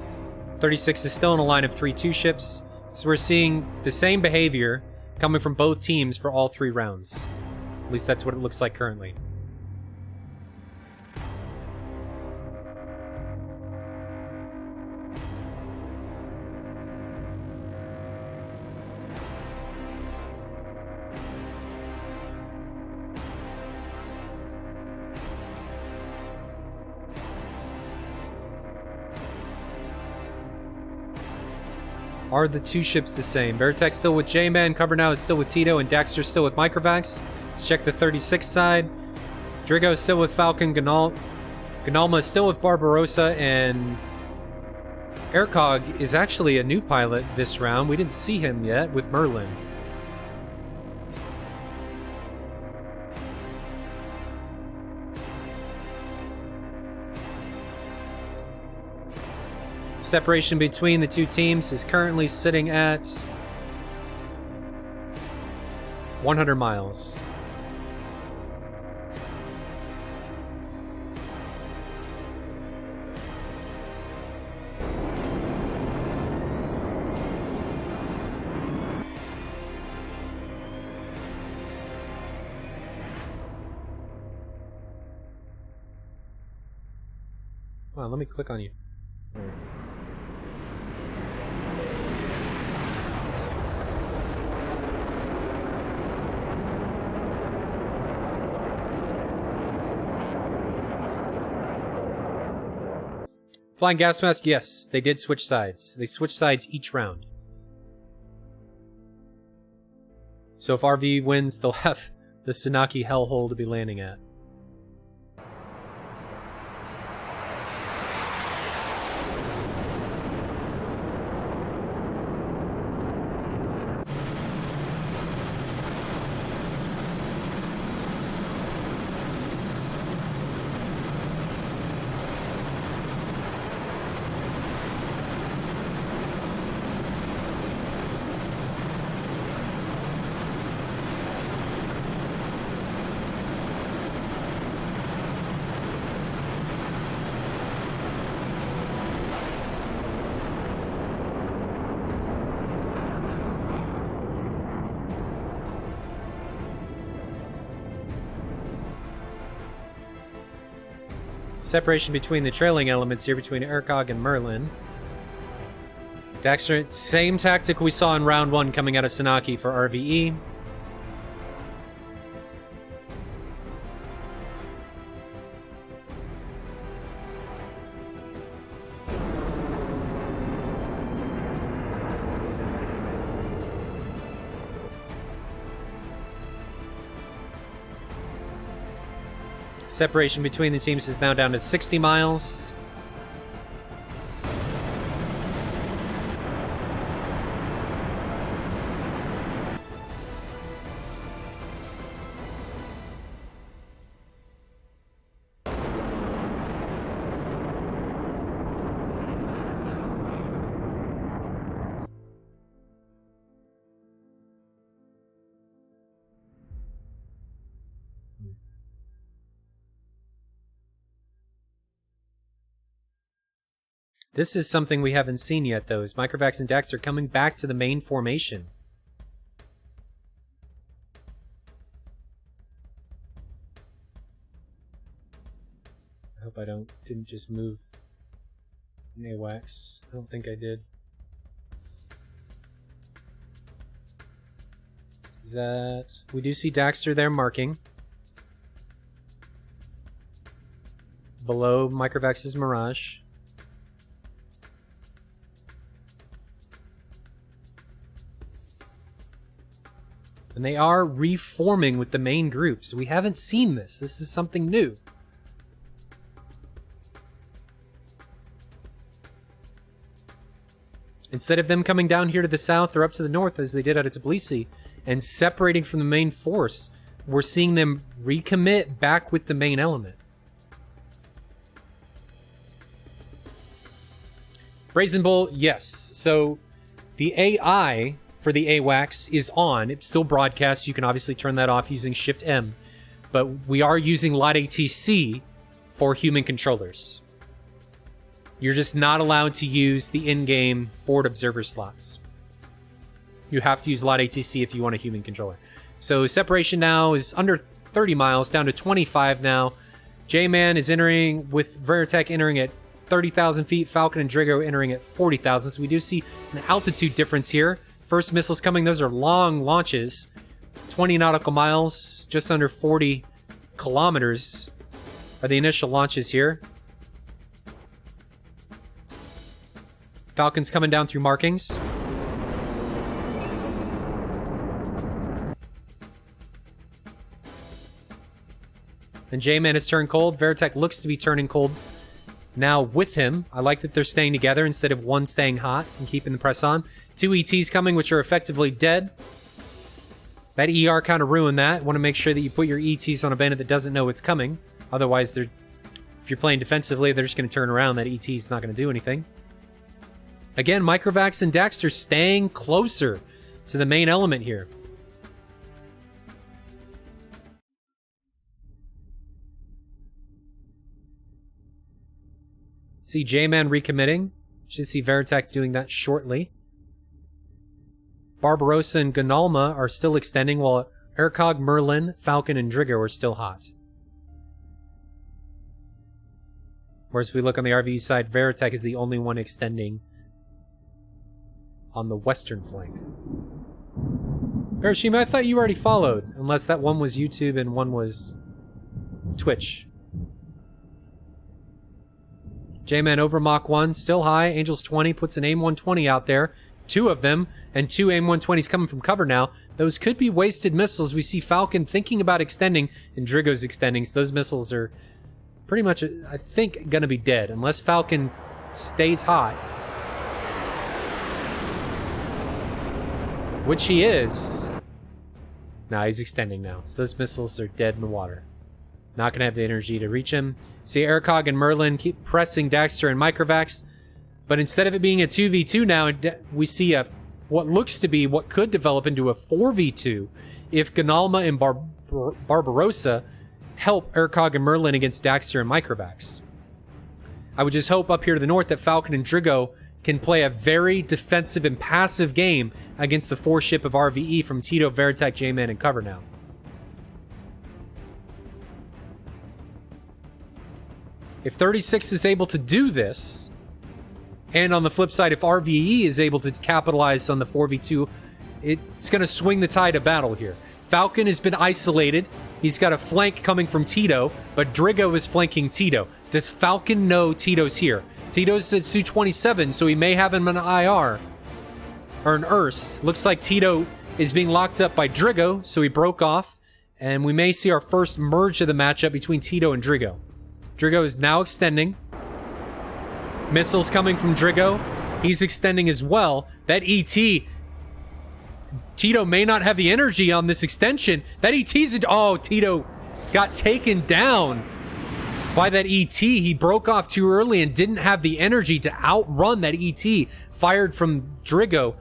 C: 36 is still in a line of 3-2 ships. So we're seeing the same behavior coming from both teams for all 3 rounds. At least that's what it looks like currently. Are the 2 ships the same? Veritech still with J-Man, Cover Now is still with Tito, and Daxter still with Microvax. Let's check the 36 side. Drigo is still with Falcon, Ganalma is still with Barbarossa, and Aircog is actually a new pilot this round. We didn't see him yet with Merlin. Separation between the 2 teams is currently sitting at 100 miles. Wow, let me click on you. Flying gas mask, yes, they did switch sides. They switch sides each round. So if RvE wins, they'll have the Sanaki hellhole to be landing at. Separation between the trailing elements here between Aircog and Merlin. Daxter, same tactic we saw in round 1 coming out of Sanaki for RvE. Separation between the teams is now down to 60 miles. This is something we haven't seen yet, though, is Microvax and Dax are coming back to the main formation. I hope I didn't just move an AWACS. I don't think I did. Is that... We do see Daxter there marking. Below Microvax's Mirage. And they are reforming with the main group, so we haven't seen this. This is something new. Instead of them coming down here to the south or up to the north as they did out of Tbilisi and separating from the main force, we're seeing them recommit back with the main element. Brazen Bull, yes. So the AI for the AWACS is on. It still broadcasts. You can obviously turn that off using Shift-M. but we are using light ATC for human controllers. You're just not allowed to use the in-game forward observer slots. You have to use light ATC if you want a human controller. So separation now is under 30 miles, down to 25 now. J-Man is entering with Veritech entering at 30,000 feet, Falcon and Drigo entering at 40,000. So we do see an altitude difference here. First missiles coming, those are long launches. 20 nautical miles, just under 40 kilometers are the initial launches here. Falcon's coming down through markings. And J-Man has turned cold. Veritech looks to be turning cold now with him. I like that they're staying together instead of one staying hot and keeping the press on. 2 ETs coming, which are effectively dead. That ER kind of ruined that. Want to make sure that you put your ETs on a bandit that doesn't know it's coming. Otherwise, if you're playing defensively, they're just going to turn around. That ET's not going to do anything. Again, Microvax and Daxter staying closer to the main element here. See J-Man recommitting. Should see Veritech doing that shortly. Barbarossa and Gonalma are still extending, while Ercog, Merlin, Falcon, and Drigo are still hot. Whereas if we look on the RvE side, Veritech is the only one extending on the western flank. Hiroshima, I thought you already followed, unless that one was YouTube and one was Twitch. J-Man over Mach 1, still high. Angels 20 puts an AIM 120 out there. 2 of them, and 2 AIM 120s coming from cover now. Those could be wasted missiles. We see Falcon thinking about extending, and Drigo's extending, so those missiles are pretty much, I think, gonna be dead, unless Falcon stays hot. Which he is. Nah, he's extending now, so those missiles are dead in the water. Not going to have the energy to reach him. See, Ercog and Merlin keep pressing Daxter and Microvax. But instead of it being a 2v2 now, we see what looks to be what could develop into a 4v2 if Gonalma and Barbarossa help Ercog and Merlin against Daxter and Microvax. I would just hope up here to the north that Falcon and Drigo can play a very defensive and passive game against the 4-ship of RvE from Tito, Veritech, J-Man, and cover now. If 36 is able to do this, and on the flip side, if RvE is able to capitalize on the 4v2, it's going to swing the tide of battle here. Falcon has been isolated. He's got a flank coming from Tito, but Drigo is flanking Tito. Does Falcon know Tito's here? Tito's at Su-27, so he may have him an IR. Or an URS. Looks like Tito is being locked up by Drigo, so he broke off. And we may see our first merge of the matchup between Tito and Drigo. Drigo is now extending. Missiles coming from Drigo. He's extending as well. That ET... Tito may not have the energy on this extension. That ET's... Oh, Tito got taken down by that ET. He broke off too early and didn't have the energy to outrun that ET fired from Drigo.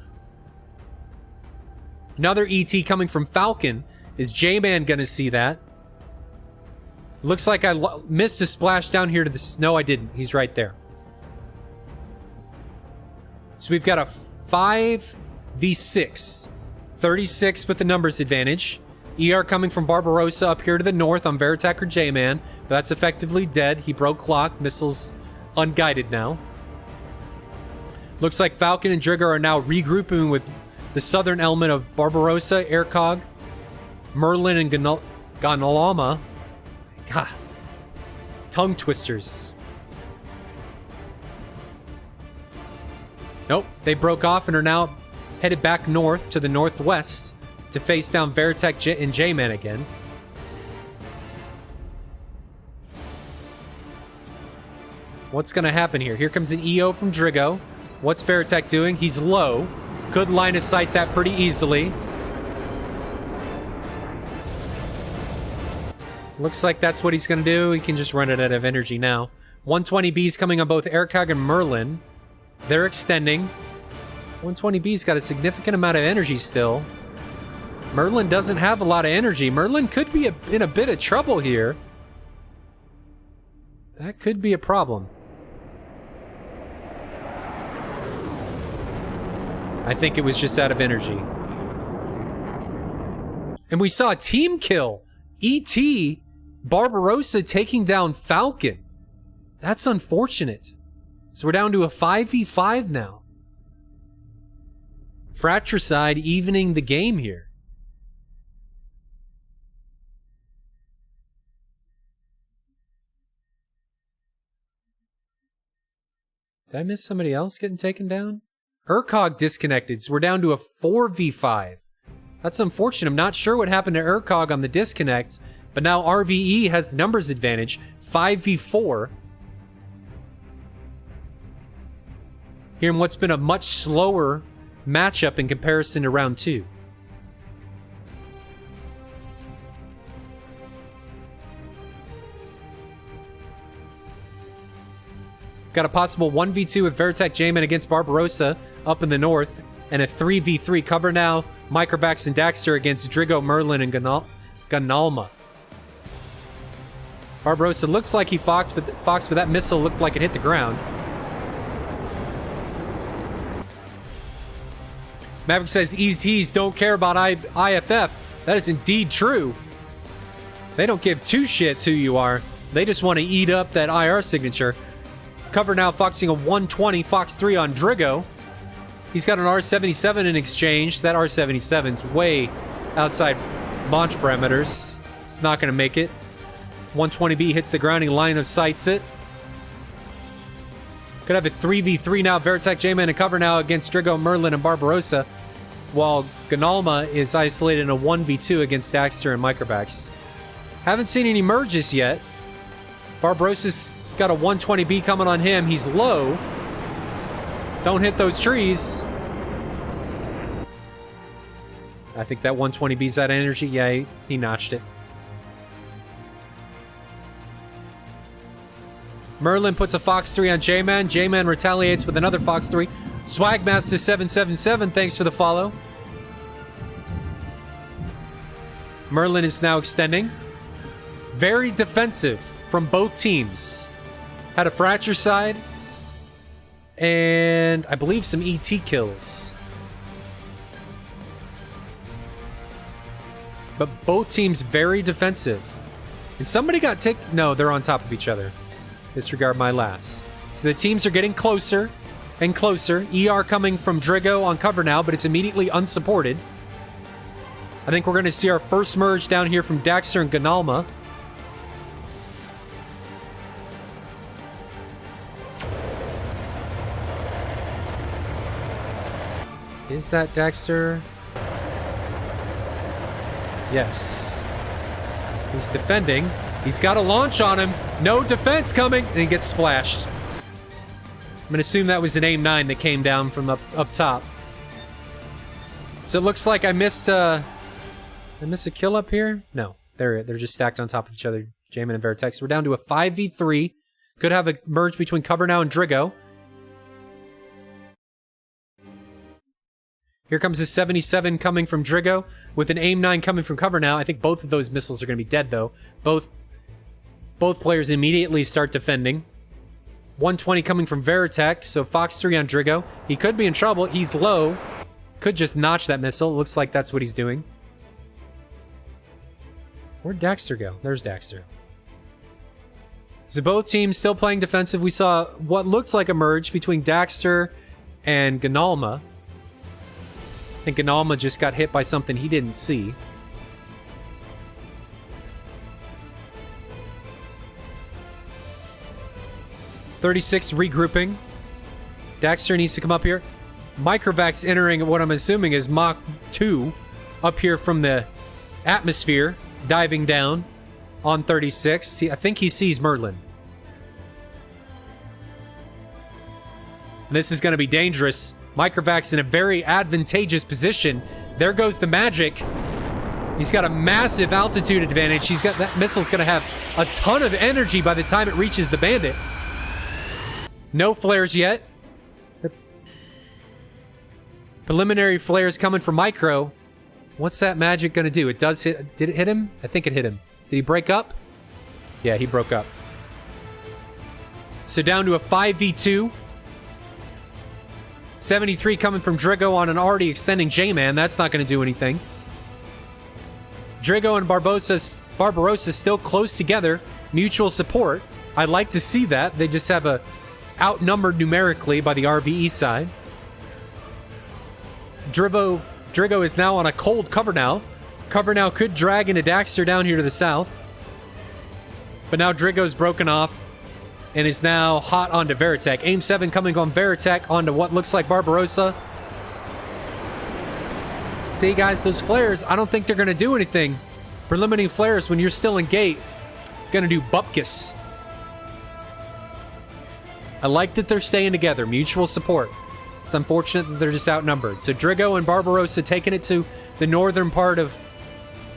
C: Another ET coming from Falcon. Is J-Man gonna see that? Looks like I missed a splash down here to the snow. I didn't. He's right there. So we've got a 5v6. 36 with the numbers advantage. ER coming from Barbarossa up here to the north on Veritech or J-Man. But that's effectively dead. He broke clock. Missiles unguided now. Looks like Falcon and Drigo are now regrouping with the southern element of Barbarossa, Ercog, Merlin, and Gonalama. God. Tongue twisters. Nope, they broke off and are now headed back north to the northwest to face down Veritech and J-Man again. What's going to happen here? Here comes an EO from Drigo. What's Veritech doing? He's low. Could line of sight that pretty easily. Looks like that's what he's going to do. He can just run it out of energy now. 120B's coming on both Ercog and Merlin. They're extending. 120B's got a significant amount of energy still. Merlin doesn't have a lot of energy. Merlin could be in a bit of trouble here. That could be a problem. I think it was just out of energy. And we saw a team kill. E.T. Barbarossa taking down Falcon. That's unfortunate. So we're down to a 5v5 now. Fratricide evening the game here. Did I miss somebody else getting taken down? Urcog disconnected, so we're down to a 4v5. That's unfortunate. I'm not sure what happened to Urcog on the disconnect, but now RvE has the numbers advantage. 5v4. Here in what's been a much slower matchup in comparison to round 2. Got a possible 1v2 with Veritech J-Man against Barbarossa up in the north, and a 3v3 cover now. Microvax and Daxter against Drigo, Merlin, and Ganalma. Barbarossa looks like he foxed, but that missile looked like it hit the ground. Maverick says EZs don't care about IFF. That is indeed true. They don't give two shits who you are. They just want to eat up that IR signature. Cover now foxing a 120 Fox 3 on Drigo. He's got an R77 in exchange. That R77's way outside launch parameters. It's not going to make it. 120B hits the grounding line of sights it. Could have a 3v3 now. Veritech J-Man in cover now against Drigo, Merlin, and Barbarossa, while Ganalma is isolated in a 1v2 against Daxter and Microvax. Haven't seen any merges yet. Barbarossa's got a 120B coming on him. He's low. Don't hit those trees. I think that 120B's out of energy. Yeah, he notched it. Merlin puts a Fox 3 on J-Man. J-Man retaliates with another Fox 3. Swagmaster 777, thanks for the follow. Merlin is now extending. Very defensive from both teams. Had a Fratricide and I believe some ET kills. But both teams very defensive. And somebody got taken. No, they're on top of each other. Disregard my last. So the teams are getting closer and closer. ER coming from Drigo on cover now, but it's immediately unsupported. I think we're going to see our first merge down here from Daxter and Ganalma. Is that Daxter? Yes. He's defending. He's got a launch on him. No defense coming. And he gets splashed. I'm going to assume that was an AIM-9 that came down from up top. So it looks like I missed a kill up here? No. They're just stacked on top of each other. J-Man and Veritex. We're down to a 5v3. Could have a merge between Cover Now and Drigo. Here comes a 77 coming from Drigo with an AIM-9 coming from Cover Now. I think both of those missiles are going to be dead, though. Both players immediately start defending. 120 coming from Veritech, so Fox 3 on Drigo. He could be in trouble. He's low. Could just notch that missile. Looks like that's what he's doing. Where'd Daxter go? There's Daxter. So both teams still playing defensive. We saw what looks like a merge between Daxter and Ganalma. I think Ganalma just got hit by something he didn't see. .36 regrouping. Daxter needs to come up here. Microvax entering what I'm assuming is Mach 2 up here from the atmosphere, diving down on 36. I think he sees Merlin. And this is going to be dangerous. Microvax in a very advantageous position. There goes the magic. He's got a massive altitude advantage. He's got that missile's going to have a ton of energy by the time it reaches the bandit. No flares yet. Preliminary flares coming from Micro. What's that magic gonna do? It does hit. Did it hit him? I think it hit him. Did he break up? Yeah, he broke up. So down to a 5v2. 73 coming from Drigo on an already extending J-Man. That's not going to do anything. Drigo and Barbarossa still close together. Mutual support. I'd like to see that. They just have a outnumbered numerically by the RvE side. Drigo is now on a cold cover now. Cover now could drag into Daxter down here to the south. But now Drigo's broken off and is now hot onto Veritech. Aim 7 coming on Veritech onto what looks like Barbarossa. See, guys, those flares, I don't think they're going to do anything. Preliminary flares when you're still in gate, going to do bupkis. I like that they're staying together. Mutual support. It's unfortunate that they're just outnumbered. So Drigo and Barbarossa taking it to the northern part of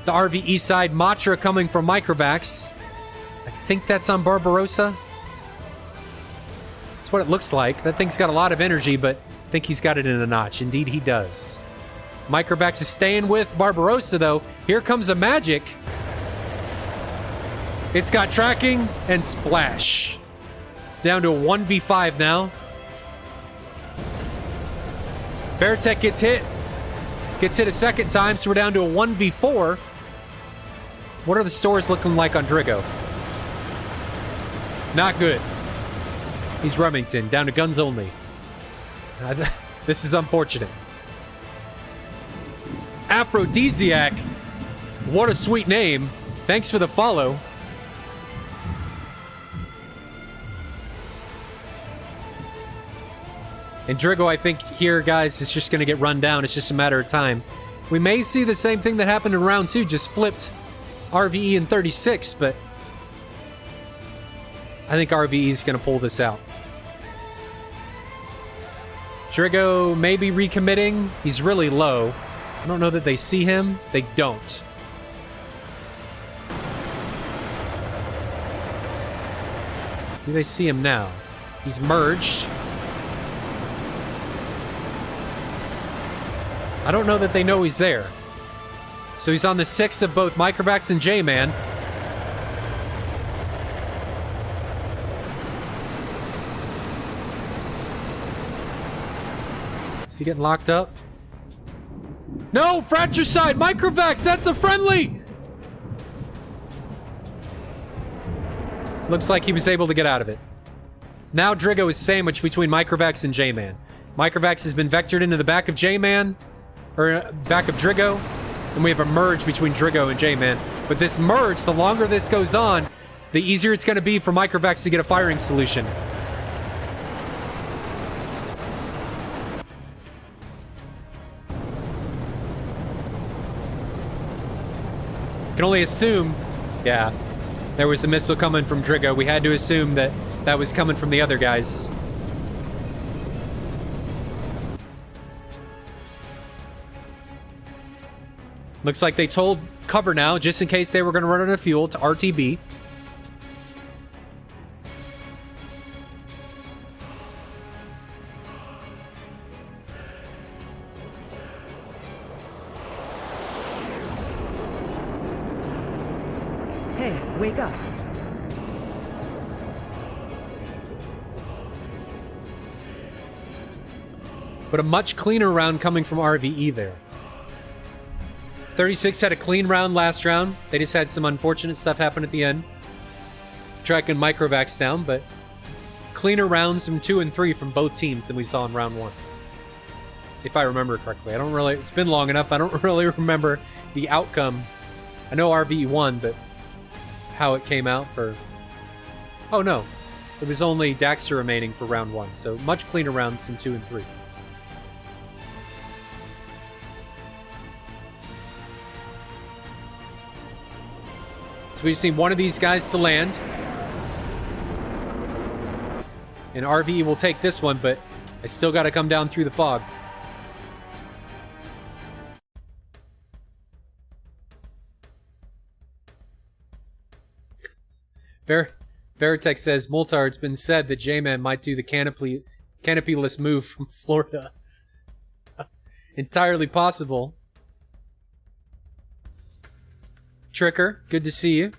C: the RvE side. Matra coming from Microvax. I think that's on Barbarossa. That's what it looks like. That thing's got a lot of energy, but I think he's got it in a notch. Indeed, he does. Microvax is staying with Barbarossa, though. Here comes a magic. It's got tracking and splash. It's down to a 1v5 now. Veritech gets hit. Gets hit a second time, so we're down to a 1v4. What are the stores looking like on Drigo? Not good. He's Remington, down to guns only. This is unfortunate. Aphrodisiac. What a sweet name. Thanks for the follow. And Drigo, I think here, guys, is just going to get run down. It's just a matter of time. We may see the same thing that happened in round 2, just flipped RvE in 36, but I think RvE is going to pull this out. Drigo may be recommitting. He's really low. I don't know that they see him. They don't. Do they see him now? He's merged. I don't know that they know he's there. So he's on the 6 of both Microvax and J-Man. Is he getting locked up? No! Fratricide! Microvax! That's a friendly! Looks like he was able to get out of it. So now Drigo is sandwiched between Microvax and J-Man. Microvax has been vectored into the back of J-Man. Or back of Drigo. And we have a merge between Drigo and J-Man. But this merge, the longer this goes on, the easier it's going to be for Microvax to get a firing solution. Can only assume, yeah, there was a missile coming from Drigo. We had to assume that that was coming from the other guys. Looks like they told cover now, just in case they were going to run out of fuel, to RTB.
D: Hey, wake up.
C: But a much cleaner round coming from RvE there. 36 had a clean round last round. They just had some unfortunate stuff happen at the end. Tracking Microvax down, but cleaner rounds from 2 and 3 from both teams than we saw in round 1. If I remember correctly. I don't really... It's been long enough. I don't really remember the outcome. I know RvE won, but how it came out for... Oh, no. It was only Daxter remaining for round 1, so much cleaner rounds than 2 and 3. So we've seen one of these guys to land. And RvE will take this one, but I still got to come down through the fog. Veritech says, Moltar, it's been said that J-Man might do the canopyless move from Florida. Entirely possible. Tricker, good to see you.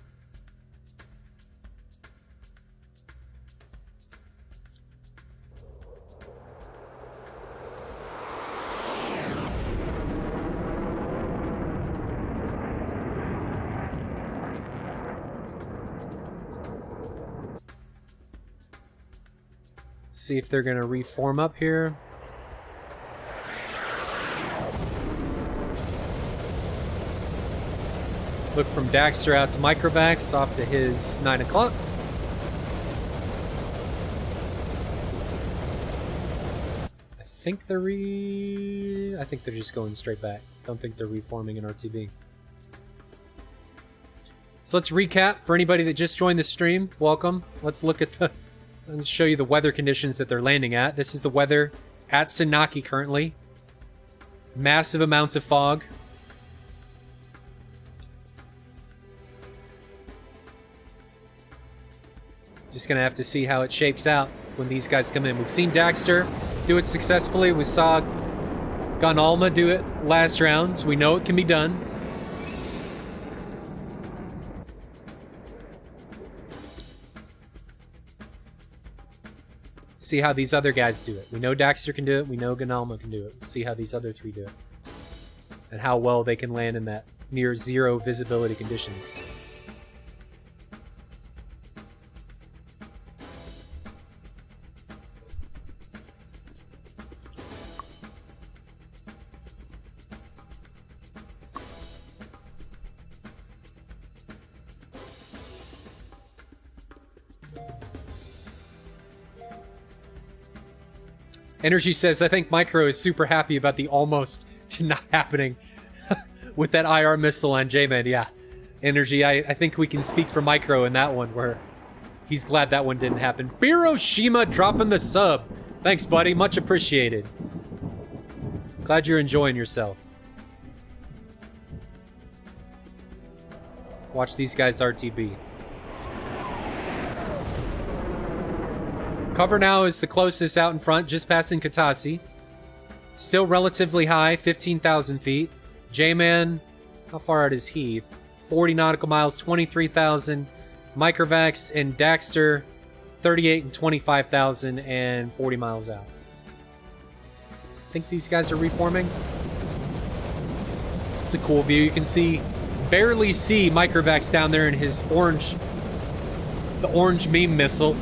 C: See if they're going to reform up here. Look from Daxter out to Microvax, off to his 9 o'clock. I think they're just going straight back. Don't think they're reforming in RTB. So let's recap for anybody that just joined the stream. Welcome. Let's look at the... I'll show you the weather conditions that they're landing at. This is the weather at Sanaki currently. Massive amounts of fog. Just gonna have to see how it shapes out when these guys come in. We've seen Daxter do it successfully. We saw Gunalma do it last round, so we know it can be done. See how these other guys do it. We know Daxter can do it. We know Gunalma can do it. Let's see how these other three do it. And how well they can land in that near zero visibility conditions. Energy says, I think Micro is super happy about the almost to not happening with that IR missile on J-Man. Yeah, Energy, I think we can speak for Micro in that one, where he's glad that one didn't happen. Biroshima dropping the sub. Thanks, buddy. Much appreciated. Glad you're enjoying yourself. Watch these guys RTB. Cover now is the closest out in front, just passing Katasi. Still relatively high, 15,000 feet. J-Man, how far out is he? 40 nautical miles, 23,000. Microvax and Daxter, 38 and 25,000 and 40 miles out. I think these guys are reforming. It's a cool view. You can barely see Microvax down there in his the orange meme missile.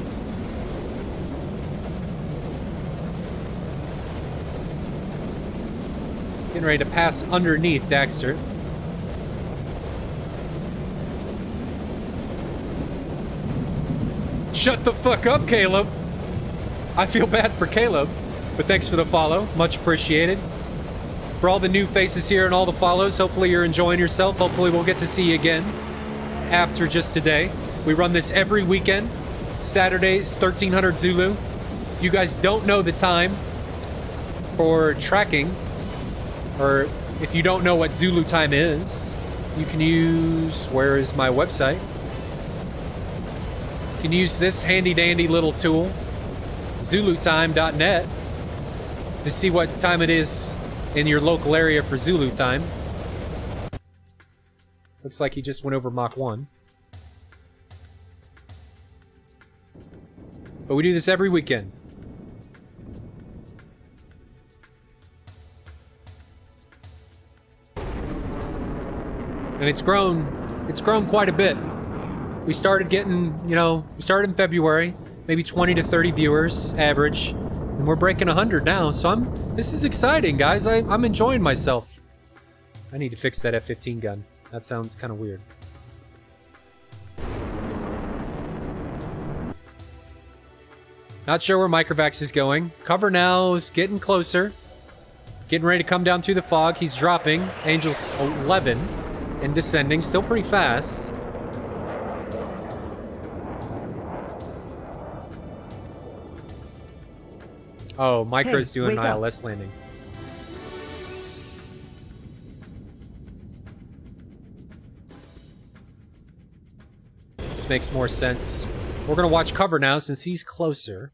C: Getting ready to pass underneath Daxter. Shut the fuck up, Caleb. I feel bad for Caleb, but thanks for the follow. Much appreciated. For all the new faces here and all the follows, hopefully you're enjoying yourself. Hopefully we'll get to see you again after just today. We run this every weekend. Saturdays, 1300 Zulu. If you guys don't know the time for tracking, or if you don't know what Zulu time is, you can use, where is my website? You can use this handy dandy little tool, zulutime.net, to see what time it is in your local area for Zulu time. Looks like he just went over Mach 1. But we do this every weekend. And it's grown quite a bit. We started getting, we started in February, maybe 20 to 30 viewers average, and we're breaking 100 now, so this is exciting, guys. I'm enjoying myself. I need to fix that F-15 gun. That sounds kind of weird. Not sure where Microvax is going. Cover now is getting closer. Getting ready to come down through the fog. He's dropping. Angel's 11. And descending, still pretty fast. Oh, Micro's doing an ILS landing. This makes more sense. We're gonna watch cover now since he's closer.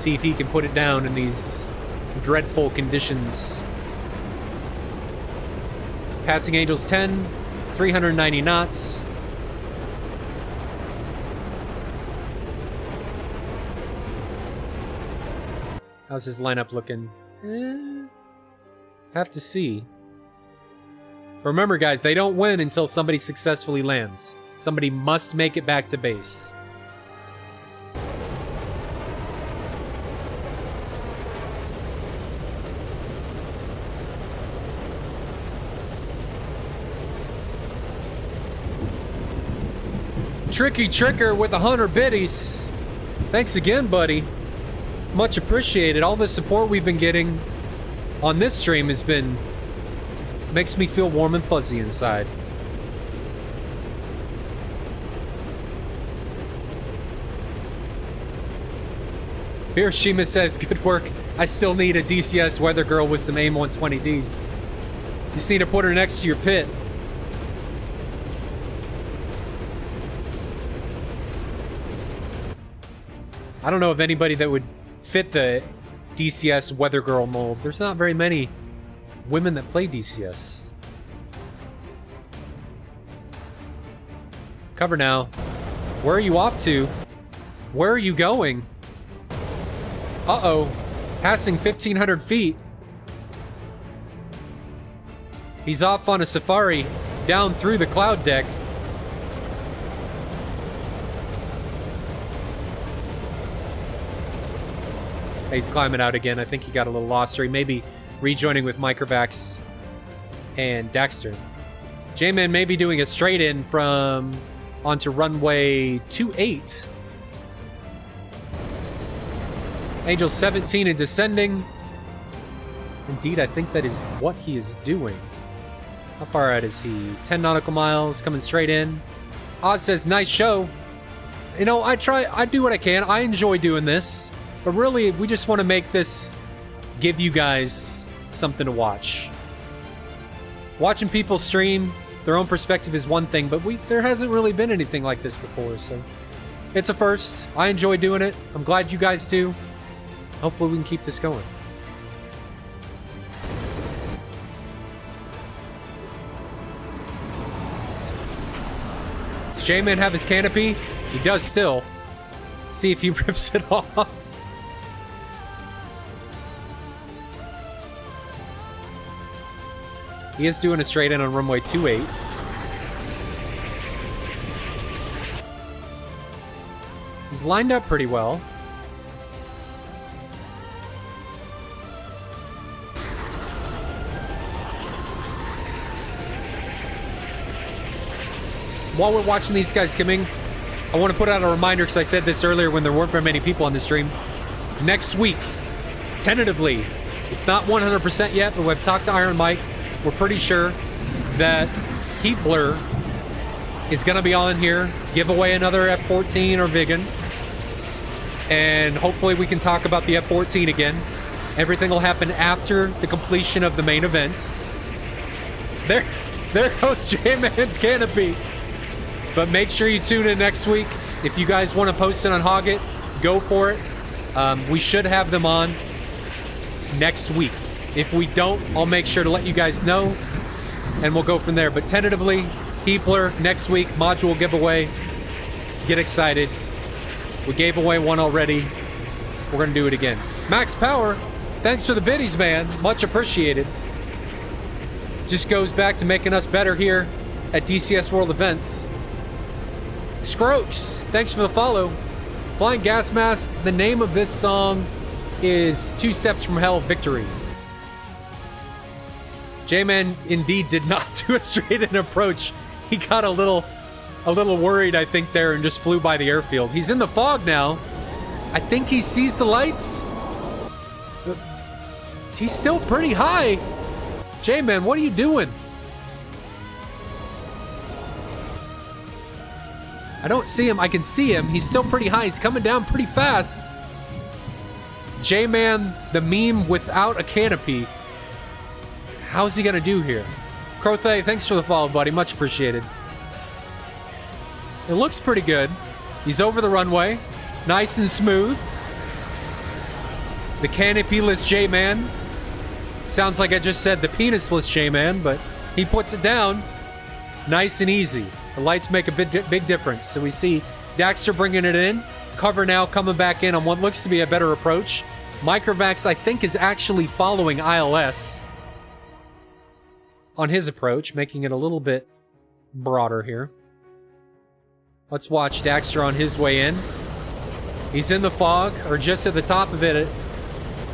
C: See if he can put it down in these dreadful conditions. Passing Angels 10, 390 knots. How's his lineup looking? Have to see. Remember, guys, they don't win until somebody successfully lands. Somebody must make it back to base. Tricky Tricker with 100 biddies. Thanks again, buddy. Much appreciated. All the support we've been getting on this stream has been... makes me feel warm and fuzzy inside. Hiroshima says, good work. I still need a DCS weather girl with some AIM 120Ds. You just need to put her next to your pit. I don't know of anybody that would fit the DCS weather girl mold. There's not very many women that play DCS. Cover now. Where are you off to? Where are you going? Uh-oh. Passing 1,500 feet. He's off on a safari down through the cloud deck. He's climbing out again. I think he got a little lost, or he may be rejoining with Microvax and Daxter. J-Man may be doing a straight in from onto runway 28. Angel 17 and descending. Indeed, I think that is what he is doing. How far out is he? 10 nautical miles, coming straight in. Oz says, nice show. You know, I do what I can. I enjoy doing this. But really, we just want to make this give you guys something to watch. Watching people stream their own perspective is one thing, but there hasn't really been anything like this before, so it's a first. I enjoy doing it. I'm glad you guys do. Hopefully we can keep this going. Does J-Man have his canopy? He does still. See if he rips it off. He is doing a straight in on runway 28. He's lined up pretty well. While we're watching these guys coming, I want to put out a reminder, because I said this earlier when there weren't very many people on the stream. Next week, tentatively, it's not 100% yet, but we've talked to Iron Mike. We're pretty sure that Heatblur is going to be on here, give away another F-14 or Vigan, and hopefully we can talk about the F-14 again. Everything will happen after the completion of the main event. There goes J-Man's canopy. But make sure you tune in next week. If you guys want to post it on Hoggit, go for it. We should have them on next week. If we don't, I'll make sure to let you guys know, and we'll go from there. But tentatively, Heatblur next week, module giveaway. Get excited. We gave away one already. We're going to do it again. Max Power, thanks for the biddies, man. Much appreciated. Just goes back to making us better here at DCS World events. Scrokes, thanks for the follow. Flying Gas Mask, the name of this song is Two Steps from Hell Victory. J-Man indeed did not do a straight-in approach. He got a little worried, I think, there, and just flew by the airfield. He's in the fog now. I think he sees the lights. But he's still pretty high. J-Man, what are you doing? I don't see him. I can see him. He's still pretty high. He's coming down pretty fast. J-Man, the meme without a canopy. How's he gonna do here? Crothe, thanks for the follow, buddy. Much appreciated. It looks pretty good. He's over the runway. Nice and smooth. The canopyless J-Man. Sounds like I just said the penisless J-Man, but he puts it down. Nice and easy. The lights make a big difference. So we see Daxter bringing it in. Cover now coming back in on what looks to be a better approach. Microvax, I think, is actually following ILS on his approach, making it a little bit broader here. Let's watch Daxter on his way in. He's in the fog, or just at the top of it.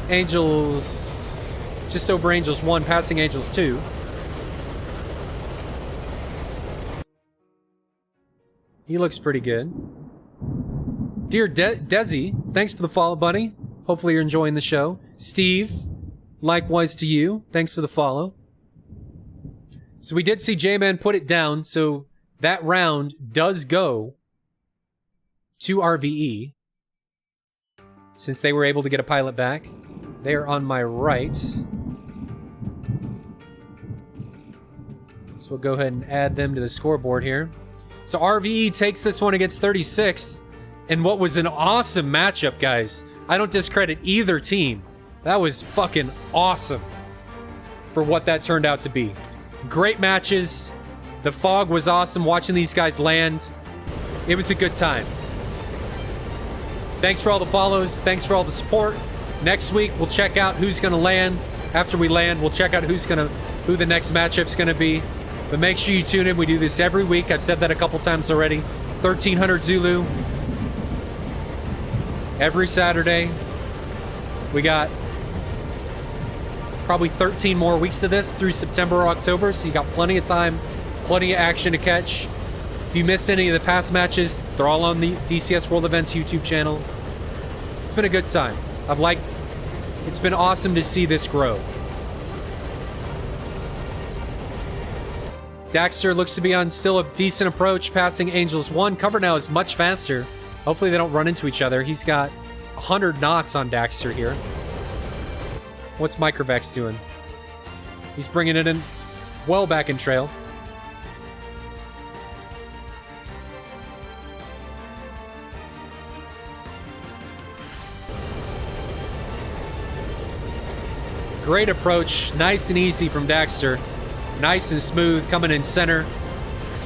C: Angels, just over Angels 1, passing Angels 2. He looks pretty good. Dear Desi, thanks for the follow, buddy. Hopefully you're enjoying the show. Steve, likewise to you. Thanks for the follow. So we did see J-Man put it down, so that round does go to RvE. Since they were able to get a pilot back. They are on my right. So we'll go ahead and add them to the scoreboard here. So RvE takes this one against 36. And what was an awesome matchup, guys. I don't discredit either team. That was fucking awesome for what that turned out to be. Great matches. The fog was awesome watching these guys land. It was a good time. Thanks for all the follows. Thanks for all the support. Next week, we'll check out who's going to land. After we land, we'll check out who the next matchup's going to be. But make sure you tune in. We do this every week. I've said that a couple times already. 1300 Zulu. Every Saturday. We got probably 13 more weeks of this through September or October, so you got plenty of time, plenty of action to catch. If you missed any of the past matches, they're all on the DCS World Events YouTube channel. It's been a good time. It's been awesome to see this grow. Daxter looks to be on still a decent approach, passing Angels 1. Cover now is much faster. Hopefully they don't run into each other. He's got 100 knots on Daxter here. What's Microvax doing? He's bringing it in well back in trail. Great approach. Nice and easy from Daxter. Nice and smooth. Coming in center.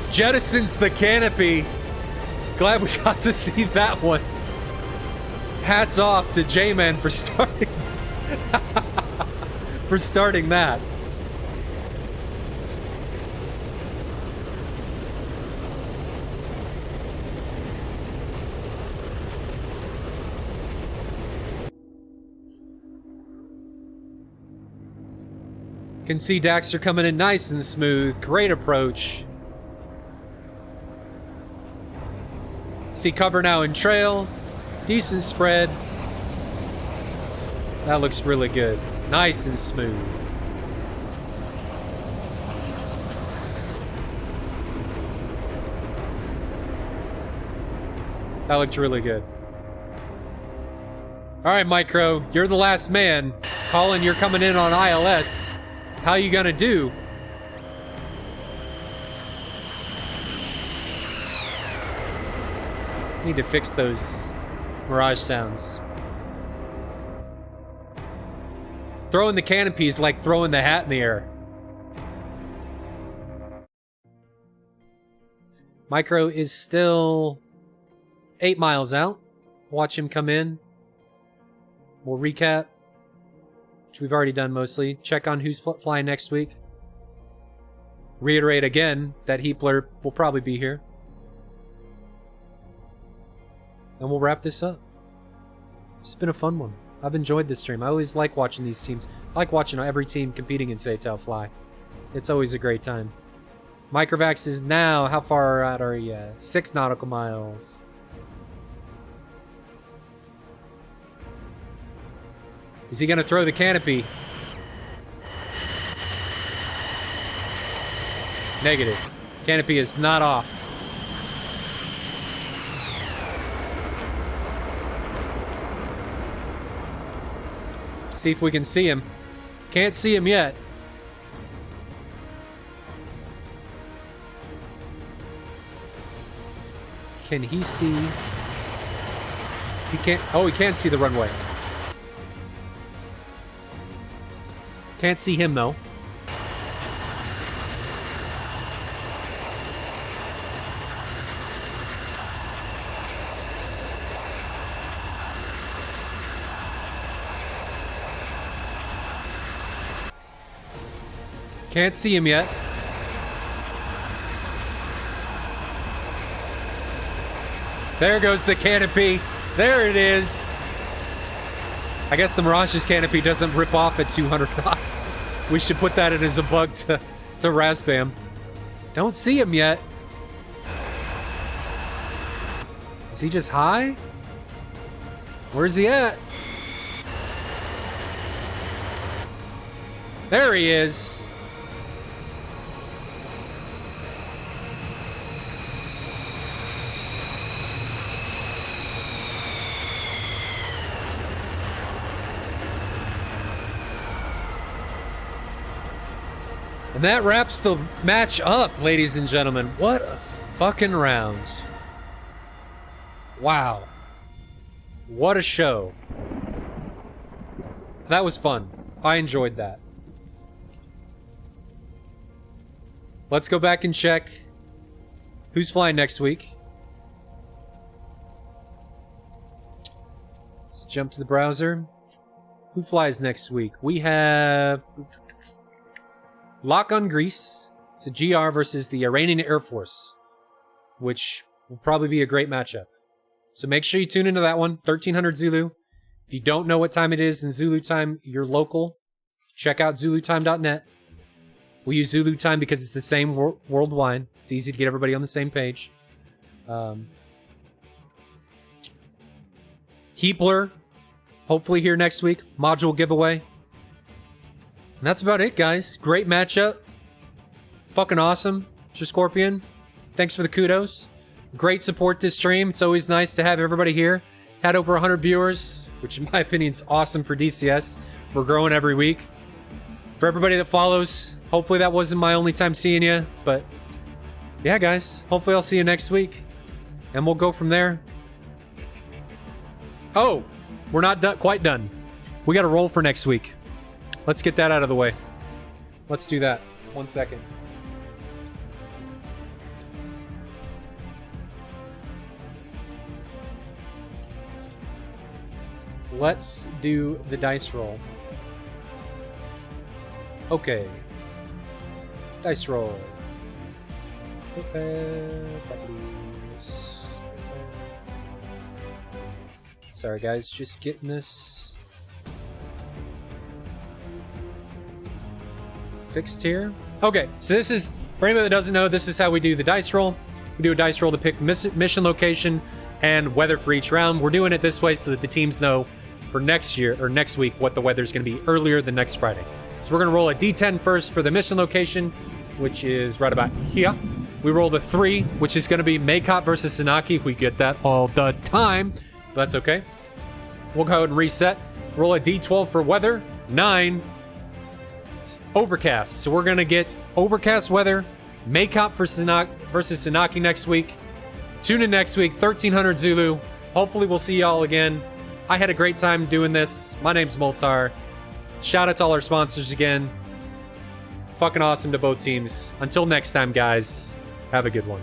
C: Jettisons the canopy. Glad we got to see that one. Hats off to J-Man for starting. For starting that. Can see Daxter coming in nice and smooth. Great approach. See cover now in trail. Decent spread. That looks really good. Nice and smooth. That looked really good. Alright, Micro. You're the last man. Colin, you're coming in on ILS. How you gonna do? Need to fix those mirage sounds. Throwing the canopy is like throwing the hat in the air. Micro is still 8 miles out. Watch him come in. We'll recap, which we've already done mostly. Check on who's flying next week. Reiterate again that Heapler will probably be here. And we'll wrap this up. It's been a fun one. I've enjoyed this stream. I always like watching these teams. I like watching every team competing in SATAL fly. It's always a great time. Microvax is now, how far out are you? 6 nautical miles. Is he going to throw the canopy? Negative. Canopy is not off. See if we can see him. Can't see him yet. Can he see? He can't. Oh, he can't see the runway. Can't see him, though. Can't see him yet. There goes the canopy. There it is. I guess the Mirage's canopy doesn't rip off at 200 knots. We should put that in as a bug to Raspam. Don't see him yet. Is he just high? Where's he at? There he is. And that wraps the match up, ladies and gentlemen. What a fucking round. Wow. What a show. That was fun. I enjoyed that. Let's go back and check who's flying next week. Let's jump to the browser. Who flies next week? We have Lock on Greece. It's a GR versus the Iranian Air Force, which will probably be a great matchup. So make sure you tune into that one, 1300 Zulu. If you don't know what time it is in Zulu time, you're local. Check out zulutime.net. We use Zulu time because it's the same worldwide. It's easy to get everybody on the same page. Heapler, hopefully here next week. Module giveaway. And that's about it, guys. Great matchup. Fucking awesome. Mr. Scorpion, thanks for the kudos. Great support this stream. It's always nice to have everybody here. Had over 100 viewers, which in my opinion is awesome for DCS. We're growing every week. For everybody that follows, hopefully that wasn't my only time seeing you. But yeah, guys, hopefully I'll see you next week. And we'll go from there. Oh, we're not quite done. We got a roll for next week. Let's get that out of the way. Let's do that. 1 second. Let's do the dice roll. Okay. Dice roll. Properties. Sorry guys, just getting this fixed here. Okay, so this is, for anybody that doesn't know, this is how we do the dice roll. We do a dice roll to pick mission location and weather for each round. We're doing it this way so that the teams know for next year or next week what the weather is going to be earlier than next Friday. So we're going to roll a d10 first for the mission location, which is right about here. We rolled a 3, which is going to be Maycop versus Sanaki. We get that all the time, but that's okay. We'll go ahead and reset. Roll a d12 for weather. 9. Overcast. So we're going to get overcast weather. Maycop versus Sanaki next week. Tune in next week, 1300 Zulu. Hopefully we'll see y'all again. I had a great time doing this. My name's Moltar. Shout out to all our sponsors again. Fucking awesome to both teams. Until next time, guys. Have a good one.